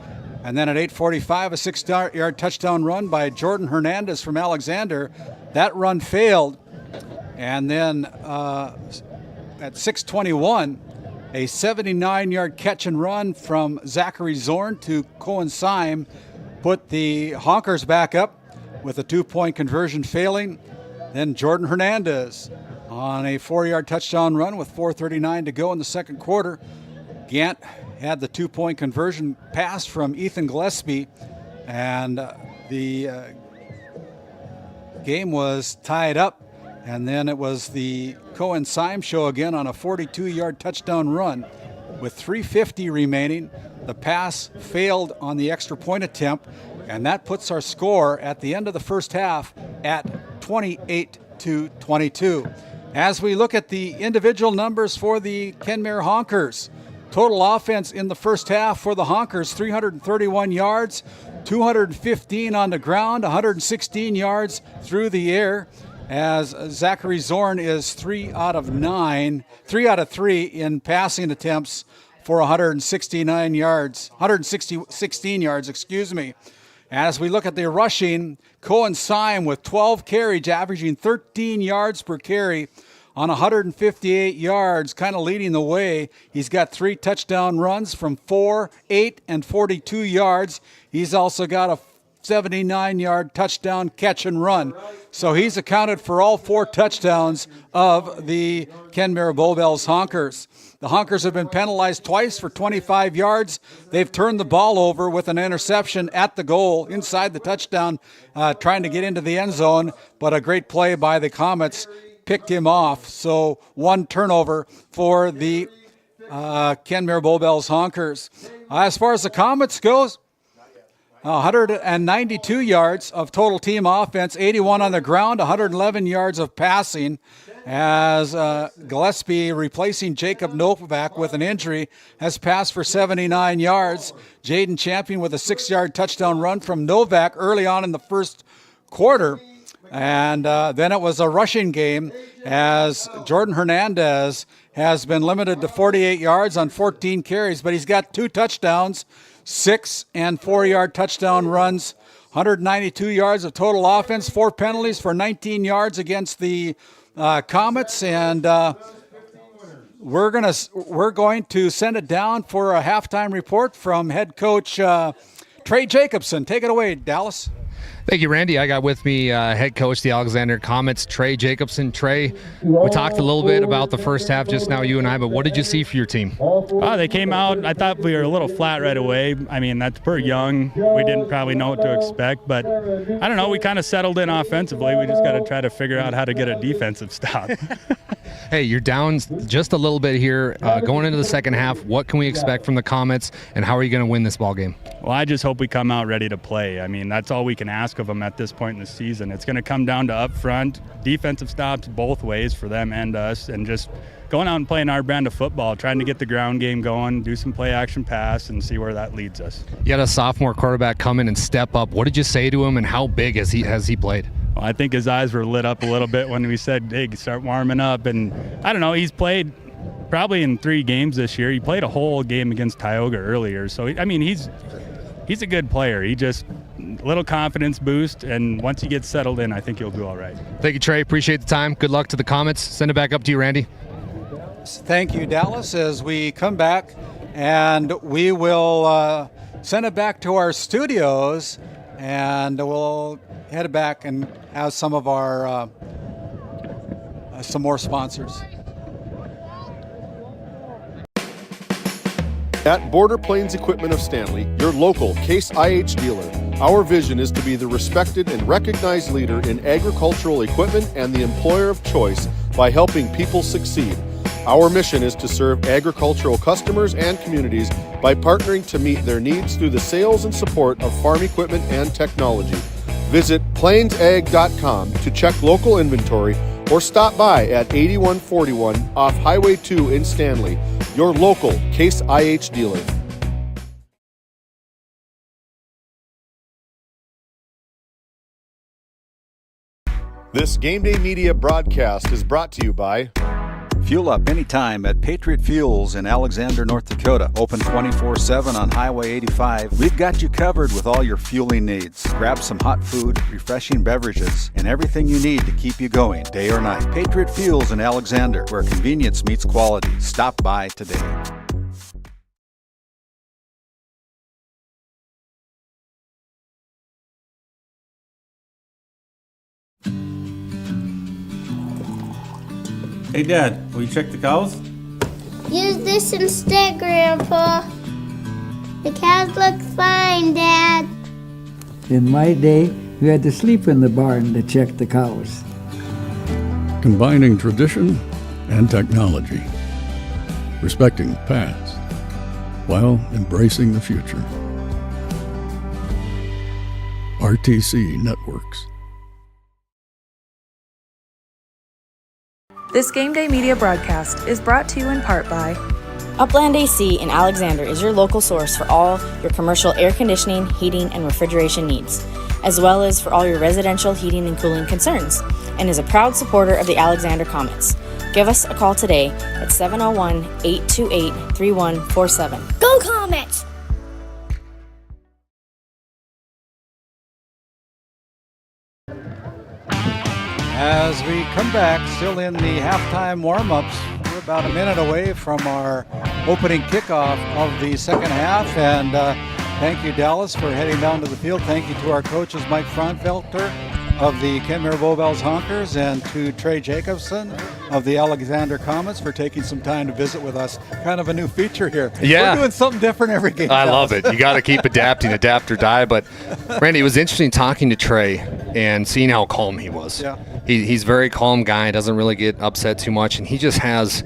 And then at 8:45, a 6-yard touchdown run by Jordan Hernandez from Alexander. That run failed. And then at 6:21, a 79-yard catch and run from Zachary Zorn to Cohen Syme put the Honkers back up with a 2-point conversion failing. Then Jordan Hernandez on a 4-yard touchdown run with 4:39 to go in the second quarter. Gant had the 2-point conversion pass from Ethan Gillespie, and the game was tied up, and then it was the Cohen Syme show again on a 42-yard touchdown run. With 3:50 remaining, the pass failed on the extra point attempt, and that puts our score at the end of the first half at 28-22. As we look at the individual numbers for the Kenmare Honkers, total offense in the first half for the Honkers, 331 yards, 215 on the ground, 116 yards through the air, as Zachary Zorn is 3 out of 3 in passing attempts for 116 yards. As we look at the rushing, Cohen Syme with 12 carries, averaging 13 yards per carry on 158 yards, kind of leading the way. He's got 3 touchdown runs from 4, 8, and 42 yards. He's also got a 79-yard touchdown catch and run. So he's accounted for all 4 touchdowns of the Kenmare-Bowbells Honkers. The Honkers have been penalized twice for 25 yards. They've turned the ball over with an interception at the goal inside the touchdown, trying to get into the end zone, but a great play by the Comets picked him off. So 1 turnover for the Kenmare-Bowbells Honkers. As far as the Comets goes, 192 yards of total team offense, 81 on the ground, 111 yards of passing, as Gillespie, replacing Jacob Novak with an injury, has passed for 79 yards. Jaden Champion with a 6-yard touchdown run from Novak early on in the first quarter. And then it was a rushing game, as Jordan Hernandez has been limited to 48 yards on 14 carries, but he's got 2 touchdowns, 6 and 4-yard touchdown runs, 192 yards of total offense, 4 penalties for 19 yards against the Comets, and we're going to send it down for a halftime report from head coach Trey Jacobson. Take it away, Dallas. Thank you, Randy. I got with me head coach, the Alexander Comets, Trey Jacobson. Trey, we talked a little bit about the first half just now, you and I, but what did you see for your team? They came out. I thought we were a little flat right away. I mean, that's pretty young. We didn't probably know what to expect, but I don't know. We kind of settled in offensively. We just got to try to figure out how to get a defensive stop. Hey, you're down just a little bit here. Going into the second half, what can we expect from the Comets, and how are you going to win this ball game? Well, I just hope we come out ready to play. I mean, that's all we can ask of them at this point in the season. It's going to come down to up front, defensive stops both ways for them and us, and just going out and playing our brand of football, trying to get the ground game going, do some play-action pass, and see where that leads us. You had a sophomore quarterback come in and step up. What did you say to him, and how big has he played? Well, I think his eyes were lit up a little bit when we said, hey, start warming up. And I don't know, he's played probably in 3 games this year. He played a whole game against Tioga earlier. So, I mean, he's a good player. He just a little confidence boost, and once he gets settled in, I think he'll do all right. Thank you, Trey. Appreciate the time. Good luck to the Comets. Send it back up to you, Randy. Thank you, Dallas. As we come back, and we will send it back to our studios, and we'll head back and have some of our some more sponsors. At Border Plains Equipment of Stanley, your local Case IH dealer, our vision is to be the respected and recognized leader in agricultural equipment and the employer of choice by helping people succeed. Our mission is to serve agricultural customers and communities by partnering to meet their needs through the sales and support of farm equipment and technology. Visit plainsag.com to check local inventory or stop by at 8141 off Highway 2 in Stanley, your local Case IH dealer. This GameDay Media broadcast is brought to you by Fuel up anytime at Patriot Fuels in Alexander, North Dakota. Open 24/7 on Highway 85. We've got you covered with all your fueling needs. Grab some hot food, refreshing beverages, and everything you need to keep you going day or night. Patriot Fuels in Alexander, where convenience meets quality. Stop by today. Hey, Dad, will you check the cows? Use this instead, Grandpa. The cows look fine, Dad. In my day, we had to sleep in the barn to check the cows. Combining tradition and technology, respecting the past while embracing the future. RTC Networks. This Game Day Media broadcast is brought to you in part by Upland AC in Alexander is your local source for all your commercial air conditioning, heating, and refrigeration needs, as well as for all your residential heating and cooling concerns, and is a proud supporter of the Alexander Comets. Give us a call today at 701-828-3147. Go Comets! As we come back, still in the halftime warm-ups, we're about a minute away from our opening kickoff of the second half. And thank you, Dallas, for heading down to the field. Thank you to our coaches, Mike Fraunfelter of the Kenmare-Bowbells Honkers, and to Trey Jacobson of the Alexander Comets for taking some time to visit with us. Kind of a new feature here. Yeah. We're doing something different every game. I love it. You got to keep adapting, adapt or die. But, Randy, it was interesting talking to Trey and seeing how calm he was. Yeah. He's a very calm guy, doesn't really get upset too much, and he just has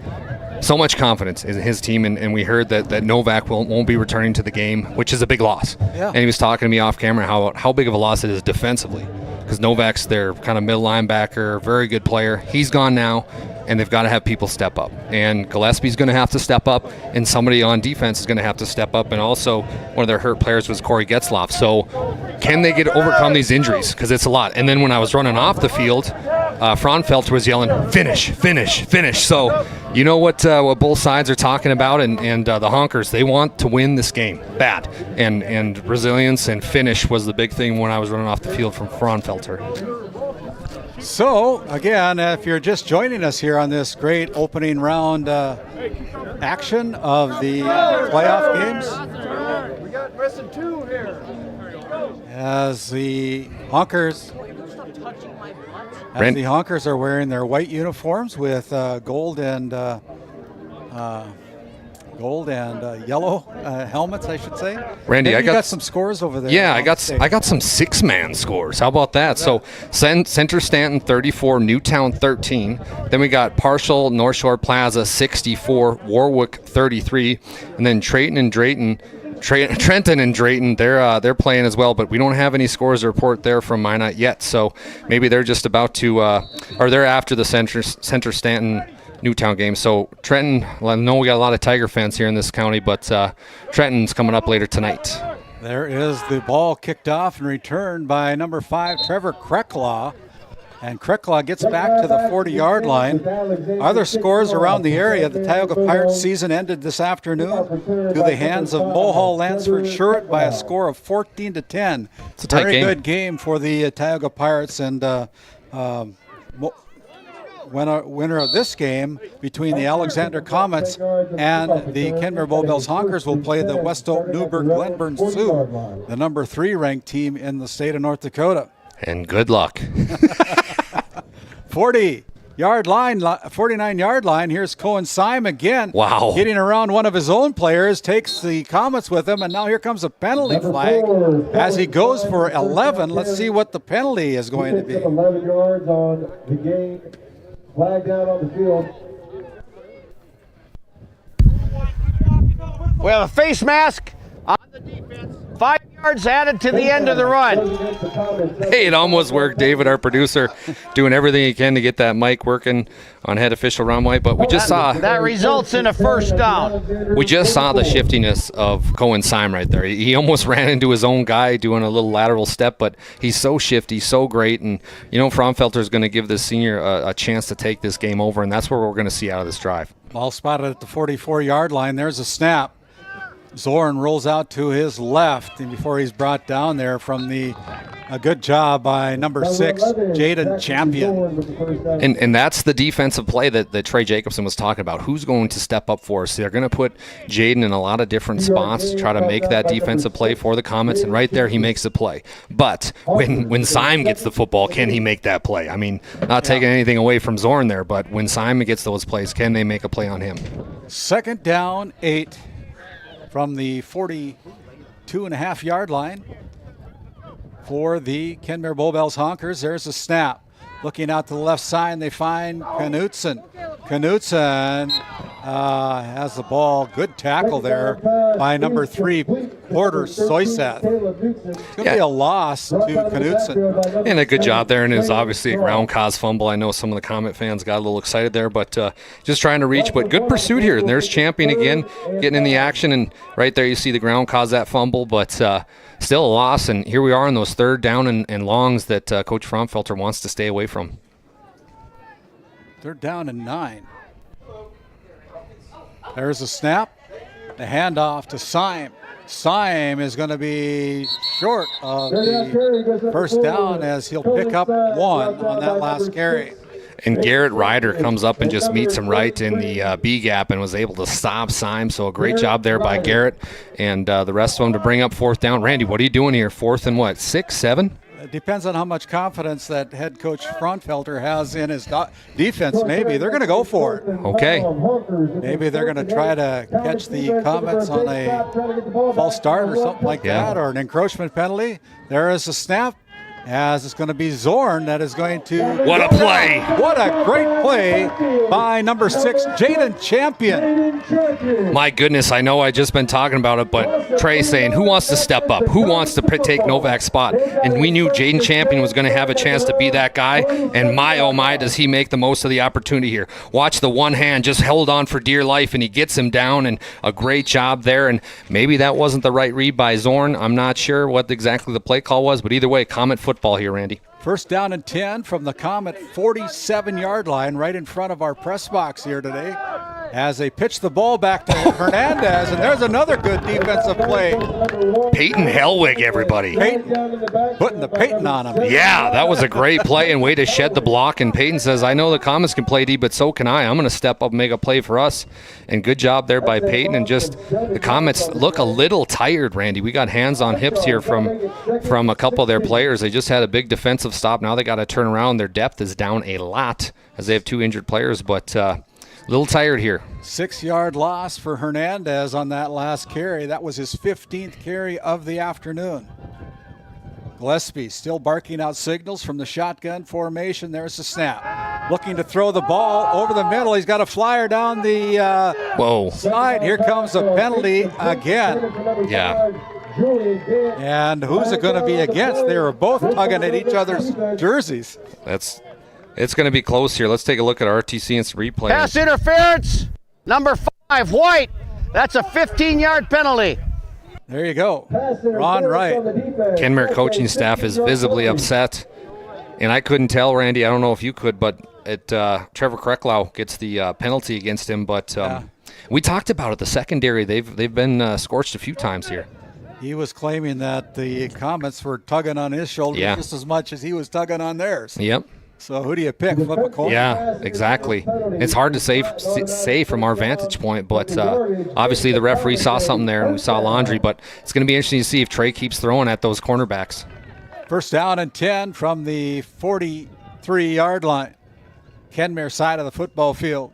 so much confidence in his team, and we heard that Novak won't be returning to the game, which is a big loss. Yeah. And he was talking to me off camera how big of a loss it is defensively, because Novak's their kind of middle linebacker, very good player. He's gone now, and they've got to have people step up. And Gillespie's going to have to step up, and somebody on defense is going to have to step up. And also, one of their hurt players was Corey Getzloff. So can they overcome these injuries? Because it's a lot. And then when I was running off the field, Fraunfelter was yelling, finish, finish, finish. So you know what both sides are talking about, and the Honkers, they want to win this game bad. And resilience and finish was the big thing when I was running off the field from Fraunfelter. So, again, if you're just joining us here on this great opening round action of the playoff games, We got missing two here. as the Honkers are wearing their white uniforms with gold and yellow helmets, I should say. Randy, I got some scores over there. Yeah, I got some 6-man scores. How about that? So Center Stanton 34, Newtown 13. Then we got Partial North Shore Plaza 64, Warwick 33, and then Trenton and Drayton, they're playing as well, but we don't have any scores to report there from Minot yet. So maybe they're just about to, or they're after the Center Stanton Newtown game. So Trenton, I know we got a lot of Tiger fans here in this county, but Trenton's coming up later tonight. There is the ball kicked off and returned by number 5, Trevor Krecklaw. And Krecklaw gets back to the 40-yard line. Other scores around the area. The Tioga Pirates season ended this afternoon to the hands of Mohall Lansford Sherritt by a score of 14-10. It's a tight Very game. good game for the Tioga Pirates, and winner of this game between the Alexander Comets and the Kenmare-Bowbells Honkers will play the Westhope Newburg Glenburn Sioux, the number 3 ranked team in the state of North Dakota. And good luck. 49-yard line. Here's Cohen Syme again. Wow. Getting around one of his own players, takes the Comets with him, and now here comes a penalty flag as he goes for 11. Let's see what the penalty is going to be. 11 yards on the game. Flag down on the field. We have a face mask on the defense. 5 yards added to the end of the run. Hey, it almost worked. David, our producer, doing everything he can to get that mic working on head official runway, but we just saw that results in a first down. We just saw the shiftiness of Cohen Syme right there. He almost ran into his own guy doing a little lateral step, but he's so shifty, so great, and Fraunfelter is going to give this senior a chance to take this game over, and that's what we're going to see out of this drive. Ball spotted at the 44-yard line. There's a snap. Zorn rolls out to his left, and before he's brought down there from a good job by number 6, Jaden Champion. And that's the defensive play that Trey Jacobson was talking about. Who's going to step up for us? They're going to put Jaden in a lot of different spots to try to make that defensive play for the Comets, and right there he makes the play. But when Syme gets the football, can he make that play? I mean, not taking anything away from Zorn there, but when Syme gets those plays, can they make a play on him? 2nd down, 8. From the 42.5-yard line. for the Kenmare-Bowbells Honkers. There's a snap. Looking out to the left side, they find Knutson. Knutson has the ball. Good tackle there by number 3, Porter Soyseth. It's going to be a loss to Knutson. And a good job there, and it was obviously a ground cause fumble. I know some of the Comet fans got a little excited there, but just trying to reach. But good pursuit here. And there's Champion again, getting in the action, and right there you see the ground cause that fumble, but still a loss. And here we are on those 3rd down and longs that Coach Fromfelter wants to stay away from. 3rd down and 9. There's a snap. The handoff to Syme. Syme is going to be short of the first down as he'll pick up 1 on that last carry. And Garrett Ryder comes up and just meets him right in the B gap and was able to stop Syme. So a great job there by Garrett and the rest of them to bring up 4th down. Randy, what are you doing here? 4th and what, 6, 7? It depends on how much confidence that head coach Fromfelter has in his defense. Maybe they're going to go for it. Okay. Maybe they're going to try to catch the Comets on a false start or something like that, or an encroachment penalty. There is a snap. As it's going to be Zorn that is going to... What a play! What a great play by number 6, Jaden Champion. My goodness, I know I just been talking about it, but Trey saying, who wants to step up? Who wants to take Novak's spot? And we knew Jaden Champion was going to have a chance to be that guy, and my, oh my, does he make the most of the opportunity here. Watch the one hand, just held on for dear life, and he gets him down, and a great job there. And maybe that wasn't the right read by Zorn. I'm not sure what exactly the play call was, but either way, Comet football here, Randy. 1st down and 10 from the Comet 47-yard line right in front of our press box here today as they pitch the ball back to Hernandez, and there's another good defensive play. Peyton Hellwig, everybody. Putting the Peyton on him. Yeah, that was a great play and way to shed the block, and Peyton says, I know the Comets can play D, but so can I. I'm going to step up and make a play for us. And good job there by Peyton, and just the Comets look a little tired, Randy. We got hands on hips here from a couple of their players. They just had a big defensive stop. Now they got to turn around. Their depth is down a lot as they have 2 injured players, but a little tired here. 6-yard loss for Hernandez on that last carry. That was his 15th carry of the afternoon. Gillespie still barking out signals from the shotgun formation. There's the snap. Looking to throw the ball over the middle. He's got a flyer down the side. Here comes a penalty again. Yeah. And who's it going to be against? They were both tugging at each other's jerseys. It's going to be close here. Let's take a look at RTC and some replay. Pass interference, number 5, White. That's a 15-yard penalty. There you go. Ron Wright. Kenmare coaching staff is visibly upset. And I couldn't tell, Randy, I don't know if you could, but Trevor Krecklau gets the penalty against him. But we talked about it, the secondary. They've been scorched a few times here. He was claiming that the Comets were tugging on his shoulder just as much as he was tugging on theirs. Yep. So who do you pick? Flip a coin? Yeah, exactly. It's hard to say from our vantage point, but obviously the referee saw something there and we saw laundry, but it's going to be interesting to see if Trey keeps throwing at those cornerbacks. 1st down and 10 from the 43-yard line. Kenmare side of the football field.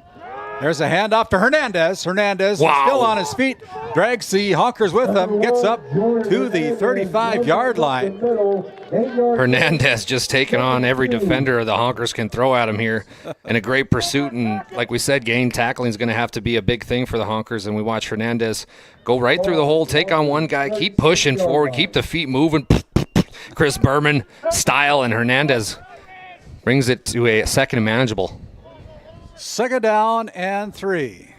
There's a handoff to Hernandez. Hernandez is still on his feet, drags the Honkers with him, gets up to the 35-yard line. Hernandez just taking on every defender the Honkers can throw at him here, and a great pursuit. And like we said, game tackling is going to have to be a big thing for the Honkers. And we watch Hernandez go right through the hole, take on one guy, keep pushing forward, keep the feet moving. Chris Berman style, and Hernandez brings it to a second and manageable. 2nd down and 3.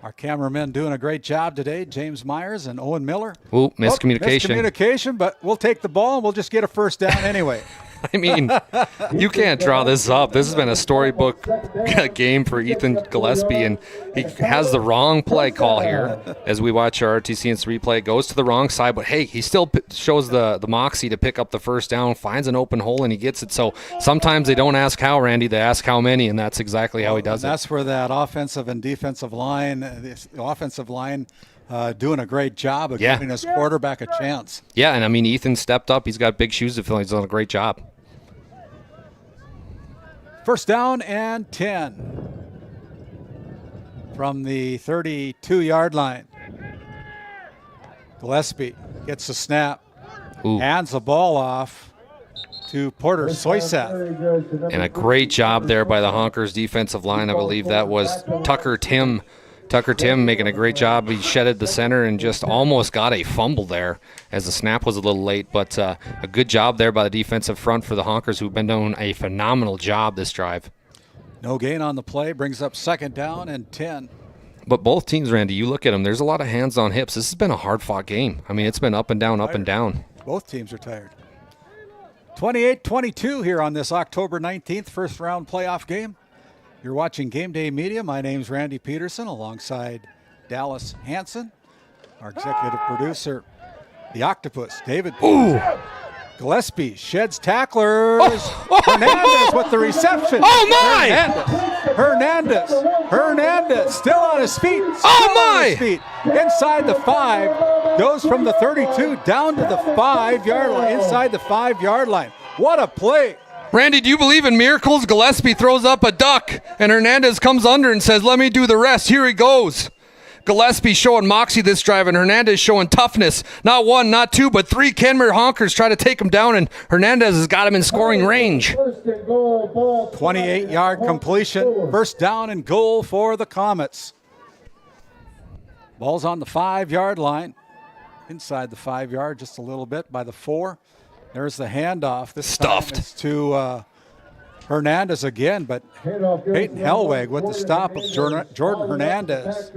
Our cameramen doing a great job today, James Myers and Owen Miller. Ooh, miscommunication. Miscommunication, but we'll take the ball and we'll just get a 1st down anyway. I mean, you can't draw this up. This has been a storybook game for Ethan Gillespie, and he has the wrong play call here as we watch our RTC and replay. Goes to the wrong side, but hey, he still shows the moxie to pick up the 1st down, finds an open hole, and he gets it. So sometimes they don't ask how, Randy, they ask how many, and that's exactly how he does it. That's where that offensive and defensive line, the offensive line doing a great job of giving his quarterback a chance. Yeah, and I mean, Ethan stepped up. He's got big shoes to fill. He's done a great job. 1st down and 10 from the 32-yard line. Gillespie gets the snap. Hands the ball off to Porter Soyseth. And a great job there by the Honkers defensive line. I believe that was Tucker Tim. Tucker Tim making a great job. He shedded the center and just almost got a fumble there as the snap was a little late. But a good job there by the defensive front for the Honkers, who've been doing a phenomenal job this drive. No gain on the play. Brings up 2nd down and 10. But both teams, Randy, you look at them, there's a lot of hands on hips. This has been a hard-fought game. I mean, it's been up and down, up and down. Both teams are tired. 28-22 here on this October 19th first-round playoff game. You're watching Game Day Media. My name's Randy Peterson alongside Dallas Hanson, our executive producer, the Octopus, David Peterson. Gillespie sheds tacklers. Hernandez with the reception. Oh, my! Hernandez still on his feet. Inside the 5. Goes from the 32 down to the 5-yard line. Inside the 5-yard line. What a play. Randy, do you believe in miracles? Gillespie throws up a duck, and Hernandez comes under and says, let me do the rest. Here he goes. Gillespie showing moxie this drive, and Hernandez showing toughness. Not 1, not 2, but 3 Kenmare Honkers try to take him down, and Hernandez has got him in scoring range. 28-yard completion. First down and goal for the Comets. Ball's on the 5-yard line. Inside the 5-yard just a little bit by the 4. There's the handoff. This time it's to Hernandez again, but Peyton Hellweg with the stop of Jordan Hernandez.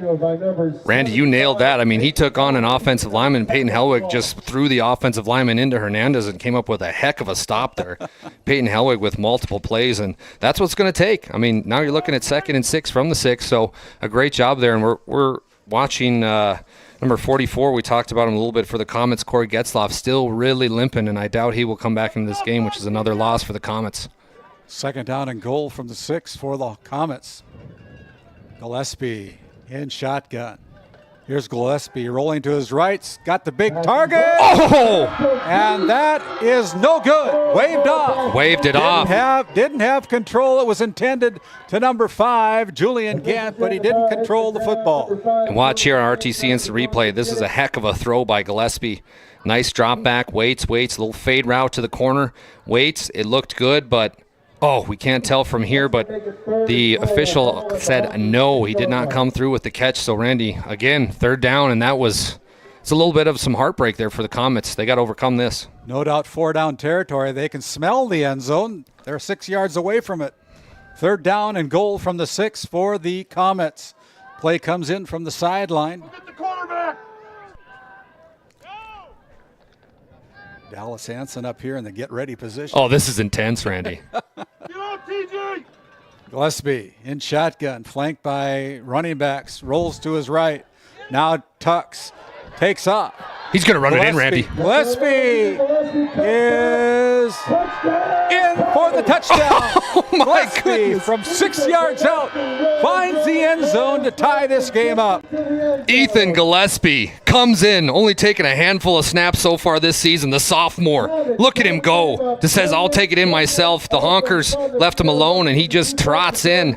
Randy, you nailed that. I mean, he took on an offensive lineman. Peyton Hellweg just threw the offensive lineman into Hernandez and came up with a heck of a stop there. Peyton Hellweg with multiple plays, and that's what's going to take. I mean, now you're looking at 2nd and 6 from the 6, so a great job there, and we're watching number 44, we talked about him a little bit for the Comets. Corey Getzlaff still really limping, and I doubt he will come back into this game, which is another loss for the Comets. 2nd down and goal from the 6 for the Comets. Gillespie in shotgun. Here's Gillespie rolling to his right. Got the big target. Oh! And that is no good. Waved off. Waved it off. Didn't have control. It was intended to number 5, Julian Gant, but he didn't control the football. And watch here on RTC Instant Replay. This is a heck of a throw by Gillespie. Nice drop back. Waits. A little fade route to the corner. Waits. It looked good, but we can't tell from here, but the official said no, he did not come through with the catch. So, Randy, again, 3rd down, and it's a little bit of some heartbreak there for the Comets. They got to overcome this. No doubt 4-down territory. They can smell the end zone. They're 6 yards away from it. 3rd down and goal from the 6 for the Comets. Play comes in from the sideline. Get the quarterback. Dallas Hanson up here in the get-ready position. Oh, this is intense, Randy. Gillespie in shotgun, flanked by running backs, rolls to his right. Now tucks, takes off. He's going to run it in, Randy. Gillespie is in for the touchdown. Oh, my goodness. From 6 yards out, finds the end zone to tie this game up. Ethan Gillespie comes in, only taking a handful of snaps so far this season, the sophomore. Look at him go. Just says, I'll take it in myself. The Honkers left him alone, and he just trots in.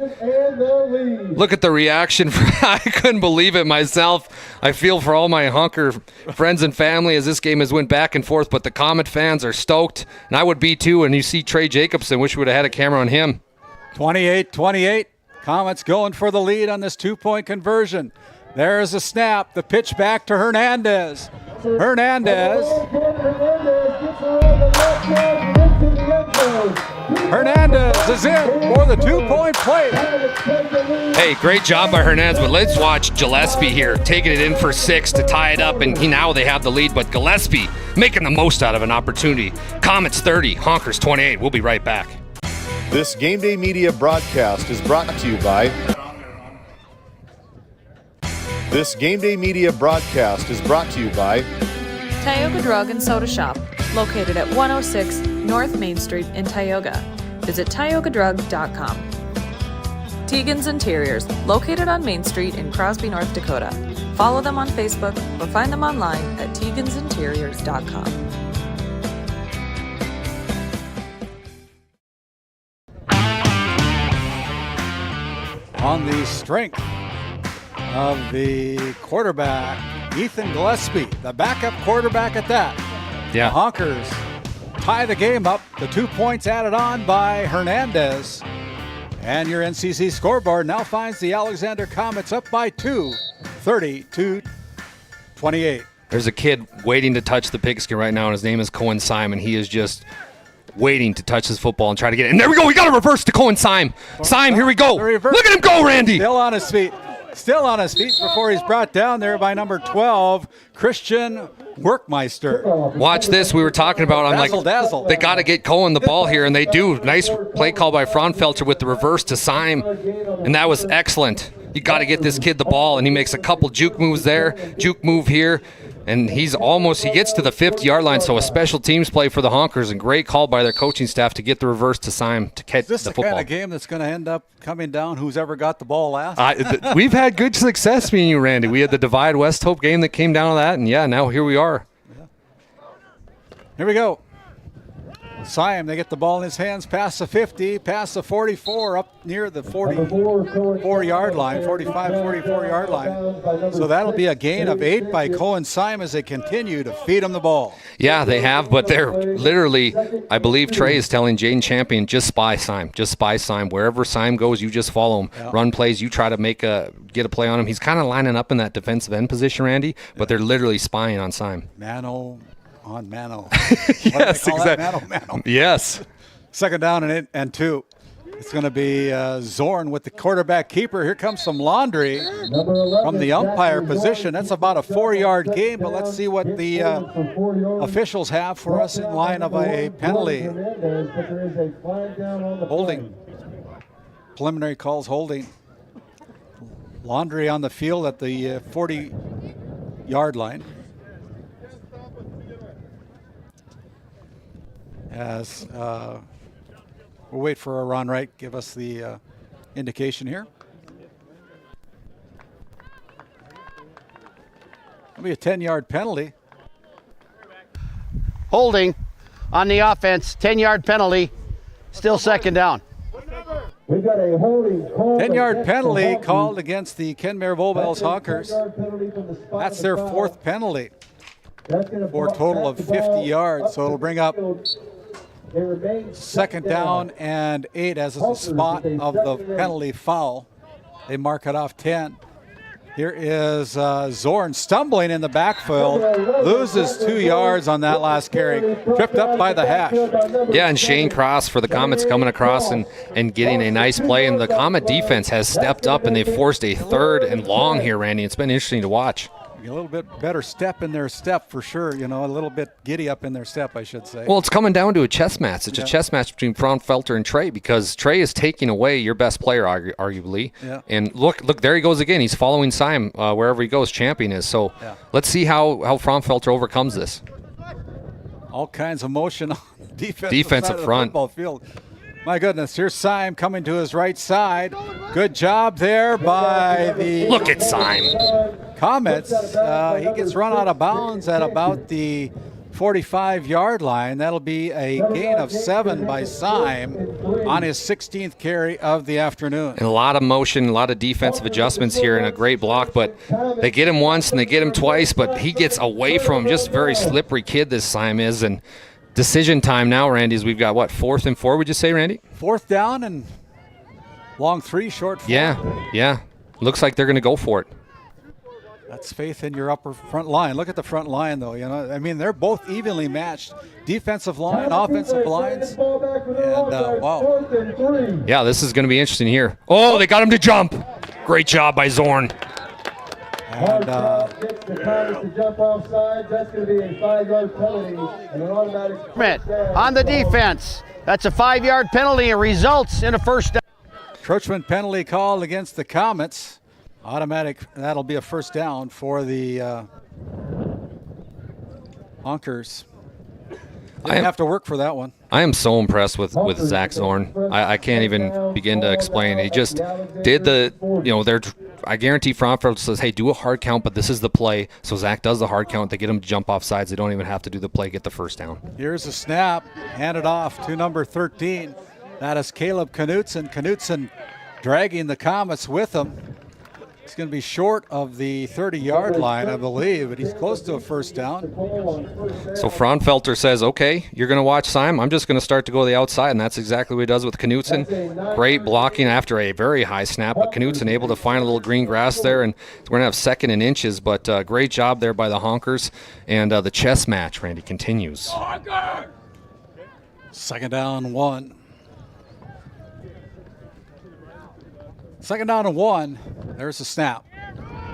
Look at the reaction. I couldn't believe it myself. I feel for all my Honker friends and family as this game has went back and forth, but the Comet fans are stoked, and I would be too. And you see Trey Jacobson, wish we would have had a camera on him. 28-28. Comets going for the lead on this 2-point conversion. There's a snap. The pitch back to Hernandez. Hernandez is in for the 2-point play. Hey, great job by Hernandez, but let's watch Gillespie here, taking it in for 6 to tie it up, and now they have the lead, but Gillespie making the most out of an opportunity. Comets 30, Honkers 28. We'll be right back. This Game Day Media broadcast is brought to you by... This Game Day Media broadcast is brought to you by... Tioga Drug and Soda Shop, located at 106 North Main Street in Tioga. Visit tiogadrug.com. Tegan's Interiors, located on Main Street in Crosby, North Dakota. Follow them on Facebook or find them online at tegansinteriors.com. On the strength of the quarterback, Ethan Gillespie, the backup quarterback at that, Yeah. The Honkers tie the game up. The 2 points added on by Hernandez. And your NCC scoreboard now finds the Alexander Comets up by 2, 30-28. There's a kid waiting to touch the pigskin right now, and his name is Cohen Simon. He is just waiting to touch his football and try to get it. And there we go. We got a reverse to Cohen Simon. Simon, here we go. Look at him go, Randy. Still on his feet. Still on his feet before he's brought down there by number 12, Christian Workmeister. Watch this. We were talking about, I'm Dazzle. they got to get Cohen the ball here, and they do. Nice play call by Fraunfelter with the reverse to Syme, and that was excellent. You got to get this kid the ball, and he makes a couple juke moves there, juke move here, and he gets to the 50-yard line, so a special teams play for the Honkers, and great call by their coaching staff to get the reverse to Syme to catch the football. Is this the kind of game that's going to end up coming down who's ever got the ball last? We've had good success, me and you, Randy. We had the Divide Westhope game that came down to that, and now here we are. Here we go. Syme, they get the ball in his hands past the 50, past the 44, up near the 44-yard line, 44-yard line. So that'll be a gain of 8 by Cohen Syme as they continue to feed him the ball. Yeah, they have, but they're literally, I believe Trey is telling Jaden Champion, just spy Syme. Wherever Syme goes, you just follow him. Yeah. Run plays, you try to get a play on him. He's kind of lining up in that defensive end position, Randy, but they're literally spying on Syme. Mano on Mano. Yes, exactly. Mano. Yes. Second down and 2. It's going to be Zorn with the quarterback keeper. Here comes some laundry from the umpire position. That's about a 4-yard game, but let's see what the officials have for us in line of a penalty. Holding. Preliminary calls holding. Laundry on the field at the 40-yard line. As we'll wait for a Ron Wright give us the indication here. It'll be a 10-yard penalty. Holding on the offense, 10-yard penalty, still second down. We got a holding call. 10-yard penalty called against the Kenmare-Bowbells Honkers. That's their 4th penalty for a total of 50 yards. So it'll bring up second down and 8 as a spot of the penalty foul. They mark it off 10. Here is Zorn stumbling in the backfield, loses 2 yards on that last carry, tripped up by the hash. Yeah, and Shane Cross for the Comets coming across and getting a nice play. And the Comet defense has stepped up, and they forced a 3rd and long here, Randy. It's been interesting to watch. A little bit better step in their step for sure, a little bit giddy up in their step, I should say. Well, it's coming down to a chess match. It's a chess match between Fraunfelter and Trey because Trey is taking away your best player, arguably. Yeah. And look, there he goes again. He's following Syme wherever he goes, Champion is. So let's see how Fraunfelter overcomes this. All kinds of motion on the defense up front. Football field. My goodness, here's Syme coming to his right side. Good job there by the... Look at Syme. Comets. He gets run out of bounds at about the 45-yard line. That'll be a gain of 7 by Syme on his 16th carry of the afternoon. And a lot of motion, a lot of defensive adjustments here, and a great block. But they get him once and they get him twice, but he gets away from him. Just a very slippery kid, this Syme is. And decision time now, Randy, is we've got, 4th and 4, would you say, Randy? 4th down and long 3, short 4. Yeah. Looks like they're going to go for it. That's faith in your upper front line. Look at the front line, though. They're both evenly matched. Defensive line, offensive lines. And, wow. Yeah, this is going to be interesting here. Oh, they got him to jump. Great job by Zorn. And gets the Comets to jump offside. That's going to be a 5-yard penalty and an automatic. On the defense, that's a 5-yard penalty and results in a first down. Encroachment penalty called against the Comets. Automatic, that'll be a first down for the Honkers. I have to work for that one. I am so impressed with Zach Zorn. I can't even begin to explain. He just did I guarantee Fraunfelter says, hey, do a hard count, but this is the play. So Zach does the hard count. They get him to jump off sides. They don't even have to do the play, get the first down. Here's a snap, handed off to number 13. That is Caleb Knutson. Knutson dragging the Comets with him. He's going to be short of the 30-yard line, I believe, but he's close to a first down. So Fraunfelter says, okay, you're going to watch Simon. I'm just going to start to go to the outside, and that's exactly what he does with Knutson. Great blocking after a very high snap, but Knutson able to find a little green grass there, and we're going to have second and inches, but great job there by the Honkers. And the chess match, Randy, continues. Second down and 1. Second down and 1. There's the snap.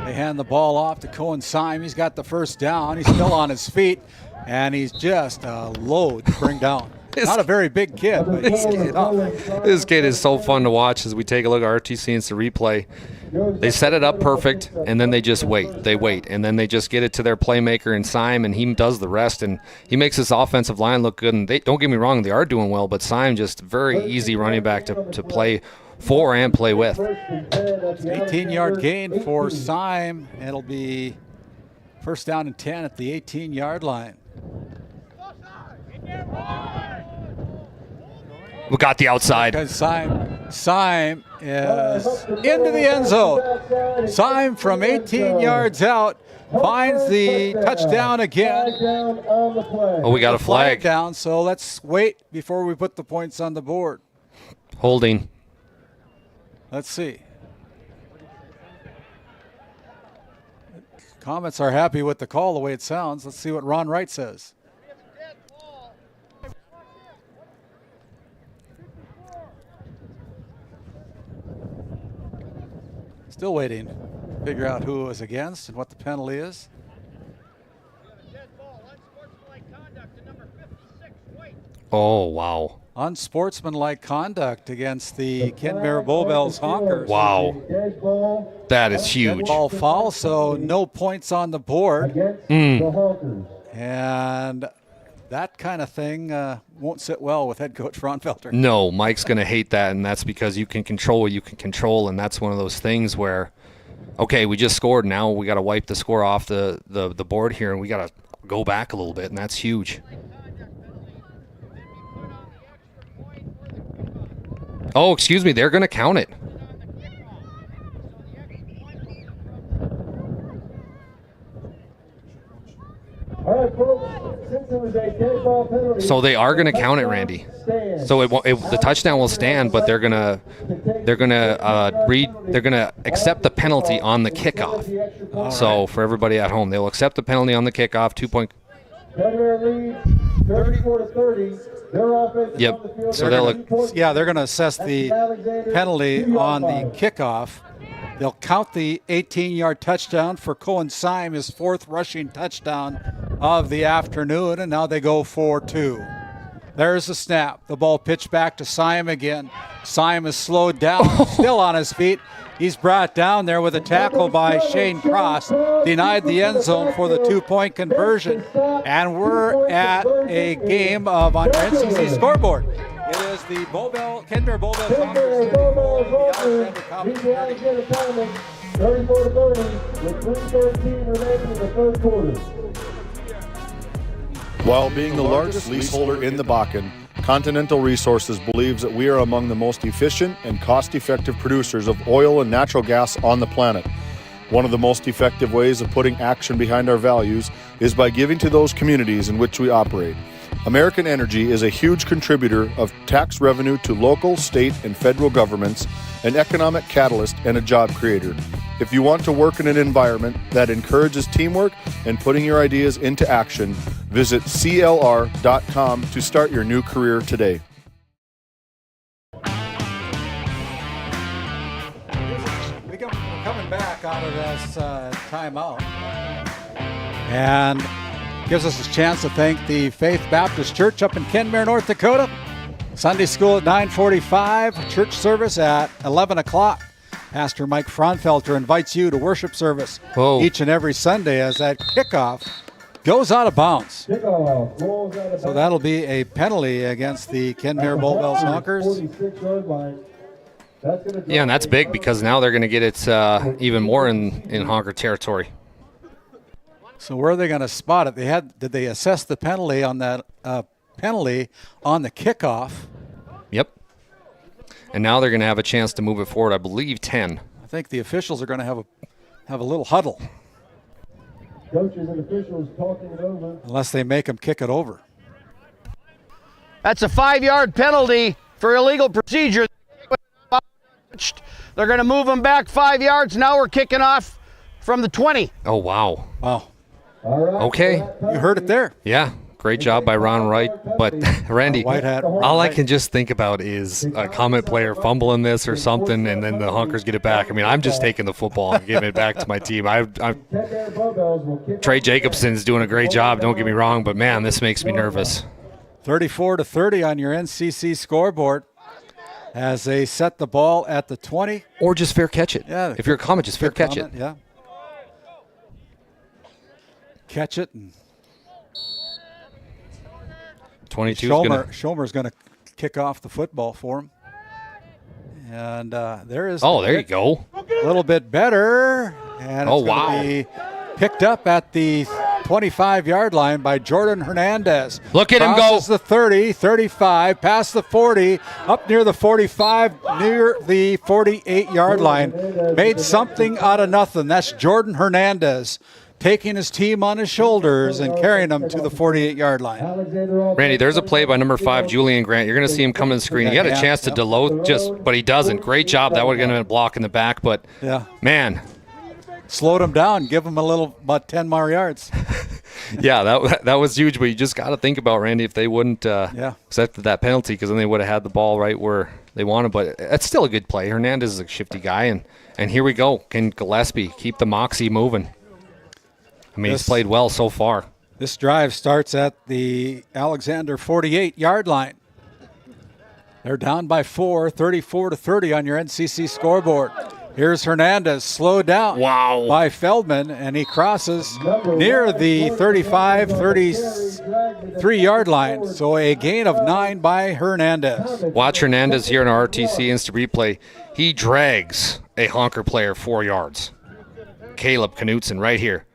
They hand the ball off to Cohen Syme. He's got the first down. He's still on his feet, and he's just a load to bring down. Not a very big kid, but he's getting up. This kid is so fun to watch as we take a look at RTC and the replay. They set it up perfect, and then they just wait. They wait, and then they just get it to their playmaker and Syme, and he does the rest, and he makes this offensive line look good. And they, don't get me wrong, they are doing well, but Syme just very easy running back to play for and play with. 18-yard gain for Syme. It'll be first down and 10 at the 18-yard line. We got the outside. Syme is into the end zone. Syme from 18 yards out finds the touchdown again. Oh, we got a flag down, so let's wait before we put the points on the board. Holding. Let's see. Comets are happy with the call the way it sounds. Let's see what Ron Wright says. Still waiting to figure out who it was against and what the penalty is. Oh, wow. Unsportsmanlike conduct against the Kenmare-Bowbells Honkers. Wow. That is huge. Ball foul, so no points on the board. And that kind of thing won't sit well with head coach Fraunfelter. No, Mike's going to hate that, and that's because you can control what you can control, and that's one of those things where, okay, we just scored. Now we got to wipe the score off the board here, and we got to go back a little bit, and that's huge. Oh, excuse me, they're going to count it. So they are going to count it, Randy. So the touchdown will stand, but they're going to accept the penalty on the kickoff. So for everybody at home, they'll accept the penalty on the kickoff. 2-point. 34-30. Yep. So they're going to assess the penalty on the kickoff. They'll count the 18-yard touchdown for Cohen Syme, his fourth rushing touchdown of the afternoon, and now they go 4-2. There's the snap. The ball pitched back to Syme again. Syme is slowed down, still on his feet. He's brought down there with a tackle by Shane Cross, denied the end zone for the 2-point conversion. And we're at a game of on NCC scoreboard. It is the Kenmare-Bowbells Honkers 34-30 with 3:13 remaining in the third quarter. While being the largest leaseholder in the Bakken, Continental Resources believes that we are among the most efficient and cost-effective producers of oil and natural gas on the planet. One of the most effective ways of putting action behind our values is by giving to those communities in which we operate. American Energy is a huge contributor of tax revenue to local, state, and federal governments, an economic catalyst, and a job creator. If you want to work in an environment that encourages teamwork and putting your ideas into action, visit CLR.com to start your new career today. We're coming back out of this timeout. And gives us a chance to thank the Faith Baptist Church up in Kenmare, North Dakota. Sunday school at 9:45, church service at 11 o'clock. Pastor Mike Fraunfelter invites you to worship service each and every Sunday as that kickoff goes out of bounds. So that'll be a penalty against the Kenmare-Bowbells Honkers. Yeah, and that's big because now they're going to get it even more in Honker territory. So where are they going to spot it? Did they assess the penalty on that penalty on the kickoff? Yep. And now they're going to have a chance to move it forward, I believe, 10. I think the officials are going to have a little huddle. Coaches and officials talking it over. Unless they make them kick it over. That's a 5-yard penalty for illegal procedure. They're going to move them back 5 yards. Now we're kicking off from the 20. Oh, wow. Wow. Okay. You heard it there. Yeah. Great job by Ron Wright. But, Randy, White hat. all I can just think about is a Comet player fumbling this or something, and then the Honkers get it back. I mean, I'm just taking the football and giving it back to my team. Trey Jacobson's doing a great job, don't get me wrong, but, man, this makes me nervous. 34-30 on your NCC scoreboard as they set the ball at the 20. Or just fair catch it. Yeah. If you're a Comet, just fair catch it. Yeah. Catch it. And 22 Schomer's going to kick off the football for him. And there is. Oh, there you go. A little bit better. And it's going to be picked up at the 25-yard line by Jordan Hernandez. Look at him go. Crosses the 30, 35, past the 40, up near the 45, near the 48-yard line. Made something out of nothing. That's Jordan Hernandez taking his team on his shoulders and carrying them to the 48-yard line. Randy, there's a play by number 5, Julian Grant. You're going to see him come to the screen. He had a chance to deload, but he doesn't. Great job. That would have been a block in the back, but man. Slowed him down, give him about 10 more yards. Yeah, that was huge, but you just got to think about, Randy, if they wouldn't accept that penalty, because then they would have had the ball right where they wanted. But it's still a good play. Hernandez is a shifty guy, and here we go. Can Gillespie keep the moxie moving? I mean, he's played well so far. This drive starts at the Alexander 48-yard line. They're down by 4, 34-30 on your NCC scoreboard. Here's Hernandez, slowed down by Feldman, and he crosses near the 35, 33-yard line. So a gain of 9 by Hernandez. Watch Hernandez here in our RTC Instant Replay. He drags a Honker player 4 yards. Caleb Knutson right here.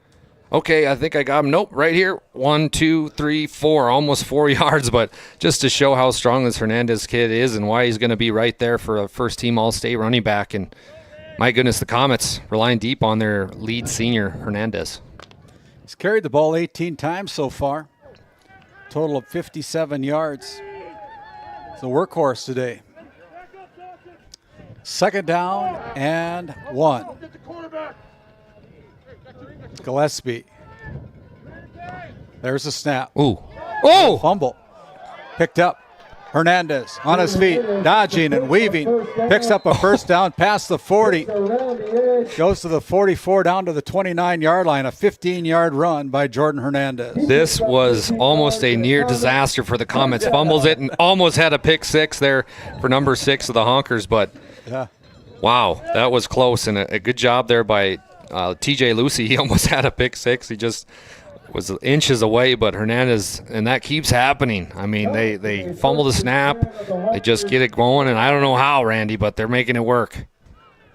Okay, I think I got him. Nope, right here. 1, 2, 3, 4, almost 4 yards. But just to show how strong this Hernandez kid is and why he's going to be right there for a first-team All-State running back. And my goodness, the Comets relying deep on their lead senior, Hernandez. He's carried the ball 18 times so far. Total of 57 yards. It's a workhorse today. Second down and 1. Gillespie. There's a snap. Ooh. Oh! Fumble. Picked up. Hernandez on his feet, dodging and weaving. Picks up a first down past the 40. Goes to the 44 down to the 29-yard line. A 15-yard run by Jordan Hernandez. This was almost a near disaster for the Comets. Fumbles it and almost had a pick 6 there for number 6 of the Honkers. But, wow, that was close. And a good job there by TJ Lucy. He almost had a pick 6. He just was inches away, but Hernandez, and that keeps happening. I mean, they fumble the snap, they just get it going, and I don't know how, Randy, but they're making it work.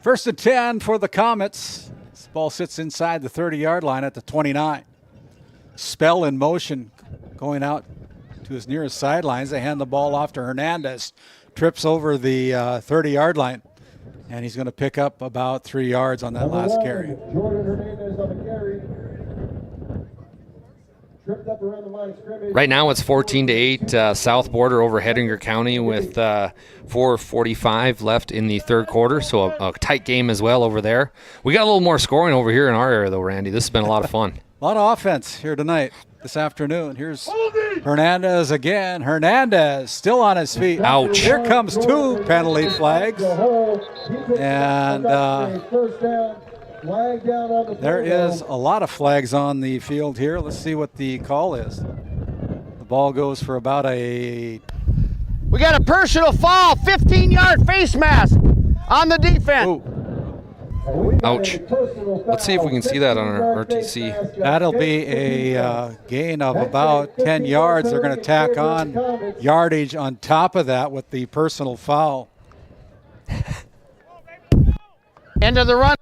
1st and 10 for the Comets. This ball sits inside the 30-yard line at the 29. Spell in motion going out to his nearest sidelines. They hand the ball off to Hernandez. Trips over the 30-yard line, and he's going to pick up about 3 yards on that last carry. Jordan Hernandez on the carry. Right now it's 14-8 south border over Hettinger County with 4:45 left in the third quarter, so a tight game as well over there. We got a little more scoring over here in our area though, Randy. This has been a lot of fun. A lot of offense here tonight, this afternoon. Here's Hernandez again. Hernandez still on his feet. Ouch. Here comes 2 penalty flags. And there is a lot of flags on the field here. Let's see what the call is. The ball goes for about a... We got a personal foul, 15-yard face mask on the defense. Ooh. Ouch. Let's see if we can see that on our RTC. That'll be a gain of about 10 yards. They're going to tack on yardage on top of that with the personal foul. End of the run.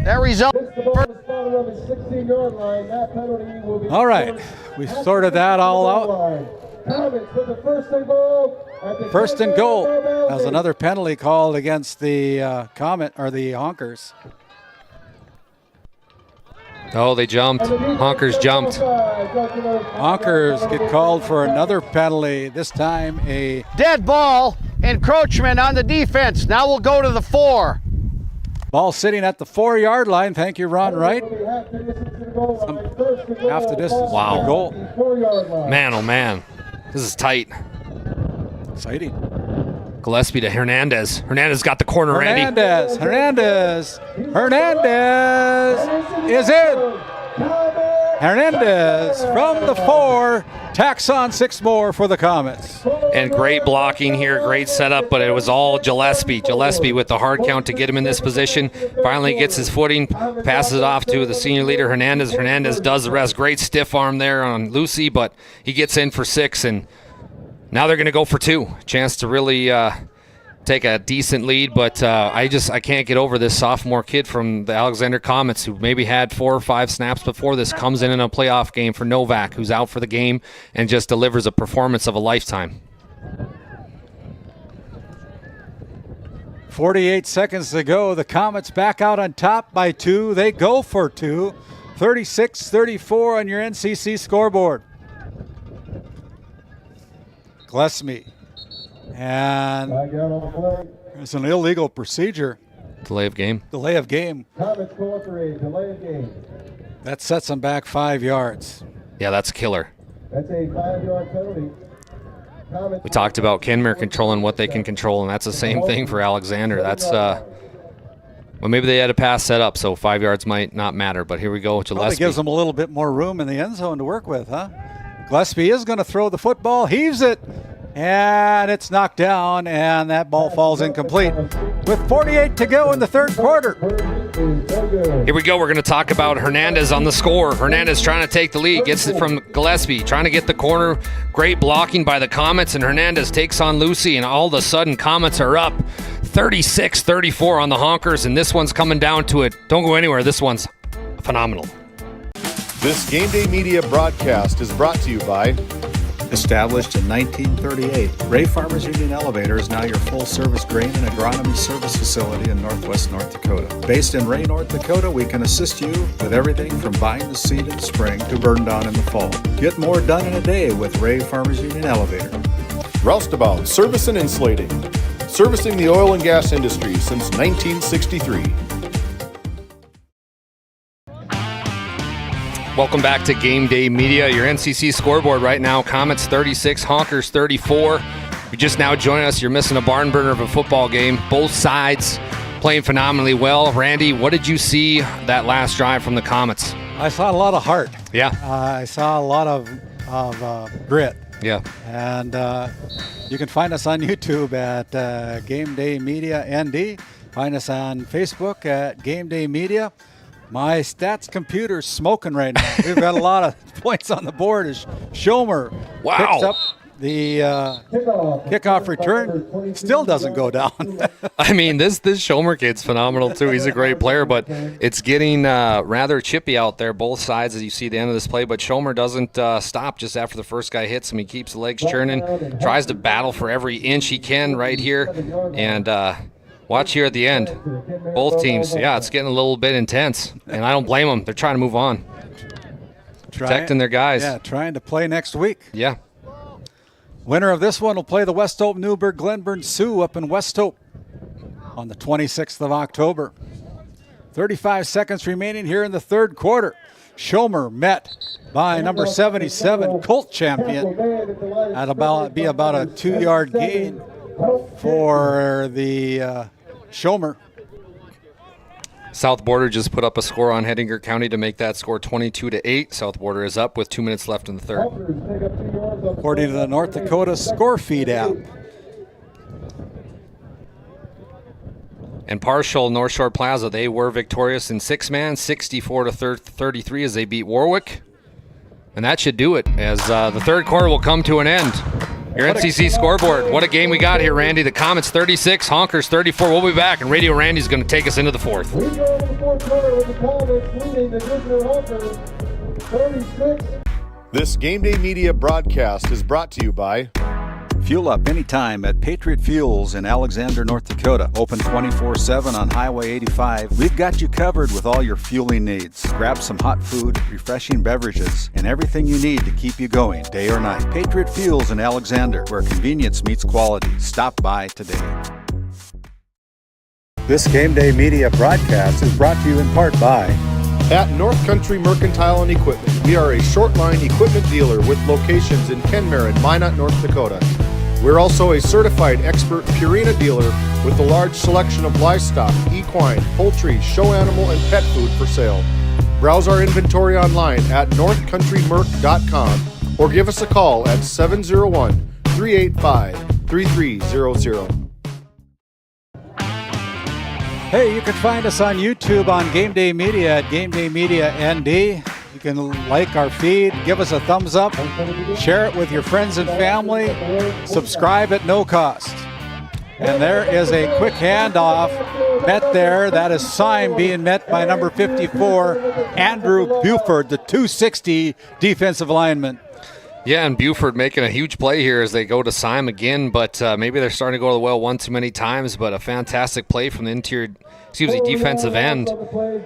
That result. All right, we sorted that all out. First and goal. As another penalty called against the Comet or the Honkers. Oh, they jumped. Honkers jumped. Honkers get called for another penalty. This time a dead ball, encroachment on the defense. Now we'll go to the 4. Ball sitting at the 4-yard line. Thank you, Ron Wright. Half the distance. Wow. Goal. Man, oh man. This is tight. Exciting. Gillespie to Hernandez. Hernandez got the corner, Randy. Hernandez is in. Hernandez from the 4 tacks on 6 more for the Comets. And great blocking here, great setup, but it was all Gillespie. Gillespie with the hard count to get him in this position. Finally gets his footing, passes it off to the senior leader, Hernandez. Hernandez does the rest. Great stiff arm there on Lucy, but he gets in for 6, and now they're going to go for 2. Chance to really take a decent lead, but I can't get over this sophomore kid from the Alexander Comets who maybe had 4 or 5 snaps before this, comes in a playoff game for Novak, who's out for the game, and just delivers a performance of a lifetime. 48 seconds to go. The Comets back out on top by 2. They go for 2. 36-34 on your NCC scoreboard. Gillespie. And there's an illegal procedure. Delay of game. Delay of game. Comets call for a delay of game. That sets them back 5 yards. Yeah, that's a killer. That's a 5-yard penalty. We talked about Kenmare controlling what they can control, and that's the same thing for Alexander. That's well, maybe they had a pass set up, so 5 yards might not matter. But here we go, Gillespie. Probably gives them a little bit more room in the end zone to work with, huh? Gillespie is going to throw the football, heaves it, and it's knocked down, and that ball falls incomplete. With 48 to go in the third quarter. Here we go. We're going to talk about Hernandez on the score. Hernandez trying to take the lead, gets it from Gillespie, trying to get the corner. Great blocking by the Comets, and Hernandez takes on Lucy, and all of a sudden Comets are up 36-34 on the Honkers, and this one's coming down to it. Don't go anywhere. This one's phenomenal. This GameDay Media broadcast is brought to you by... Established in 1938, Ray Farmers Union Elevator is now your full-service grain and agronomy service facility in Northwest North Dakota. Based in Ray, North Dakota, we can assist you with everything from buying the seed in the spring to burn down in the fall. Get more done in a day with Ray Farmers Union Elevator. Roustabout Service and Insulating, servicing the oil and gas industry since 1963. Welcome back to Game Day Media. Your NCC scoreboard right now, Comets 36, Honkers 34. If you're just now joining us, you're missing a barn burner of a football game. Both sides playing phenomenally well. Randy, what did you see that last drive from the Comets? I saw a lot of heart. Yeah. I saw a lot of grit. Yeah. And you can find us on YouTube at Game Day Media ND. Find us on Facebook at Game Day Media. My stats computer's smoking right now. We've got a lot of points on the board as Schomer picks up the kickoff return. Still doesn't go down. I mean, this Schomer kid's phenomenal too. He's a great player, but it's getting rather chippy out there, both sides, as you see the end of this play. But Schomer doesn't stop just after the first guy hits him. He keeps the legs churning, tries to battle for every inch he can right here. And watch here at the end. Both teams, yeah, it's getting a little bit intense. And I don't blame them. They're trying to move on. Protecting their guys. Yeah, trying to play next week. Yeah. Winner of this one will play the Westhope Newburg Glenburn Sioux up in Westhope on the 26th of October. 35 seconds remaining here in the third quarter. Schomer met by number 77, Colt champion. That'll be about a 2-yard gain for the Schomer. South Border just put up a score on Hettinger County to make that score 22-8. South Border is up with 2 minutes left in the third. According to the North Dakota score feed app. And partial North Shore Plaza, they were victorious in 6-man, 64-33 as they beat Warwick. And that should do it as the third quarter will come to an end. Your NCC scoreboard. What a game we got here, Randy. The Comets 36, Honkers 34. We'll be back, and Radio Randy's going to take us into the fourth. We go to the fourth quarter with the Comets leading the Glenburn Honkers 36. This Game Day Media broadcast is brought to you by Fuel up anytime at Patriot Fuels in Alexander, North Dakota. Open 24/7 on Highway 85. We've got you covered with all your fueling needs. Grab some hot food, refreshing beverages, and everything you need to keep you going day or night. Patriot Fuels in Alexander, where convenience meets quality. Stop by today. This GameDay Media broadcast is brought to you in part by At North Country Mercantile and Equipment. We are a short line equipment dealer with locations in Kenmare and Minot, North Dakota. We're also a certified expert Purina dealer with a large selection of livestock, equine, poultry, show animal, and pet food for sale. Browse our inventory online at northcountrymerc.com or give us a call at 701-385-3300. Hey, you can find us on YouTube on GameDay Media at GameDay Media ND. You can like our feed, give us a thumbs up, share it with your friends and family, subscribe at no cost. And there is a quick handoff met there. That is Syme being met by number 54, Andrew Buford, the 260 defensive lineman. Yeah, and Buford making a huge play here as they go to Syme again, but maybe they're starting to go to the well one too many times, but a fantastic play from the defensive end,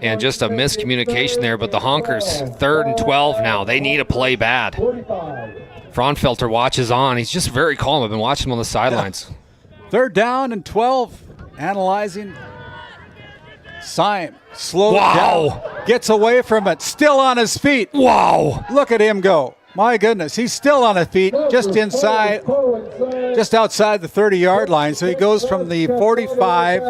and just a miscommunication there, but the Honkers, 3rd and 12 now. They need a play bad. Fraunfelter watches on. He's just very calm. I've been watching him on the sidelines. 3rd down and 12, analyzing. Syme slows down, gets away from it, still on his feet. Wow. Look at him go. My goodness, he's still on his feet, just outside the 30-yard line. So he goes from the 45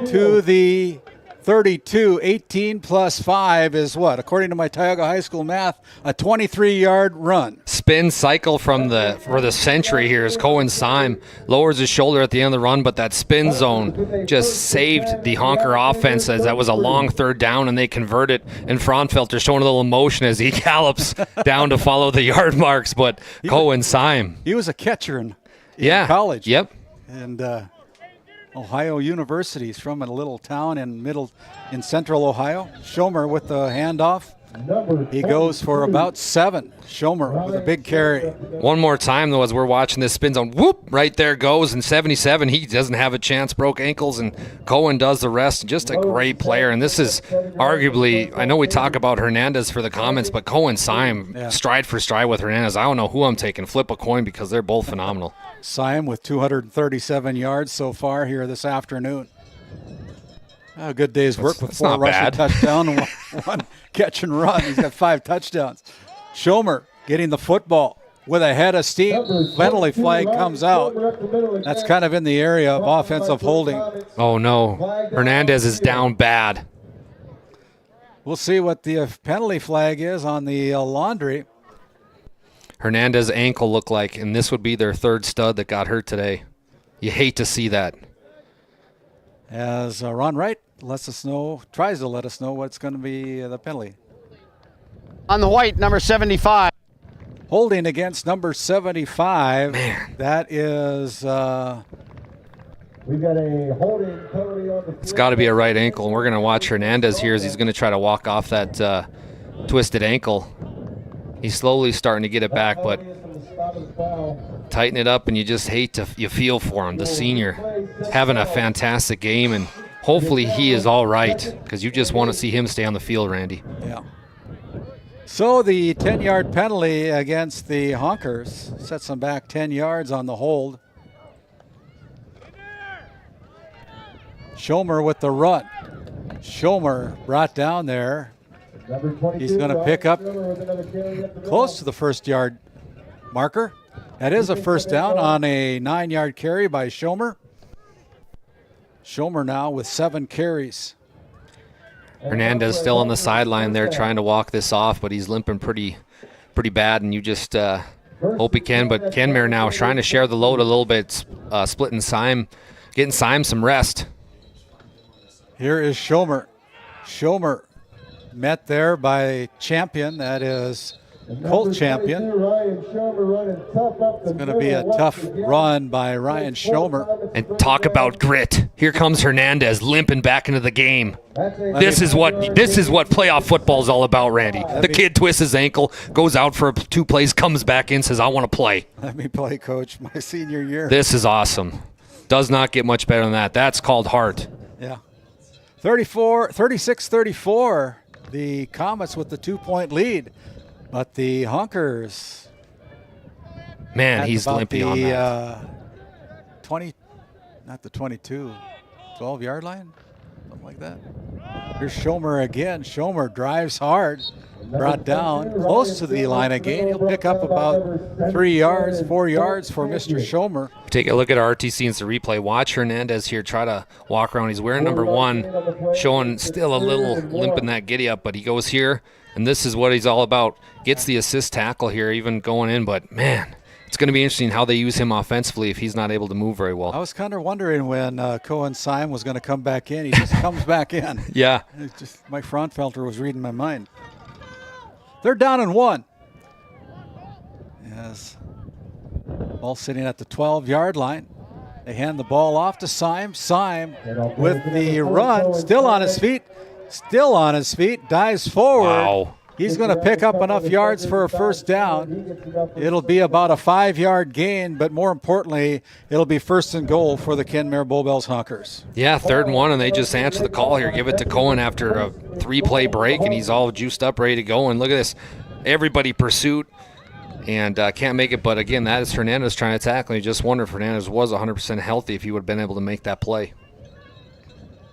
to the 32. 18 plus 5 is what? According to my Tioga High School math, a 23-yard run. Spin cycle for the century here as Cohen Syme lowers his shoulder at the end of the run, but that spin zone just saved the Honker offense as that was a long 3rd down and they convert it, and Fraunfelter showing a little emotion as he gallops down to follow the yard marks, but Cohen Syme. He was a catcher in college. Yep. And Ohio University. He's from a little town in central Ohio. Schomer with the handoff. He goes for about 7. Schomer with a big carry. One more time, though, as we're watching this spin zone. Whoop! Right there goes. And 77, he doesn't have a chance. Broke ankles, and Cohen does the rest. Just a great player. And this is arguably, I know we talk about Hernandez for the comments, but Cohen Syme, stride for stride with Hernandez. I don't know who I'm taking. Flip a coin because they're both phenomenal. Syme with 237 yards so far here this afternoon. A good day's work with 4 rushing touchdowns and one catch and run. He's got 5 touchdowns. Schomer getting the football with a head of steam. Penalty flag comes out. That's kind of in the area of offensive holding. Oh, no. Hernandez is down bad. We'll see what the penalty flag is on the laundry. Hernandez's ankle looked like, and this would be their 3rd stud that got hurt today. You hate to see that. As Ron Wright tries to let us know what's going to be the penalty. On the white, number 75. Holding against number 75. Man. That is... We got a holding penalty on the It's got to be a right ankle, and we're going to watch Hernandez here as he's going to try to walk off that twisted ankle. He's slowly starting to get it back, but tighten it up, and you just you feel for him. The senior having a fantastic game, and hopefully he is all right because you just want to see him stay on the field, Randy. Yeah. So the 10-yard penalty against the Honkers sets them back 10 yards on the hold. Schomer with the run. Schomer brought down there. He's going to pick up close to the 1st-yard marker. That is a 1st down on a 9-yard carry by Schomer. Schomer now with 7 carries. Hernandez still on the sideline there trying to walk this off, but he's limping pretty bad, and you just hope he can. But Kenmare now trying to share the load a little bit, splitting Syme, getting Syme some rest. Here is Schomer. Schomer met there by Champion. That is Colt champion. It's going to be a tough run by Ryan Schomer. And talk about grit. Here comes Hernandez limping back into the game. This is what playoff football is all about, Randy. The kid twists his ankle, goes out for 2 plays, comes back in, says, I want to play. Let me play, Coach, my senior year. This is awesome. Does not get much better than that. That's called heart. Yeah. 36-34, the Comets with the 2-point lead. But the Honkers. Man, he's limping on that. 20, not the 22, 12-yard line, something like that. Here's Schomer again. Schomer drives hard, brought down close to the line again. He'll pick up about 3 yards, 4 yards for Mr. Schomer. Take a look at RTC instant replay. Watch Hernandez here try to walk around. He's wearing number 1, showing still a little limp in that giddy up, but he goes here, and this is what he's all about. Gets the assist tackle here, even going in, but man, it's going to be interesting how they use him offensively if he's not able to move very well. I was kind of wondering when Cohen Syme was going to come back in. He just comes back in. Yeah. It's just Mike Fraunfelter was reading my mind. They're down and 1. Yes. Ball sitting at the 12-yard line. They hand the ball off to Syme. Syme with the run, still on his feet, dives forward. Wow. He's going to pick up enough yards for a first down. It'll be about a 5-yard gain, but more importantly, it'll be 1st and goal for the Kenmare-Bowbells Honkers. Yeah, 3rd and 1, and they just answer the call here. Give it to Cohen after a 3-play break, and he's all juiced up, ready to go. And look at this. Everybody pursuit and can't make it. But, again, that is Hernandez trying to tackle. You just wonder if Hernandez was 100% healthy if he would have been able to make that play.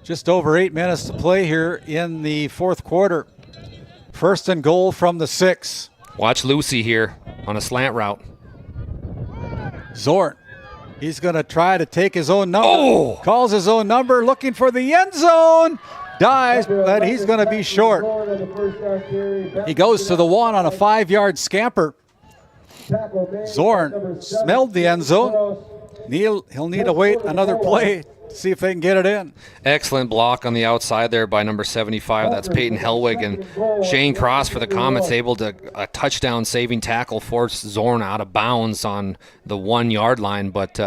Just over 8 minutes to play here in the 4th quarter. 1st and goal from the 6. Watch Lucy here on a slant route. Zorn. He's going to try to take his own number. Oh! Calls his own number, looking for the end zone. Dives, but he's going to be short. He goes to the 1 on a 5-yard scamper. Zorn smelled the end zone. He'll need to wait another play. See if they can get it in. Excellent block on the outside there by number 75. That's Peyton Helwig. And Shane Cross for the Comets able to a touchdown saving tackle, force Zorn out of bounds on the 1-yard line. But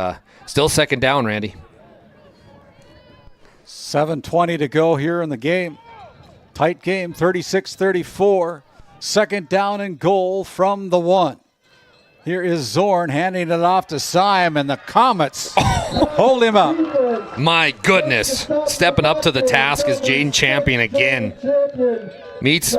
still 2nd down, Randy. 7:20 to go here in the game. Tight game, 36-34. 2nd down and goal from the 1. Here is Zorn handing it off to Syme, and the Comets hold him up. My goodness. Stepping up to the task is Jaden Champion again. Meets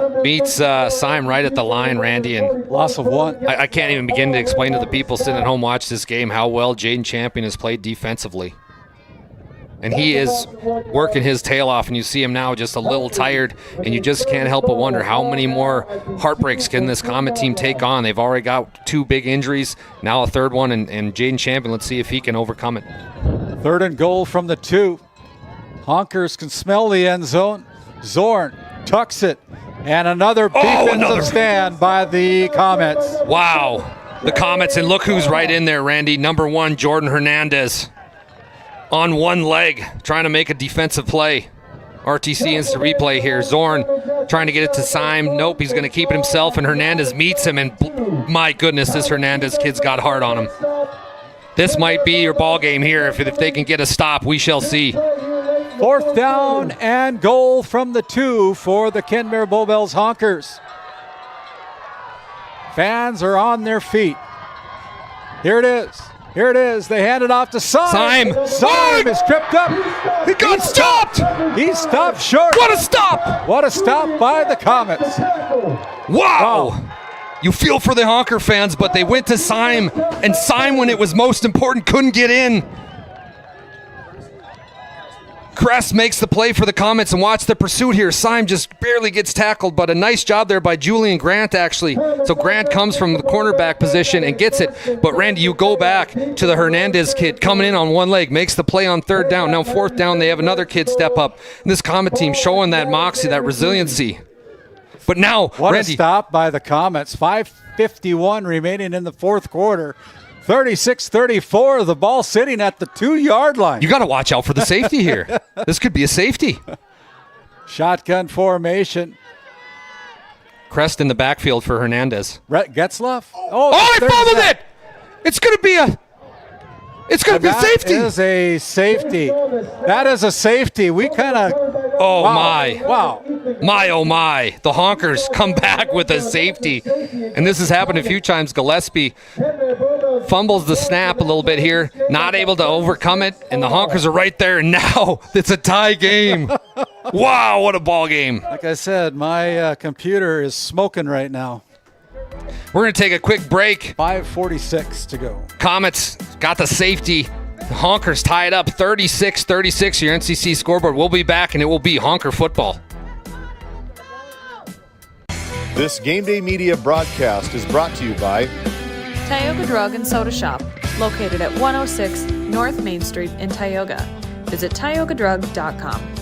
Syme right at the line, Randy. And loss of 1. I can't even begin to explain to the people sitting at home watch this game how well Jaden Champion has played defensively. And he is working his tail off, and you see him now just a little tired, and you just can't help but wonder how many more heartbreaks can this Comet team take on. They've already got 2 big injuries, now a 3rd one, and Jaden Champion, let's see if he can overcome it. 3rd and goal from the 2. Honkers can smell the end zone. Zorn tucks it, and another defensive stand by the Comets. Wow, the Comets, and look who's right in there, Randy. Number 1, Jordan Hernandez. On one leg, trying to make a defensive play. RTC instant replay here. Zorn trying to get it to Syme. Nope, he's going to keep it himself, and Hernandez meets him, and my goodness, this Hernandez kid's got hard on him. This might be your ball game here. If they can get a stop, we shall see. 4th down and goal from the 2 for the Kenmare-Bowbells Honkers. Fans are on their feet. Here it is. Here it is. They hand it off to Syme. Syme is tripped up. He got stopped. He's stopped short. What a stop. What a stop by the Comets. Wow. You feel for the Honker fans, but they went to Syme, and Syme, when it was most important, couldn't get in. Kress makes the play for the Comets, and watch the pursuit here. Syme just barely gets tackled, but a nice job there by Julian Grant, actually. So Grant comes from the cornerback position and gets it. But, Randy, you go back to the Hernandez kid coming in on one leg, makes the play on 3rd down. Now 4th down, they have another kid step up. And this Comet team showing that moxie, that resiliency. But now, what Randy, a stop by the Comets. 5:51 remaining in the 4th quarter. 36-34, the ball sitting at the 2-yard line. You got to watch out for the safety here. This could be a safety. Shotgun formation. crest in the backfield for Hernandez. Rhett Getzlaff? He fumbled it! It's going to be a safety. That is a safety. That is a safety. We kind of... Oh, wow. my. Wow. My, oh, my. The Honkers come back with a safety. And this has happened a few times. Gillespie fumbles the snap a little bit here, not able to overcome it, and the Honkers are right there, and now it's a tie game. Wow, what a ball game. Like I said, my computer is smoking right now. We're going to take a quick break. 5:46 to go. Comets got the safety. The Honkers tie it up 36-36. Your NCC scoreboard. We'll be back, and it will be Honker football. This Game Day Media broadcast is brought to you by Tioga Drug and Soda Shop, located at 106 North Main Street in Tioga. Visit tiogadrug.com.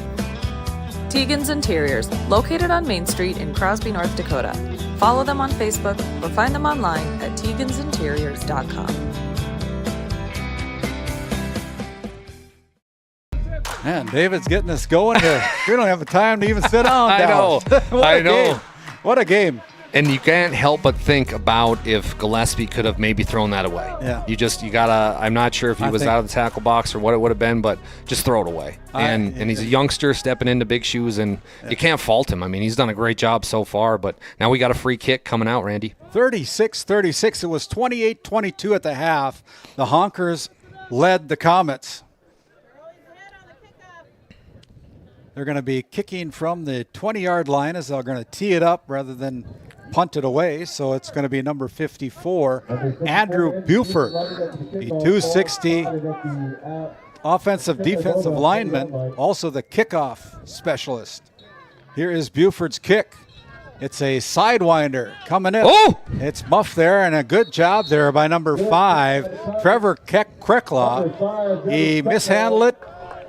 Tegan's Interiors, located on Main Street in Crosby, North Dakota. Follow them on Facebook or find them online at tegansinteriors.com. Man, David's getting us going here. We don't have the time to even sit down. I know. I know. Game. What a game. And you can't help but think about if Gillespie could have maybe thrown that away. Yeah. You gotta, I'm not sure if he was out of the tackle box or what it would have been, but just throw it away. And he's a youngster stepping into big shoes, and you can't fault him. I mean, he's done a great job so far, but now we got a free kick coming out, Randy. 36-36. It was 28-22 at the half. The Honkers led the Comets. They're going to be kicking from the 20-yard line as they're going to tee it up rather than punt it away. So it's going to be number 54, Andrew Buford, the 260 offensive defensive lineman, also the kickoff specialist. Here is Buford's kick. It's a sidewinder coming in. Oh! It's muffed there, and a good job there by number 5, Trevor Krecklaw. He mishandled it,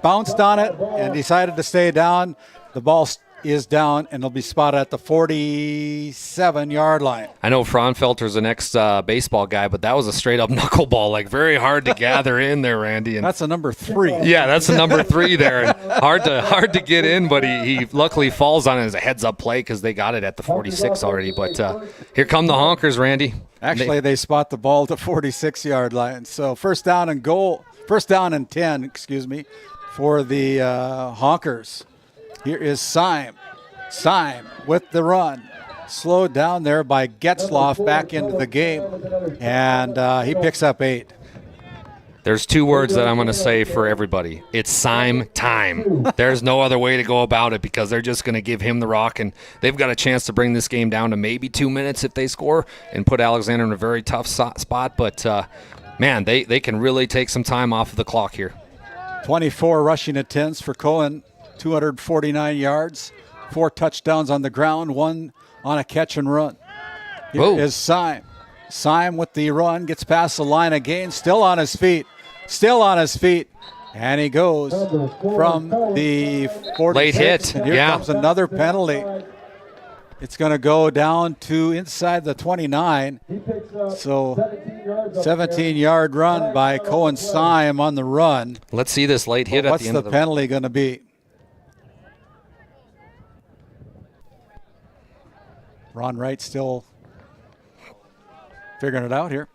bounced on it, and decided to stay down. The ball is down, and it'll be spotted at the 47-yard line. I know Fraunfelter's an ex-baseball guy, but that was a straight-up knuckleball, like very hard to gather in there, Randy. And that's a number 3. Yeah, that's a number 3 there. And hard to get in, but he luckily falls on it as a heads-up play because they got it at the 46 already. But here come the Honkers, Randy. Actually, they spot the ball at the 46-yard line. So first down and 10, for the Honkers. Here is Syme. Syme with the run. Slowed down there by Getzlaff back into the game. And he picks up 8. There's 2 words that I'm going to say for everybody. It's Syme time. There's no other way to go about it because they're just going to give him the rock, and they've got a chance to bring this game down to maybe 2 minutes if they score and put Alexander in a very tough spot. But, man, they can really take some time off of the clock here. 24 rushing attempts for Cohen, 249 yards, 4 touchdowns on the ground, 1 on a catch and run. Here is Syme. Syme with the run, gets past the line again, still on his feet. And he goes from the 46. Late hit. And here comes another penalty. It's going to go down to inside the 29. So 17-yard run by Cohen Syme on the run. Let's see this late hit at the end of What's the penalty going to be? Ron Wright still figuring it out here.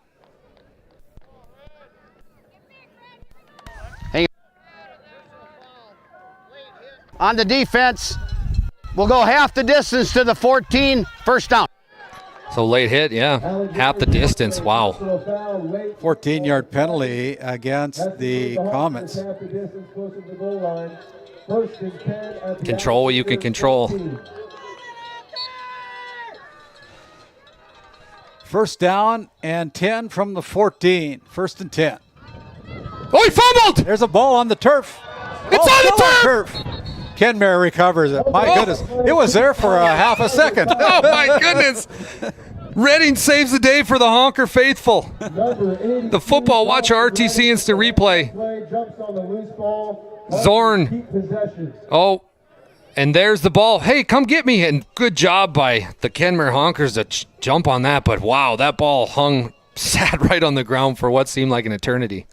On the defense, we'll go half the distance to the 14, first down. So late hit, yeah, half the distance, wow. 14-yard penalty against the Comets. Control what you can control. First down and 10 from the 14. First and 10. Oh, he fumbled! There's a ball on the turf. It's on the turf! Kenmare recovers it. My goodness. It was there for a half a second. Oh, my goodness. Redding saves the day for the Honker faithful. The Football Watcher RTC Instant Replay. Zorn. Oh, and there's the ball. Hey, come get me. And good job by the Kenmare Honkers to jump on that. But, wow, that ball sat right on the ground for what seemed like an eternity.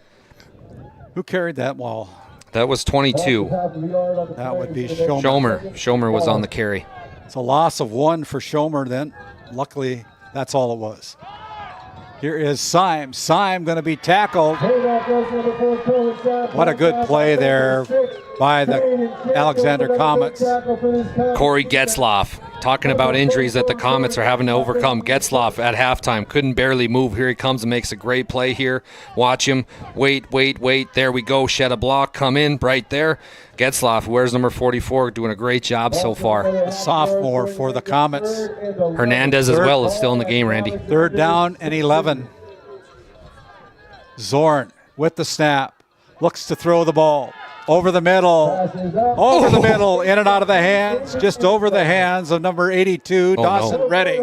Who carried that ball? That was 22. That would be Schomer. Schomer was on the carry. It's a loss of 1 for Schomer then. Luckily, that's all it was. Here is Syme. Syme going to be tackled. What a good play there by the Alexander Comets. Corey Getzlaff talking about injuries that the Comets are having to overcome. Getzlaff at halftime couldn't barely move. Here he comes and makes a great play here. Watch him. Wait. There we go. Shed a block. Come in right there. Getzlaff, who wears number 44, doing a great job so far. A sophomore for the Comets. Hernandez as well is still in the game, Randy. 3rd down and 11. Zorn with the snap. Looks to throw the ball. Over the middle, in and out of the hands, just over the hands of number 82, Dawson Redding.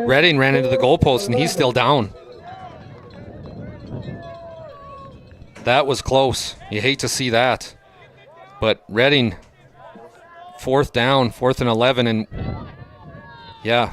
Redding ran into the goalpost, and he's still down. That was close. You hate to see that. But Redding, 4th down, 4th and 11, and yeah.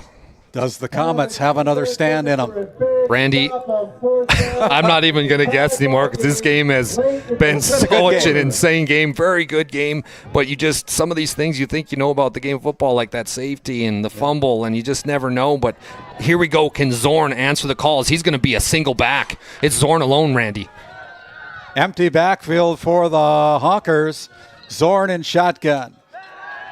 Does the Comets have another stand in them? Randy, I'm not even going to guess anymore because this game has been such an insane game. Very good game, but some of these things you think you know about the game of football, like that safety and the fumble, and you just never know. But here we go. Can Zorn answer the calls? He's going to be a single back. It's Zorn alone, Randy. Empty backfield for the Honkers. Zorn in shotgun.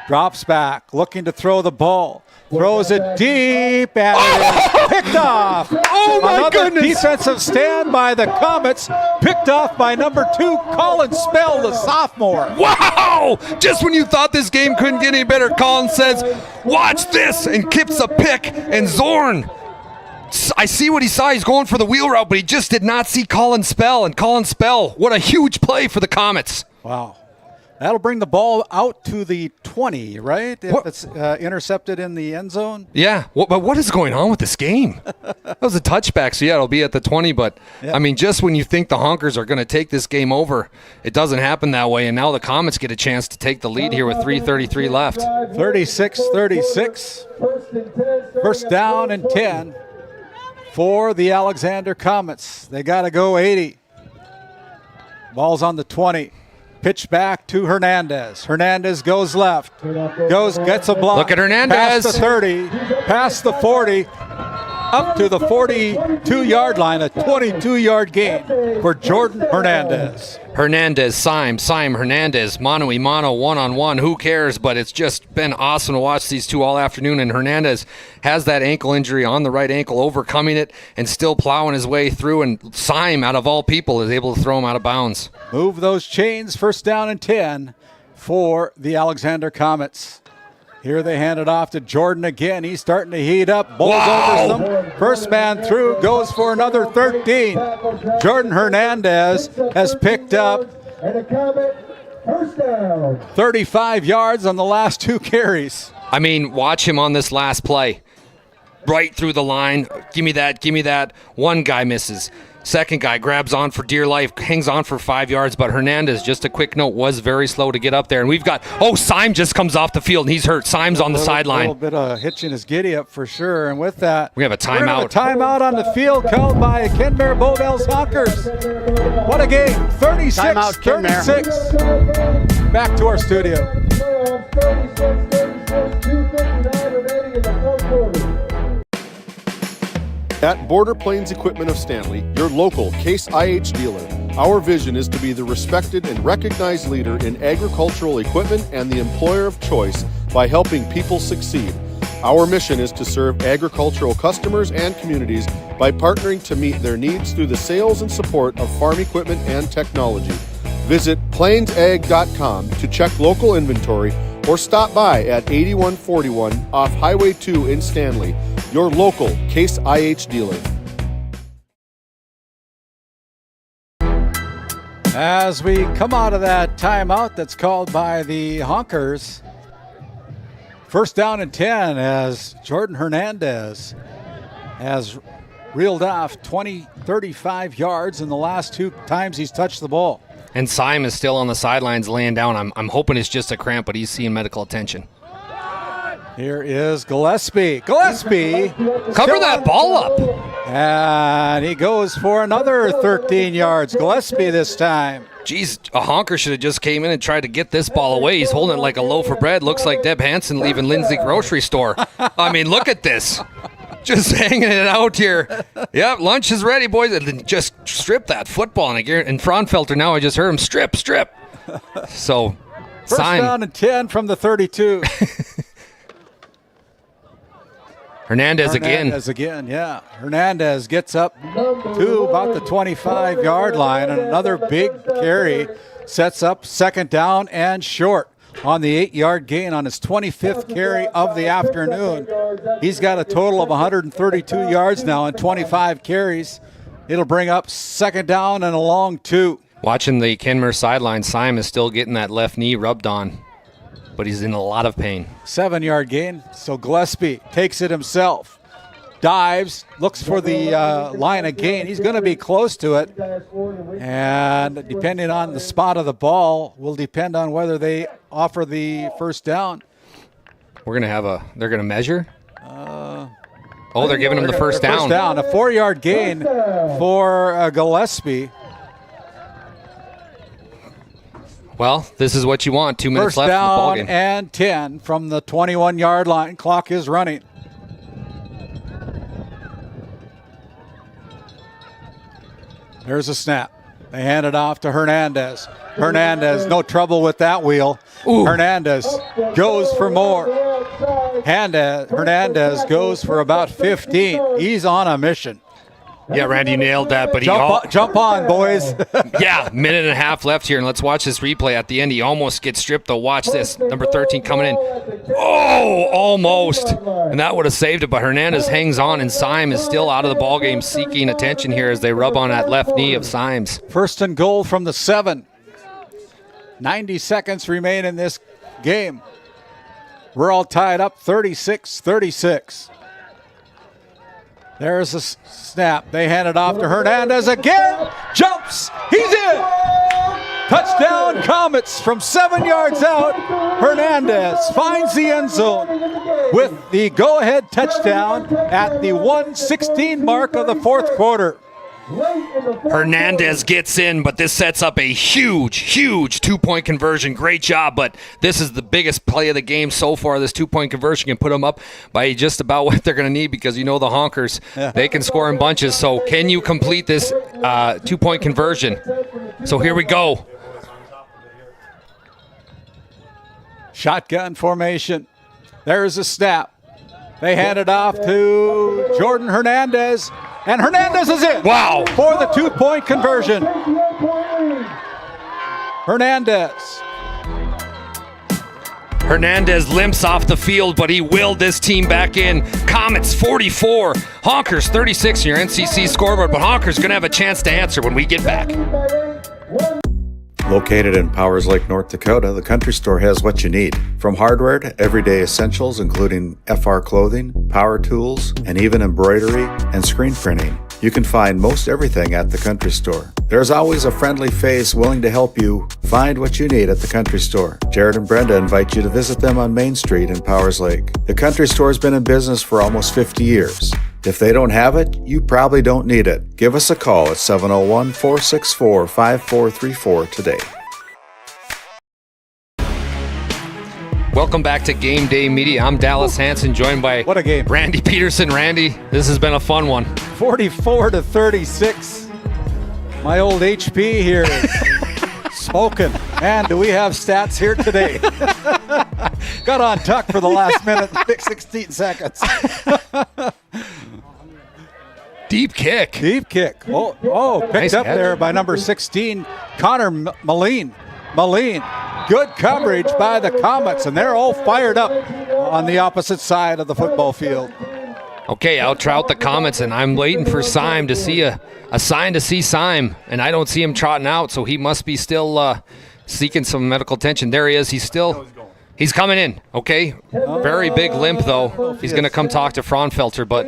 Drops back, looking to throw the ball. Throws it deep, and it is picked off. Oh, my goodness. Defensive stand by the Comets, picked off by number 2, Colin Spell, the sophomore. Wow! Just when you thought this game couldn't get any better, Colin says, watch this, and kips a pick, and Zorn, I see what he saw. He's going for the wheel route, but he just did not see Colin Spell, and Colin Spell, what a huge play for the Comets. Wow. That'll bring the ball out to the 20, right? If it's intercepted in the end zone. Yeah, but what is going on with this game? That was a touchback, so yeah, it'll be at the 20. But, I mean, just when you think the Honkers are going to take this game over, it doesn't happen that way. And now the Comets get a chance to take the lead here with 3:33 left. 36-36. 1st down and 10 for the Alexander Comets. They got to go 80. Ball's on the 20. Pitch back to Hernandez. Hernandez goes left. Gets a block. Look at Hernandez. Past the 30, past the 40, up to the 42-yard line, a 22-yard gain for Jordan Hernandez. Syme, Hernandez, mano-a-mano, one-on-one. Who cares? But it's just been awesome to watch these two all afternoon. And Hernandez has that ankle injury on the right ankle, overcoming it and still plowing his way through. And Syme, out of all people, is able to throw him out of bounds. Move those chains. 1st down and 10 for the Alexander Comets. Here they hand it off to Jordan again. He's starting to heat up. Bowls over some. First man through goes for another 13. Jordan Hernandez has picked up 35 yards on the last 2 carries. I mean, watch him on this last play. Right through the line. Give me that. One guy misses. Second guy grabs on for dear life, hangs on for 5 yards, but Hernandez, just a quick note, was very slow to get up there. And we've got, Syme just comes off the field, and he's hurt. Syme's on the sideline. A little bit of hitching his giddy up for sure. And with that, we have a timeout. A timeout on the field called by Kenmare-Bowbells Honkers. What a game. 36-36. Back to our studio. At Border Plains Equipment of Stanley, your local Case IH dealer, our vision is to be the respected and recognized leader in agricultural equipment and the employer of choice by helping people succeed. Our mission is to serve agricultural customers and communities by partnering to meet their needs through the sales and support of farm equipment and technology. Visit plainsag.com to check local inventory or stop by at 8141 off Highway 2 in Stanley, your local Case IH dealer. As we come out of that timeout that's called by the Honkers, 1st down and 10 as Jordan Hernandez has reeled off 35 yards in the last 2 times he's touched the ball. And Syme is still on the sidelines laying down. I'm hoping it's just a cramp, but he's seeing medical attention. Here is Gillespie. Cover that ball up. And he goes for another 13 yards. Gillespie this time. Geez, a honker should have just came in and tried to get this ball away. He's holding it like a loaf of bread. Looks like Deb Hansen leaving Lindsay grocery store. I mean, look at this. Just hanging it out here. Yep, lunch is ready, boys. And then just strip that football. And Fraunfelter now, I just heard him strip. So, first down and 10 from the 32. Hernandez again, yeah. Hernandez gets up to about the 25-yard line, and another big carry sets up second down and short on the 8-yard gain on his 25th carry of the afternoon. He's got a total of 132 yards now and 25 carries. It'll bring up second down and a long 2. Watching the Kenmare sideline, Simon is still getting that left knee rubbed on, but he's in a lot of pain. 7-yard gain, so Gillespie takes it himself. Dives, looks for the line of gain. He's going to be close to it. And depending on the spot of the ball will depend on whether they offer the first down. They're going to measure? They're giving him the first down. First down, a 4-yard gain for Gillespie. Well, this is what you want. 2 minutes left in the ball game. First down and 10 from the 21-yard line. Clock is running. There's a snap. They hand it off to Hernandez. Hernandez, no trouble with that wheel. Ooh. Hernandez goes for more. Hernandez goes for about 15. He's on a mission. Yeah, Randy nailed that, but jump on, boys. Yeah, minute and a half left here, and let's watch this replay. At the end, he almost gets stripped, though. Watch this. Number 13 coming in. Oh, almost. And that would have saved it, but Hernandez hangs on, and Syme is still out of the ballgame, seeking attention here as they rub on that left knee of Symes. First and goal from the 7. 90 seconds remain in this game. We're all tied up 36-36. There's a snap. They hand it off to Hernandez again. Jumps. He's in. Touchdown Comets from 7 yards out. Hernandez finds the end zone with the go-ahead touchdown at the 1:16 mark of the fourth quarter. Hernandez gets in, but this sets up a huge 2-point conversion. Great job, but this is the biggest play of the game so far. This 2-point conversion can put them up by just about what they're going to need because you know the Honkers, they can score in bunches. So can you complete this 2-point conversion? So here we go. Shotgun formation. There's a snap. They hand it off to Jordan Hernandez. And Hernandez is in. Wow. For the 2-point conversion. Hernandez limps off the field, but he willed this team back in. Comets 44, Honkers 36 in your NCC scoreboard, but Honkers going to have a chance to answer when we get back. Located in Powers Lake, North Dakota, the Country Store has what you need. From hardware to everyday essentials, including FR clothing, power tools, and even embroidery and screen printing. You can find most everything at the Country Store. There's always a friendly face willing to help you find what you need at the Country Store. Jared and Brenda invite you to visit them on Main Street in Powers Lake. The Country Store has been in business for almost 50 years. If they don't have it, you probably don't need it. Give us a call at 701-464-5434 today. Welcome back to Game Day Media. I'm Dallas Hansen, joined by what a game. Randy Peterson. Randy, this has been a fun one. 44-36. My old HP here is smoking. And do we have stats here today? Got on tuck for the last minute, 16 seconds. Deep kick. Picked nice up catch. there by number 16, Connor Moline. Good coverage by the Comets, and they're all fired up on the opposite side of the football field. Okay, I'll trout the Comets, and I'm waiting for Syme to see a sign to see Syme, and I don't see him trotting out, so he must be still seeking some medical attention. There he is. He's coming in, okay? Very big limp, though. He's going to come talk to Fraunfelter, but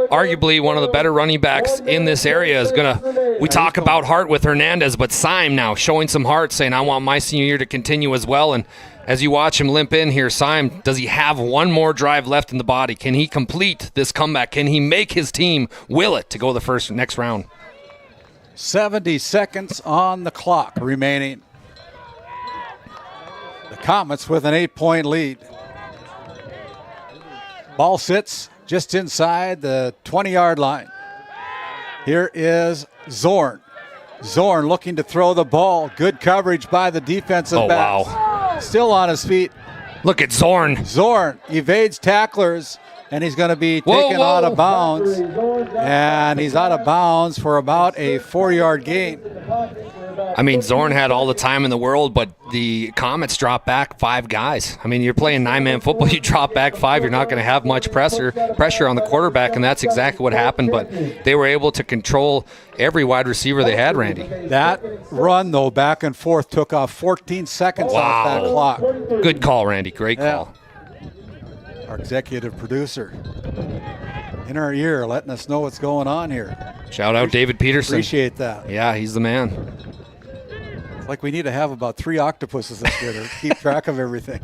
arguably one of the better running backs in this area, is going to – we talk about heart with Hernandez, but Syme now showing some heart, saying, I want my senior year to continue as well. And as you watch him limp in here, Syme, does he have one more drive left in the body? Can he complete this comeback? Can he make his team will it to go the next round? 70 seconds on the clock remaining. The Comets with an 8-point lead. Ball sits just inside the 20-yard line. Here is Zorn. Zorn looking to throw the ball. Good coverage by the defensive backs. Wow. Still on his feet. Look at Zorn. Zorn evades tacklers, and he's going to be taken out of bounds. And he's out of bounds for about a 4-yard gain. I mean, Zorn had all the time in the world, but the Comets dropped back 5 guys. I mean, you're playing 9-man football, you drop back 5, you're not going to have much pressure on the quarterback, and that's exactly what happened. But they were able to control every wide receiver they had, Randy. That run, though, back and forth, took off 14 seconds off that clock. Good call, Randy. Great call. Our executive producer in our ear letting us know what's going on here. Shout out David Peterson. Appreciate that. Yeah, he's the man. It's like we need to have about 3 octopuses up here to keep track of everything.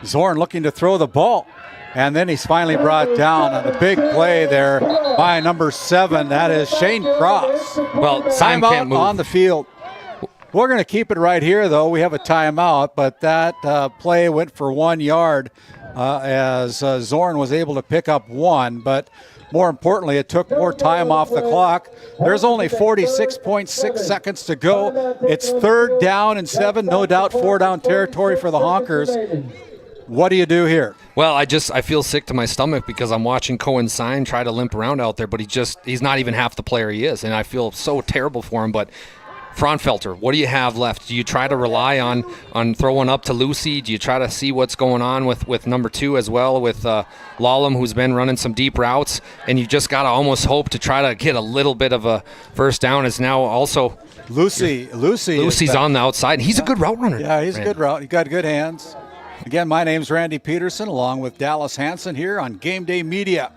Zorn looking to throw the ball. And then he's finally brought down on a big play there by number 7. That is Shane Cross. Well, Syme can't move on the field. We're going to keep it right here, though. We have a timeout, but that play went for 1 yard as Zorn was able to pick up 1. But more importantly, it took more time off the clock. There's only 46.6 seconds to go. It's 3rd down and 7. No doubt 4-down territory for the Honkers. What do you do here? Well, I feel sick to my stomach because I'm watching Cohen Syme try to limp around out there, but he's not even half the player he is, and I feel so terrible for him. But Fraunfelter, what do you have left? Do you try to rely on throwing up to Lucy? Do you try to see what's going on with number 2 as well, with Lallam, who's been running some deep routes? And you just got to almost hope to try to get a little bit of a first down. Is now also Lucy's on the outside. He's a good route runner. Yeah, he's a good route. He got good hands. Again, my name's Randy Peterson, along with Dallas Hansen here on GameDay Media.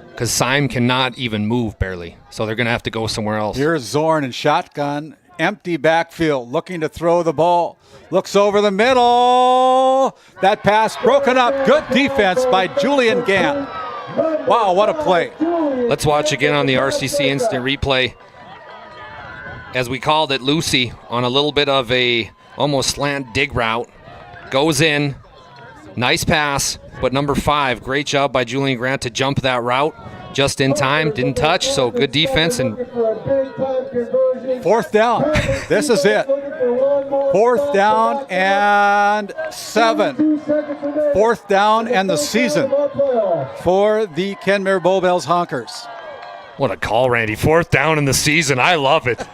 Because Syme cannot even move barely, so they're going to have to go somewhere else. Here's Zorn in shotgun, empty backfield, looking to throw the ball. Looks over the middle. That pass broken up. Good defense by Julian Gant. Wow, what a play. Let's watch again on the RCC instant replay. As we called it, Lucy on a little bit of a almost slant dig route. Goes in, nice pass, but number 5, great job by Julian Grant to jump that route just in time, didn't touch, so good defense. And 4th down, this is it. 4th down and 7. 4th down and the season for the Kenmare-Bowbells Honkers. What a call, Randy. 4th down in the season, I love it.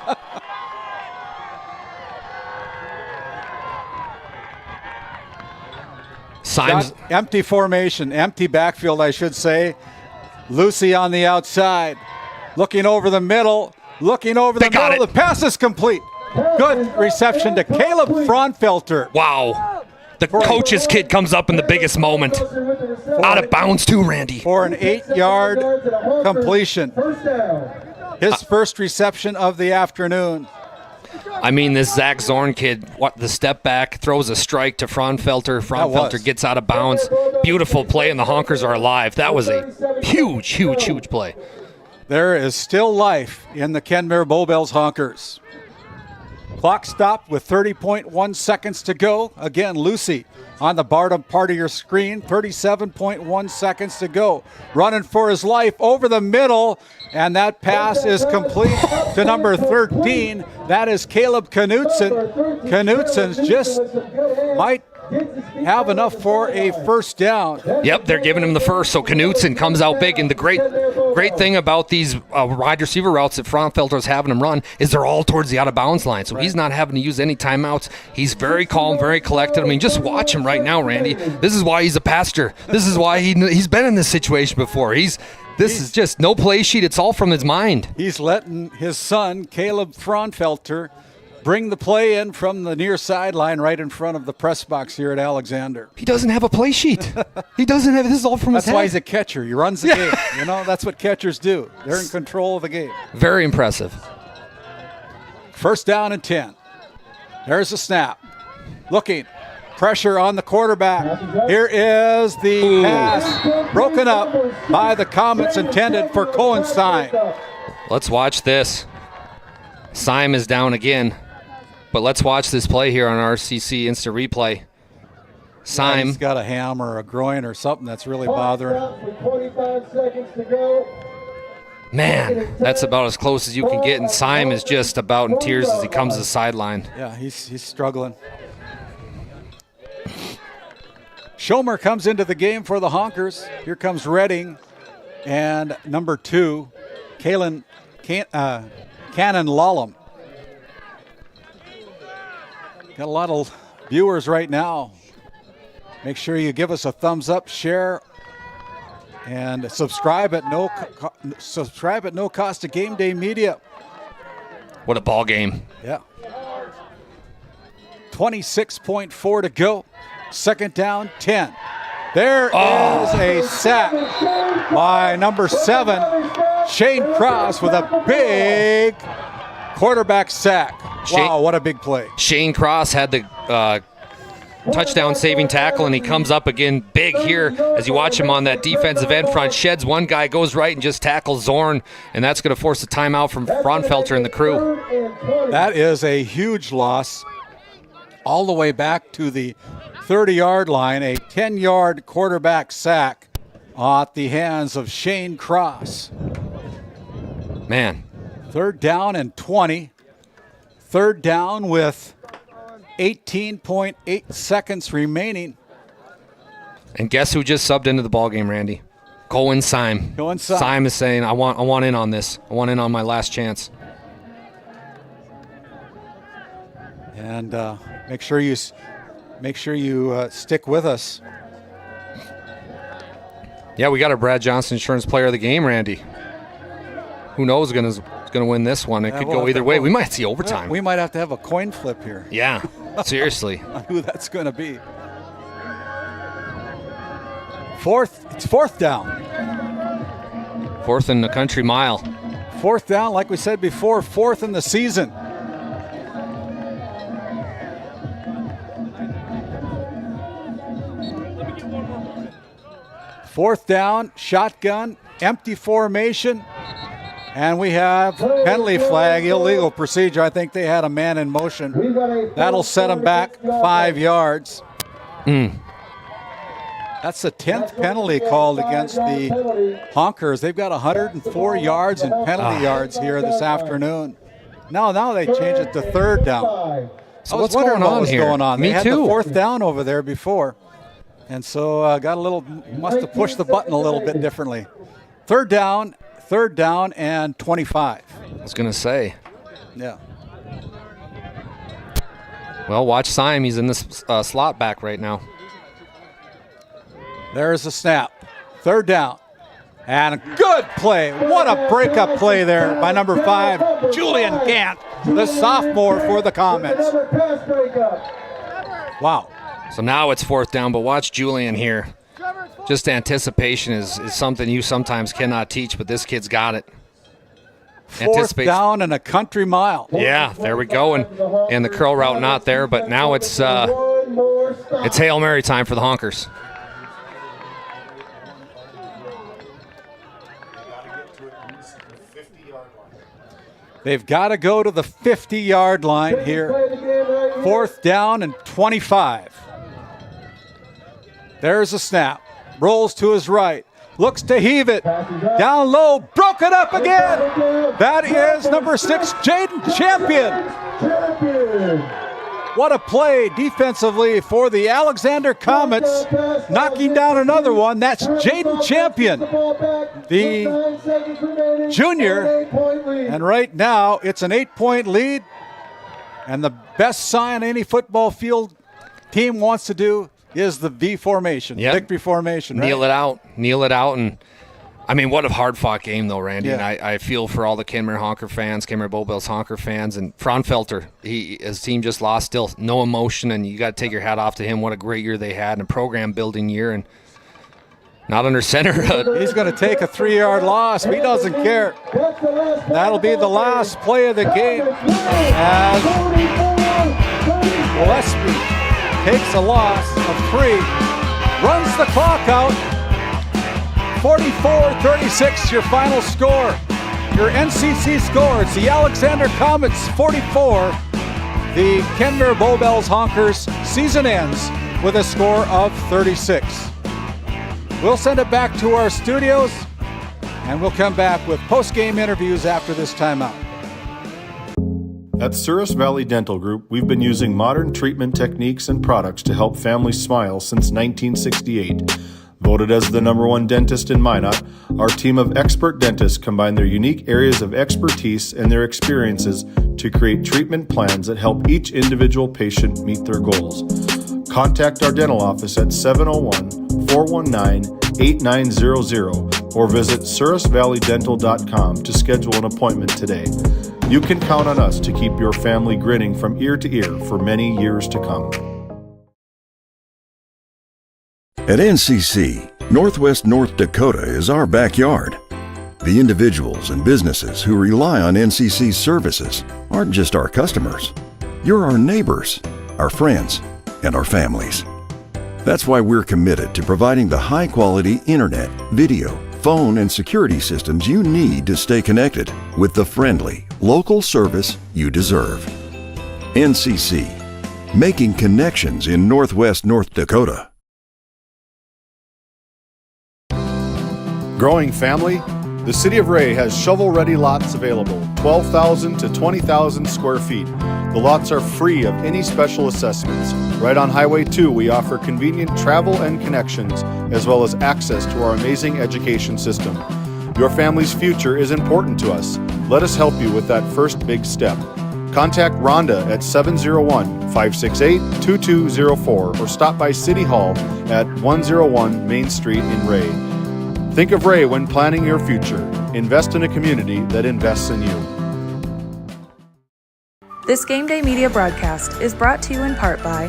Syme's empty formation, empty backfield, I should say. Lucy on the outside, looking over the middle, The pass is complete. Good reception to Caleb Fraunfelter. Wow. The coach's kid comes up in the biggest moment. Out of bounds too, Randy. For an 8-yard completion. His first reception of the afternoon. I mean, this Zach Zorn kid, the step back, throws a strike to Fraunfelter. Fraunfelter gets out of bounds. Beautiful play, and the Honkers are alive. That was a huge, huge, huge play. There is still life in the Kenmare-Bowbells Honkers. Clock stopped with 30.1 seconds to go. Again, Lucy on the bottom part of your screen. 37.1 seconds to go. Running for his life over the middle. And that pass is complete to number 13. That is Caleb Knutson. Knutson just might have enough for a first down. Yep, they're giving him the first, so Knutson comes out big. And the great thing about these wide receiver routes that Fraunfelter's having him run is they're all towards the out-of-bounds line, so he's not having to use any timeouts. He's very calm, very collected. I mean, just watch him right now, Randy. This is why he's a pastor. This is why he's been in this situation before. This is just no play sheet. It's all from his mind. He's letting his son, Caleb Fraunfelter, bring the play in from the near sideline right in front of the press box here at Alexander. He doesn't have a play sheet. He doesn't have, this is all from his head. That's why he's a catcher. He runs the game. You know, that's what catchers do. They're in control of the game. Very impressive. First down and 10. There's the snap. Looking. Pressure on the quarterback. Here is the pass broken up by the Comets intended for Cohenstein. Let's watch this. Syme is down again, but let's watch this play here on RCC Instant Replay. Syme. He's got a ham or a groin or something that's really bothering him. 25 seconds to go. Man, that's about as close as you can get, and Syme is just about in tears as he comes to the sideline. Yeah, he's struggling. Schomer comes into the game for the Honkers. Here comes Redding and number 2, Cannon Lallam. Got a lot of viewers right now. Make sure you give us a thumbs up, share, and subscribe at no cost to GameDay Media. What a ball game. Yeah. 26.4 to go. Second down, 10. There is a sack by number 7, Shane Cross, with a big quarterback sack. Wow, what a big play. Shane Cross had the touchdown saving tackle, and he comes up again big here as you watch him on that defensive end front. Sheds one guy, goes right and just tackles Zorn, and that's going to force a timeout from Fraunfelter and the crew. That is a huge loss. All the way back to the 30-yard line, a 10-yard quarterback sack at the hands of Shane Cross. Man. Third down and 20. Third down with 18.8 seconds remaining. And guess who just subbed into the ballgame, Randy? Cohen Syme. Syme is saying, I want in on this. I want in on my last chance. And make sure you stick with us. Yeah, we got our Brad Johnson Insurance Player of the Game, Randy. Who knows who's going to win this one? It could go either way. We might see overtime. We might have to have a coin flip here. Yeah, seriously. On who that's going to be. It's fourth down. Fourth in the country mile. Fourth down, like we said before, fourth in the season. Fourth down, shotgun, empty formation, and we have penalty flag, illegal procedure. I think they had a man in motion. That'll set them back 5 yards. That's the 10th penalty called against the Honkers. They've got 104 yards in penalty yards here this afternoon. Now they change it to third down. So what's going on here? They had the fourth down over there before. And so must have pushed the button a little bit differently. Third down and 25. I was going to say. Yeah. Well, watch Syme. He's in this slot back right now. There's the snap. Third down. And a good play. What a breakup play there by number 5, Julian Gant, the sophomore for the Comets. Wow. So now it's fourth down, but watch Julian here. Just anticipation is something you sometimes cannot teach, but this kid's got it. Fourth down and a country mile. Yeah, there we go. And the curl route not there, but now it's Hail Mary time for the Honkers. They've got to go to the 50-yard line here. Fourth down and 25. There's a snap. Rolls to his right. Looks to heave it. Down low. Broken up again. That is number 6, Jaden Champion. What a play defensively for the Alexander Comets. Knocking down another one. That's Jaden Champion, the junior. And right now, it's an 8-point lead. And the best sign any football field team wants to do is the V formation, victory formation. Right? Kneel it out. And I mean, what a hard-fought game, though, Randy. Yeah. And I feel for all the Kenmare Honker fans, Kenmare-Bowbells Honker fans, and Fraunfelter. His team just lost, still no emotion, and you got to take your hat off to him. What a great year they had, and a program-building year, and not under center. He's going to take a 3-yard loss. He doesn't care. That'll be the last play of the game as Gillespie takes a loss of 3, runs the clock out. 44-36, your final score. Your NCC score, it's the Alexander Comets 44. The Kenmare-Bowbells Honkers season ends with a score of 36. We'll send it back to our studios, and we'll come back with post-game interviews after this timeout. At Souris Valley Dental Group, we've been using modern treatment techniques and products to help families smile since 1968. Voted as the #1 dentist in Minot, our team of expert dentists combine their unique areas of expertise and their experiences to create treatment plans that help each individual patient meet their goals. Contact our dental office at 701-419-8900 or visit sourisvalleydental.com to schedule an appointment today. You can count on us to keep your family grinning from ear to ear for many years to come. At NCC, Northwest North Dakota is our backyard. The individuals and businesses who rely on NCC's services aren't just our customers. You're our neighbors, our friends, and our families. That's why we're committed to providing the high-quality internet, video, phone, and security systems you need to stay connected with the friendly, local service you deserve. NCC, making connections in Northwest North Dakota. Growing family, the City of Ray has shovel-ready lots available, 12,000 to 20,000 square feet. The lots are free of any special assessments. Right on Highway 2, we offer convenient travel and connections, as well as access to our amazing education system. Your family's future is important to us. Let us help you with that first big step. Contact Rhonda at 701-568-2204 or stop by City Hall at 101 Main Street in Ray. Think of Ray when planning your future. Invest in a community that invests in you. This GameDay Media broadcast is brought to you in part by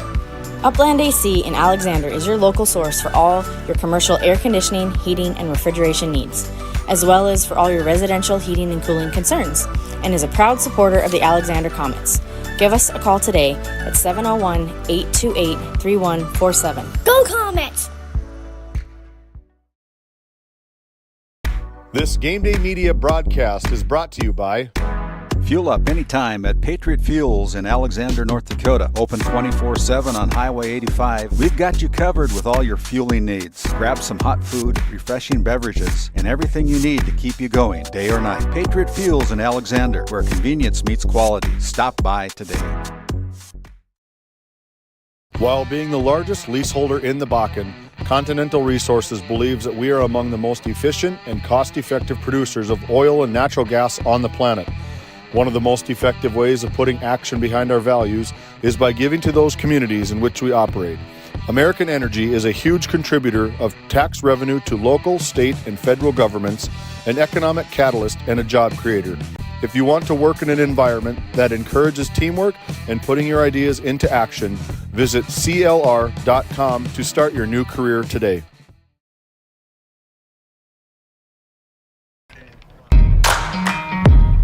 Upland AC in Alexander is your local source for all your commercial air conditioning, heating, and refrigeration needs, as well as for all your residential heating and cooling concerns, and is a proud supporter of the Alexander Comets. Give us a call today at 701-828-3147. Go Comets! This GameDay Media broadcast is brought to you by Fuel up anytime at Patriot Fuels in Alexander, North Dakota. Open 24/7 on Highway 85. We've got you covered with all your fueling needs. Grab some hot food, refreshing beverages, and everything you need to keep you going day or night. Patriot Fuels in Alexander, where convenience meets quality. Stop by today. While being the largest leaseholder in the Bakken, Continental Resources believes that we are among the most efficient and cost-effective producers of oil and natural gas on the planet. One of the most effective ways of putting action behind our values is by giving to those communities in which we operate. American Energy is a huge contributor of tax revenue to local, state, and federal governments, an economic catalyst, and a job creator. If you want to work in an environment that encourages teamwork and putting your ideas into action, visit CLR.com to start your new career today.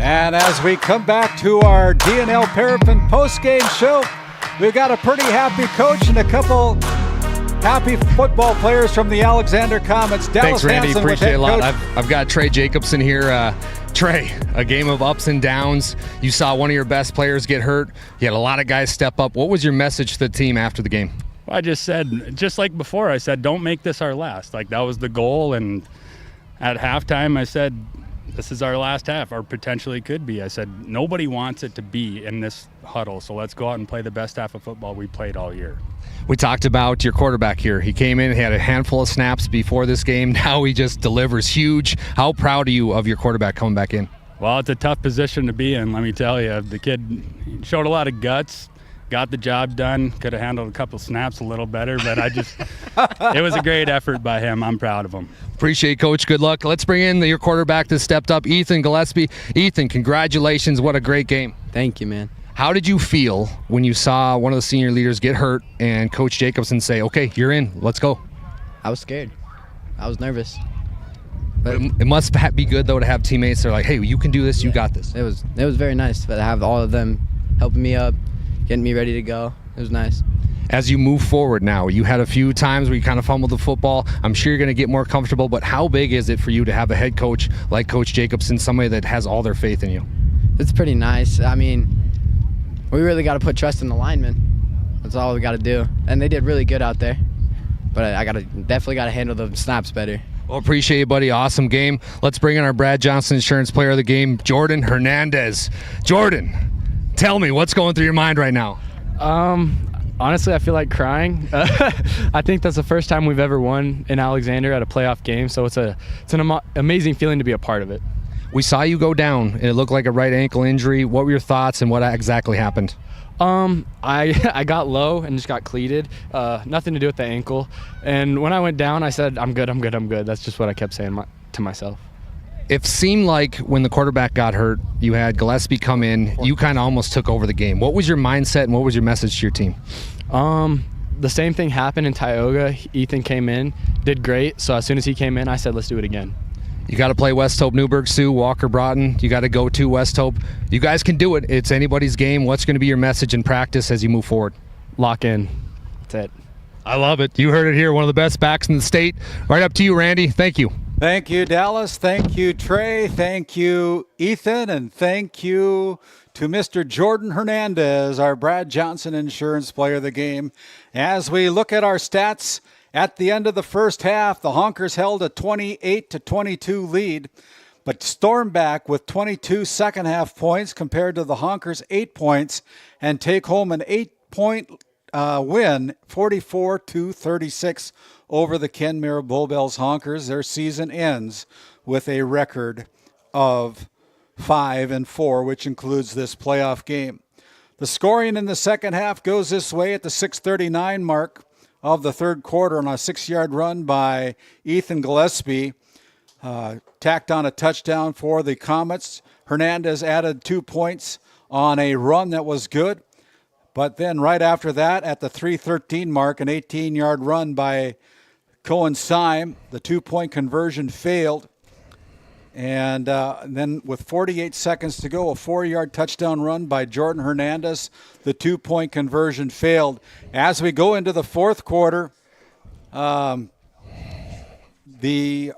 And as we come back to our DNL Paraffin postgame show, we've got a pretty happy coach and a couple happy football players from the Alexander Comets. Dallas Thanks, Randy. Hansen Appreciate it a lot. coach. I've got Trey Jacobson here. Trey, a game of ups and downs. You saw one of your best players get hurt. You had a lot of guys step up. What was your message to the team after the game? Well, I just said, just like before, I said, don't make this our last. Like, that was the goal. And at halftime, I said, this is our last half, or potentially could be. I said, nobody wants it to be in this huddle, so let's go out and play the best half of football we played all year. We talked about your quarterback here. He came in, he had a handful of snaps before this game. Now he just delivers huge. How proud are you of your quarterback coming back in? Well, it's a tough position to be in, let me tell you. The kid showed a lot of guts, got the job done. Could have handled a couple snaps a little better, but it was a great effort by him. I'm proud of him. Appreciate it, Coach. Good luck. Let's bring in your quarterback that stepped up, Ethan Gillespie. Ethan, congratulations. What a great game. Thank you, man. How did you feel when you saw one of the senior leaders get hurt and Coach Jacobson say, okay, you're in, let's go? I was scared. I was nervous. But it must be good, though, to have teammates that are like, hey, you can do this, you got this. It was very nice to have all of them helping me up, getting me ready to go. It was nice. As you move forward now, you had a few times where you kind of fumbled the football. I'm sure you're going to get more comfortable, but how big is it for you to have a head coach like Coach Jacobson, somebody that has all their faith in you? It's pretty nice. I mean, we really got to put trust in the linemen. That's all we got to do. And they did really good out there. But I definitely got to handle the snaps better. Well, appreciate you, buddy. Awesome game. Let's bring in our Brad Johnson Insurance Player of the Game, Jordan Hernandez. Jordan, tell me, what's going through your mind right now? Honestly, I feel like crying. I think that's the first time we've ever won in Alexander at a playoff game, so it's an amazing feeling to be a part of it. We saw you go down, and it looked like a right ankle injury. What were your thoughts, and what exactly happened? I got low and just got cleated. Nothing to do with the ankle. And when I went down, I said, I'm good, I'm good, I'm good. That's just what I kept saying to myself. It seemed like when the quarterback got hurt, you had Gillespie come in, you kind of almost took over the game. What was your mindset and what was your message to your team? The same thing happened in Tioga. Ethan came in, did great. So as soon as he came in, I said, let's do it again. You got to play Westhope, Newburg Sioux, Walker Broughton. You got to go to Westhope. You guys can do it. It's anybody's game. What's going to be your message in practice as you move forward? Lock in. That's it. I love it. You heard it here. One of the best backs in the state. Right up to you, Randy. Thank you. Thank you, Dallas. Thank you, Trey. Thank you, Ethan. And thank you to Mr. Jordan Hernandez, our Brad Johnson Insurance Player of the Game. As we look at our stats, at the end of the first half, the Honkers held a 28-22 lead, but stormed back with 22 second-half points compared to the Honkers' 8 points and take home an 8-point win, 44-36 over the Kenmare-Bowbells Honkers. Their season ends with a record of 5-4, which includes this playoff game. The scoring in the second half goes this way at the 6:39 mark of the third quarter on a 6-yard run by Ethan Gillespie. Tacked on a touchdown for the Comets. Hernandez added 2 points on a run that was good. But then right after that, at the 3:13 mark, an 18-yard run by Cohen Syme. The 2-point conversion failed. And then with 48 seconds to go, a 4-yard touchdown run by Jordan Hernandez. The 2-point conversion failed. As we go into the fourth quarter, the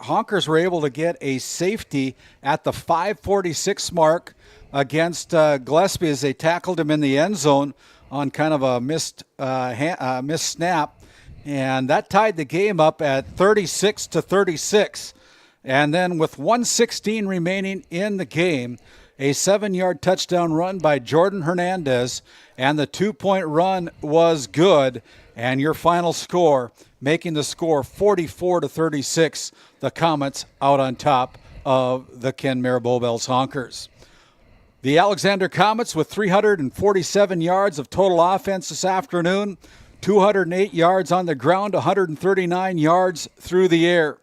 Honkers were able to get a safety at the 5:46 mark against Gillespie as they tackled him in the end zone on kind of a missed snap. And that tied the game up at 36-36. And then with 1:16 remaining in the game, a 7-yard touchdown run by Jordan Hernandez, and the 2-point run was good. And your final score, making the score 44-36, the Comets out on top of the Kenmare-Bowbells Honkers. The Alexander Comets with 347 yards of total offense this afternoon, 208 yards on the ground, 139 yards through the air.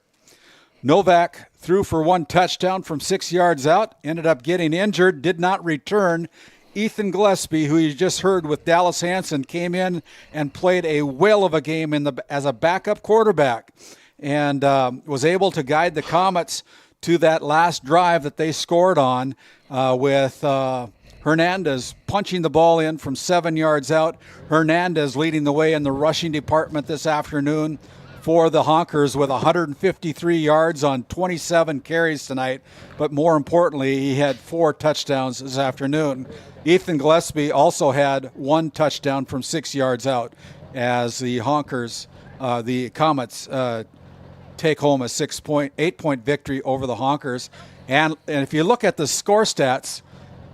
Novak threw for 1 touchdown from 6 yards out, ended up getting injured, did not return. Ethan Gillespie, who you just heard with Dallas Hansen, came in and played a whale of a game as a backup quarterback and was able to guide the Comets to that last drive that they scored on with Hernandez punching the ball in from 7 yards out. Hernandez leading the way in the rushing department this afternoon for the Honkers with 153 yards on 27 carries tonight. But more importantly, he had 4 touchdowns this afternoon. Ethan Gillespie also had 1 touchdown from 6 yards out as the Honkers, the Comets, take home a 8-point victory over the Honkers. And if you look at the score stats,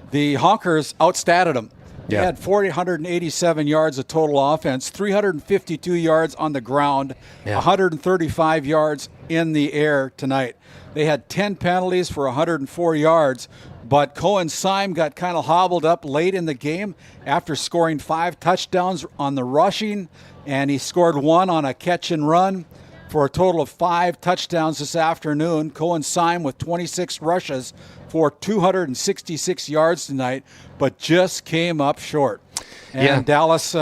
the Honkers outstatted them. They had 487 yards of total offense, 352 yards on the ground, 135 yards in the air tonight. They had 10 penalties for 104 yards, But Cohen Syme got kind of hobbled up late in the game after scoring 5 touchdowns on the rushing, and he scored 1 on a catch and run for a total of 5 touchdowns this afternoon. Cohen Syme with 26 rushes for 266 yards tonight, but just came up short. And Dallas,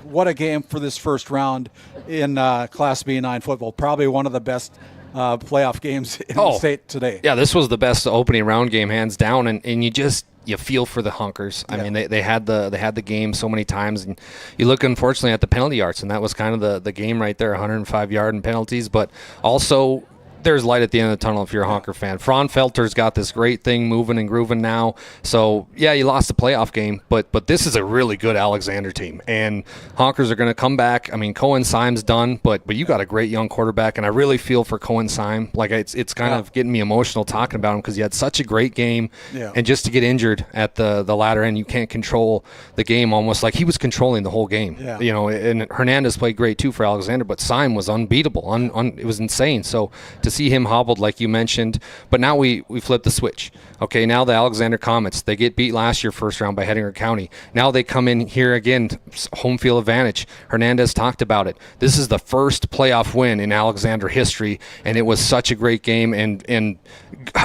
what a game for this first round in Class B9 football. Probably one of the best playoff games in the state today. Yeah, this was the best opening round game, hands down, and you feel for the Honkers. I mean, they had the game so many times, and you look unfortunately at the penalty yards, and that was kind of the game right there, 105 yard and penalties, but also there's light at the end of the tunnel if you're a Honker fan. Fraunfelter's got this great thing moving and grooving now. So, yeah, you lost the playoff game, but this is a really good Alexander team. And Honkers are going to come back. I mean, Cohen Syme's done, but you got a great young quarterback, and I really feel for Cohen Syme. Like, it's kind of getting me emotional talking about him because he had such a great game. Yeah. And just to get injured at the latter end, you can't control the game almost like he was controlling the whole game. Yeah. You know, and Hernandez played great too for Alexander, but Syme was unbeatable. It was insane. So to see him hobbled like you mentioned, but now we flip the switch. Okay, now the Alexander Comets, they get beat last year first round by Hettinger County. Now they come in here again, home field advantage. Hernandez talked about it. This is the first playoff win in Alexander history, and it was such a great game, and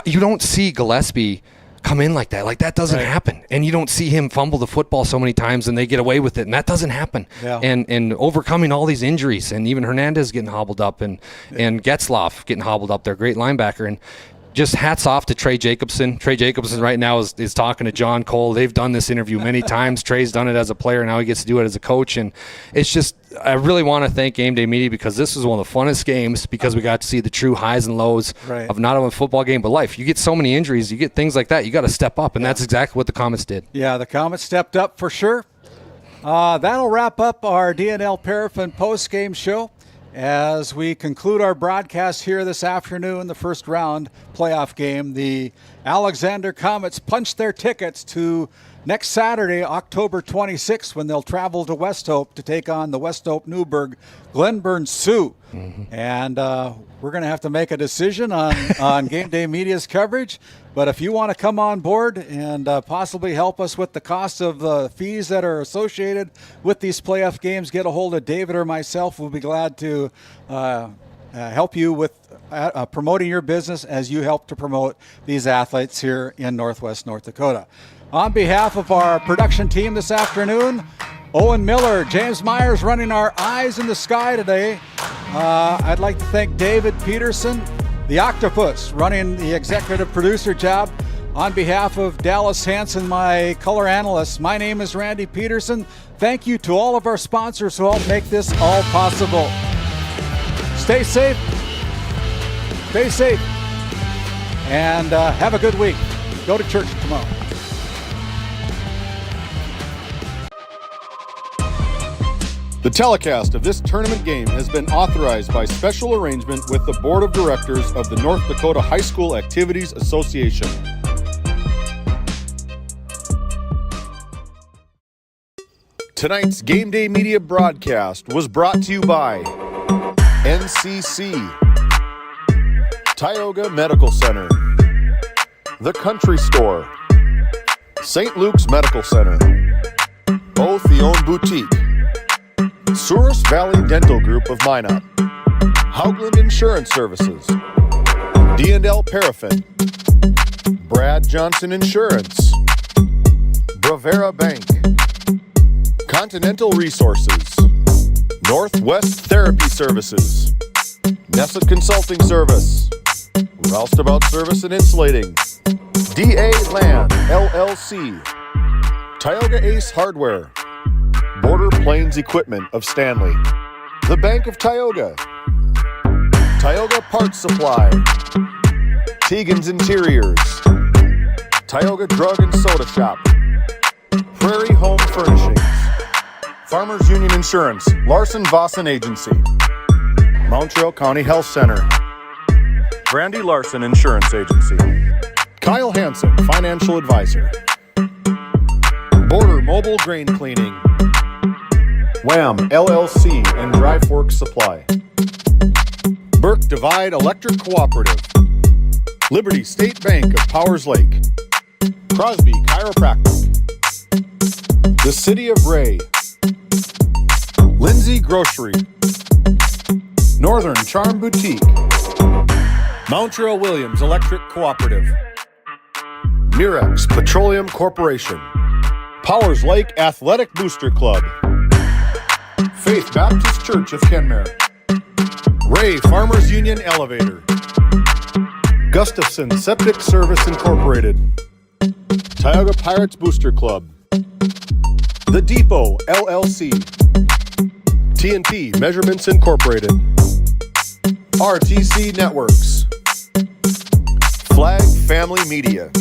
you don't see Gillespie come in like that. Like, that doesn't happen. And you don't see him fumble the football so many times and they get away with it, and that doesn't happen. Yeah. And overcoming all these injuries, and even Hernandez getting hobbled up, and Getzlaff getting hobbled up, their great linebacker. And just hats off to Trey Jacobson. Trey Jacobson right now is talking to John Cole. They've done this interview many times. Trey's done it as a player. Now he gets to do it as a coach. And it's just, I really want to thank GameDay Media because this was one of the funnest games because we got to see the true highs and lows of not only a football game, but life. You get so many injuries, you get things like that. You got to step up, and that's exactly what the Comets did. Yeah, the Comets stepped up for sure. That'll wrap up our DNL Paraffin post-game show. As we conclude our broadcast here this afternoon, the first round playoff game, the Alexander Comets punched their tickets to next Saturday, October 26th, when they'll travel to Westhope to take on the Westhope Newburg Glenburn Sioux. Mm-hmm. And we're going to have to make a decision on GameDay Media's coverage. But if you want to come on board and possibly help us with the cost of the fees that are associated with these playoff games, get a hold of David or myself. We'll be glad to help you with promoting your business as you help to promote these athletes here in Northwest North Dakota. On behalf of our production team this afternoon, Owen Miller, James Myers running our eyes in the sky today. I'd like to thank David Peterson, the Octopus, running the executive producer job. On behalf of Dallas Hanson, my color analyst, my name is Randy Peterson. Thank you to all of our sponsors who help make this all possible. Stay safe. Stay safe. And have a good week. Go to church tomorrow. The telecast of this tournament game has been authorized by special arrangement with the Board of Directors of the North Dakota High School Activities Association. Tonight's GameDay Media broadcast was brought to you by NCC, Tioga Medical Center, The Country Store, St. Luke's Medical Center, Otheon Boutique, Souris Valley Dental Group of Minot, Haugland Insurance Services, D&L Paraffin, Brad Johnson Insurance, Bravera Bank, Continental Resources, Northwest Therapy Services, Nesset Consulting Service, Roustabout Service and Insulating, DA Land LLC, Tioga Ace Hardware, Border Plains Equipment of Stanley, the Bank of Tioga, Tioga Parts Supply, Tegan's Interiors, Tioga Drug and Soda Shop, Prairie Home Furnishings, Farmers Union Insurance, Larson Vossen Agency, Montreal County Health Center, Brandy Larson Insurance Agency, Kyle Hansen, Financial Advisor, Border Mobile Grain Cleaning, Wham LLC and Dry Fork Supply, Burke Divide Electric Cooperative, Liberty State Bank of Powers Lake, Crosby Chiropractic, the City of Ray, Lindsay Grocery, Northern Charm Boutique, Montreal Williams Electric Cooperative, Mirex Petroleum Corporation, Powers Lake Athletic Booster Club, Faith Baptist Church of Kenmare, Ray Farmers Union Elevator, Gustafson Septic Service Incorporated, Tioga Pirates Booster Club, The Depot LLC, TNT Measurements Incorporated, RTC Networks, Flag Family Media,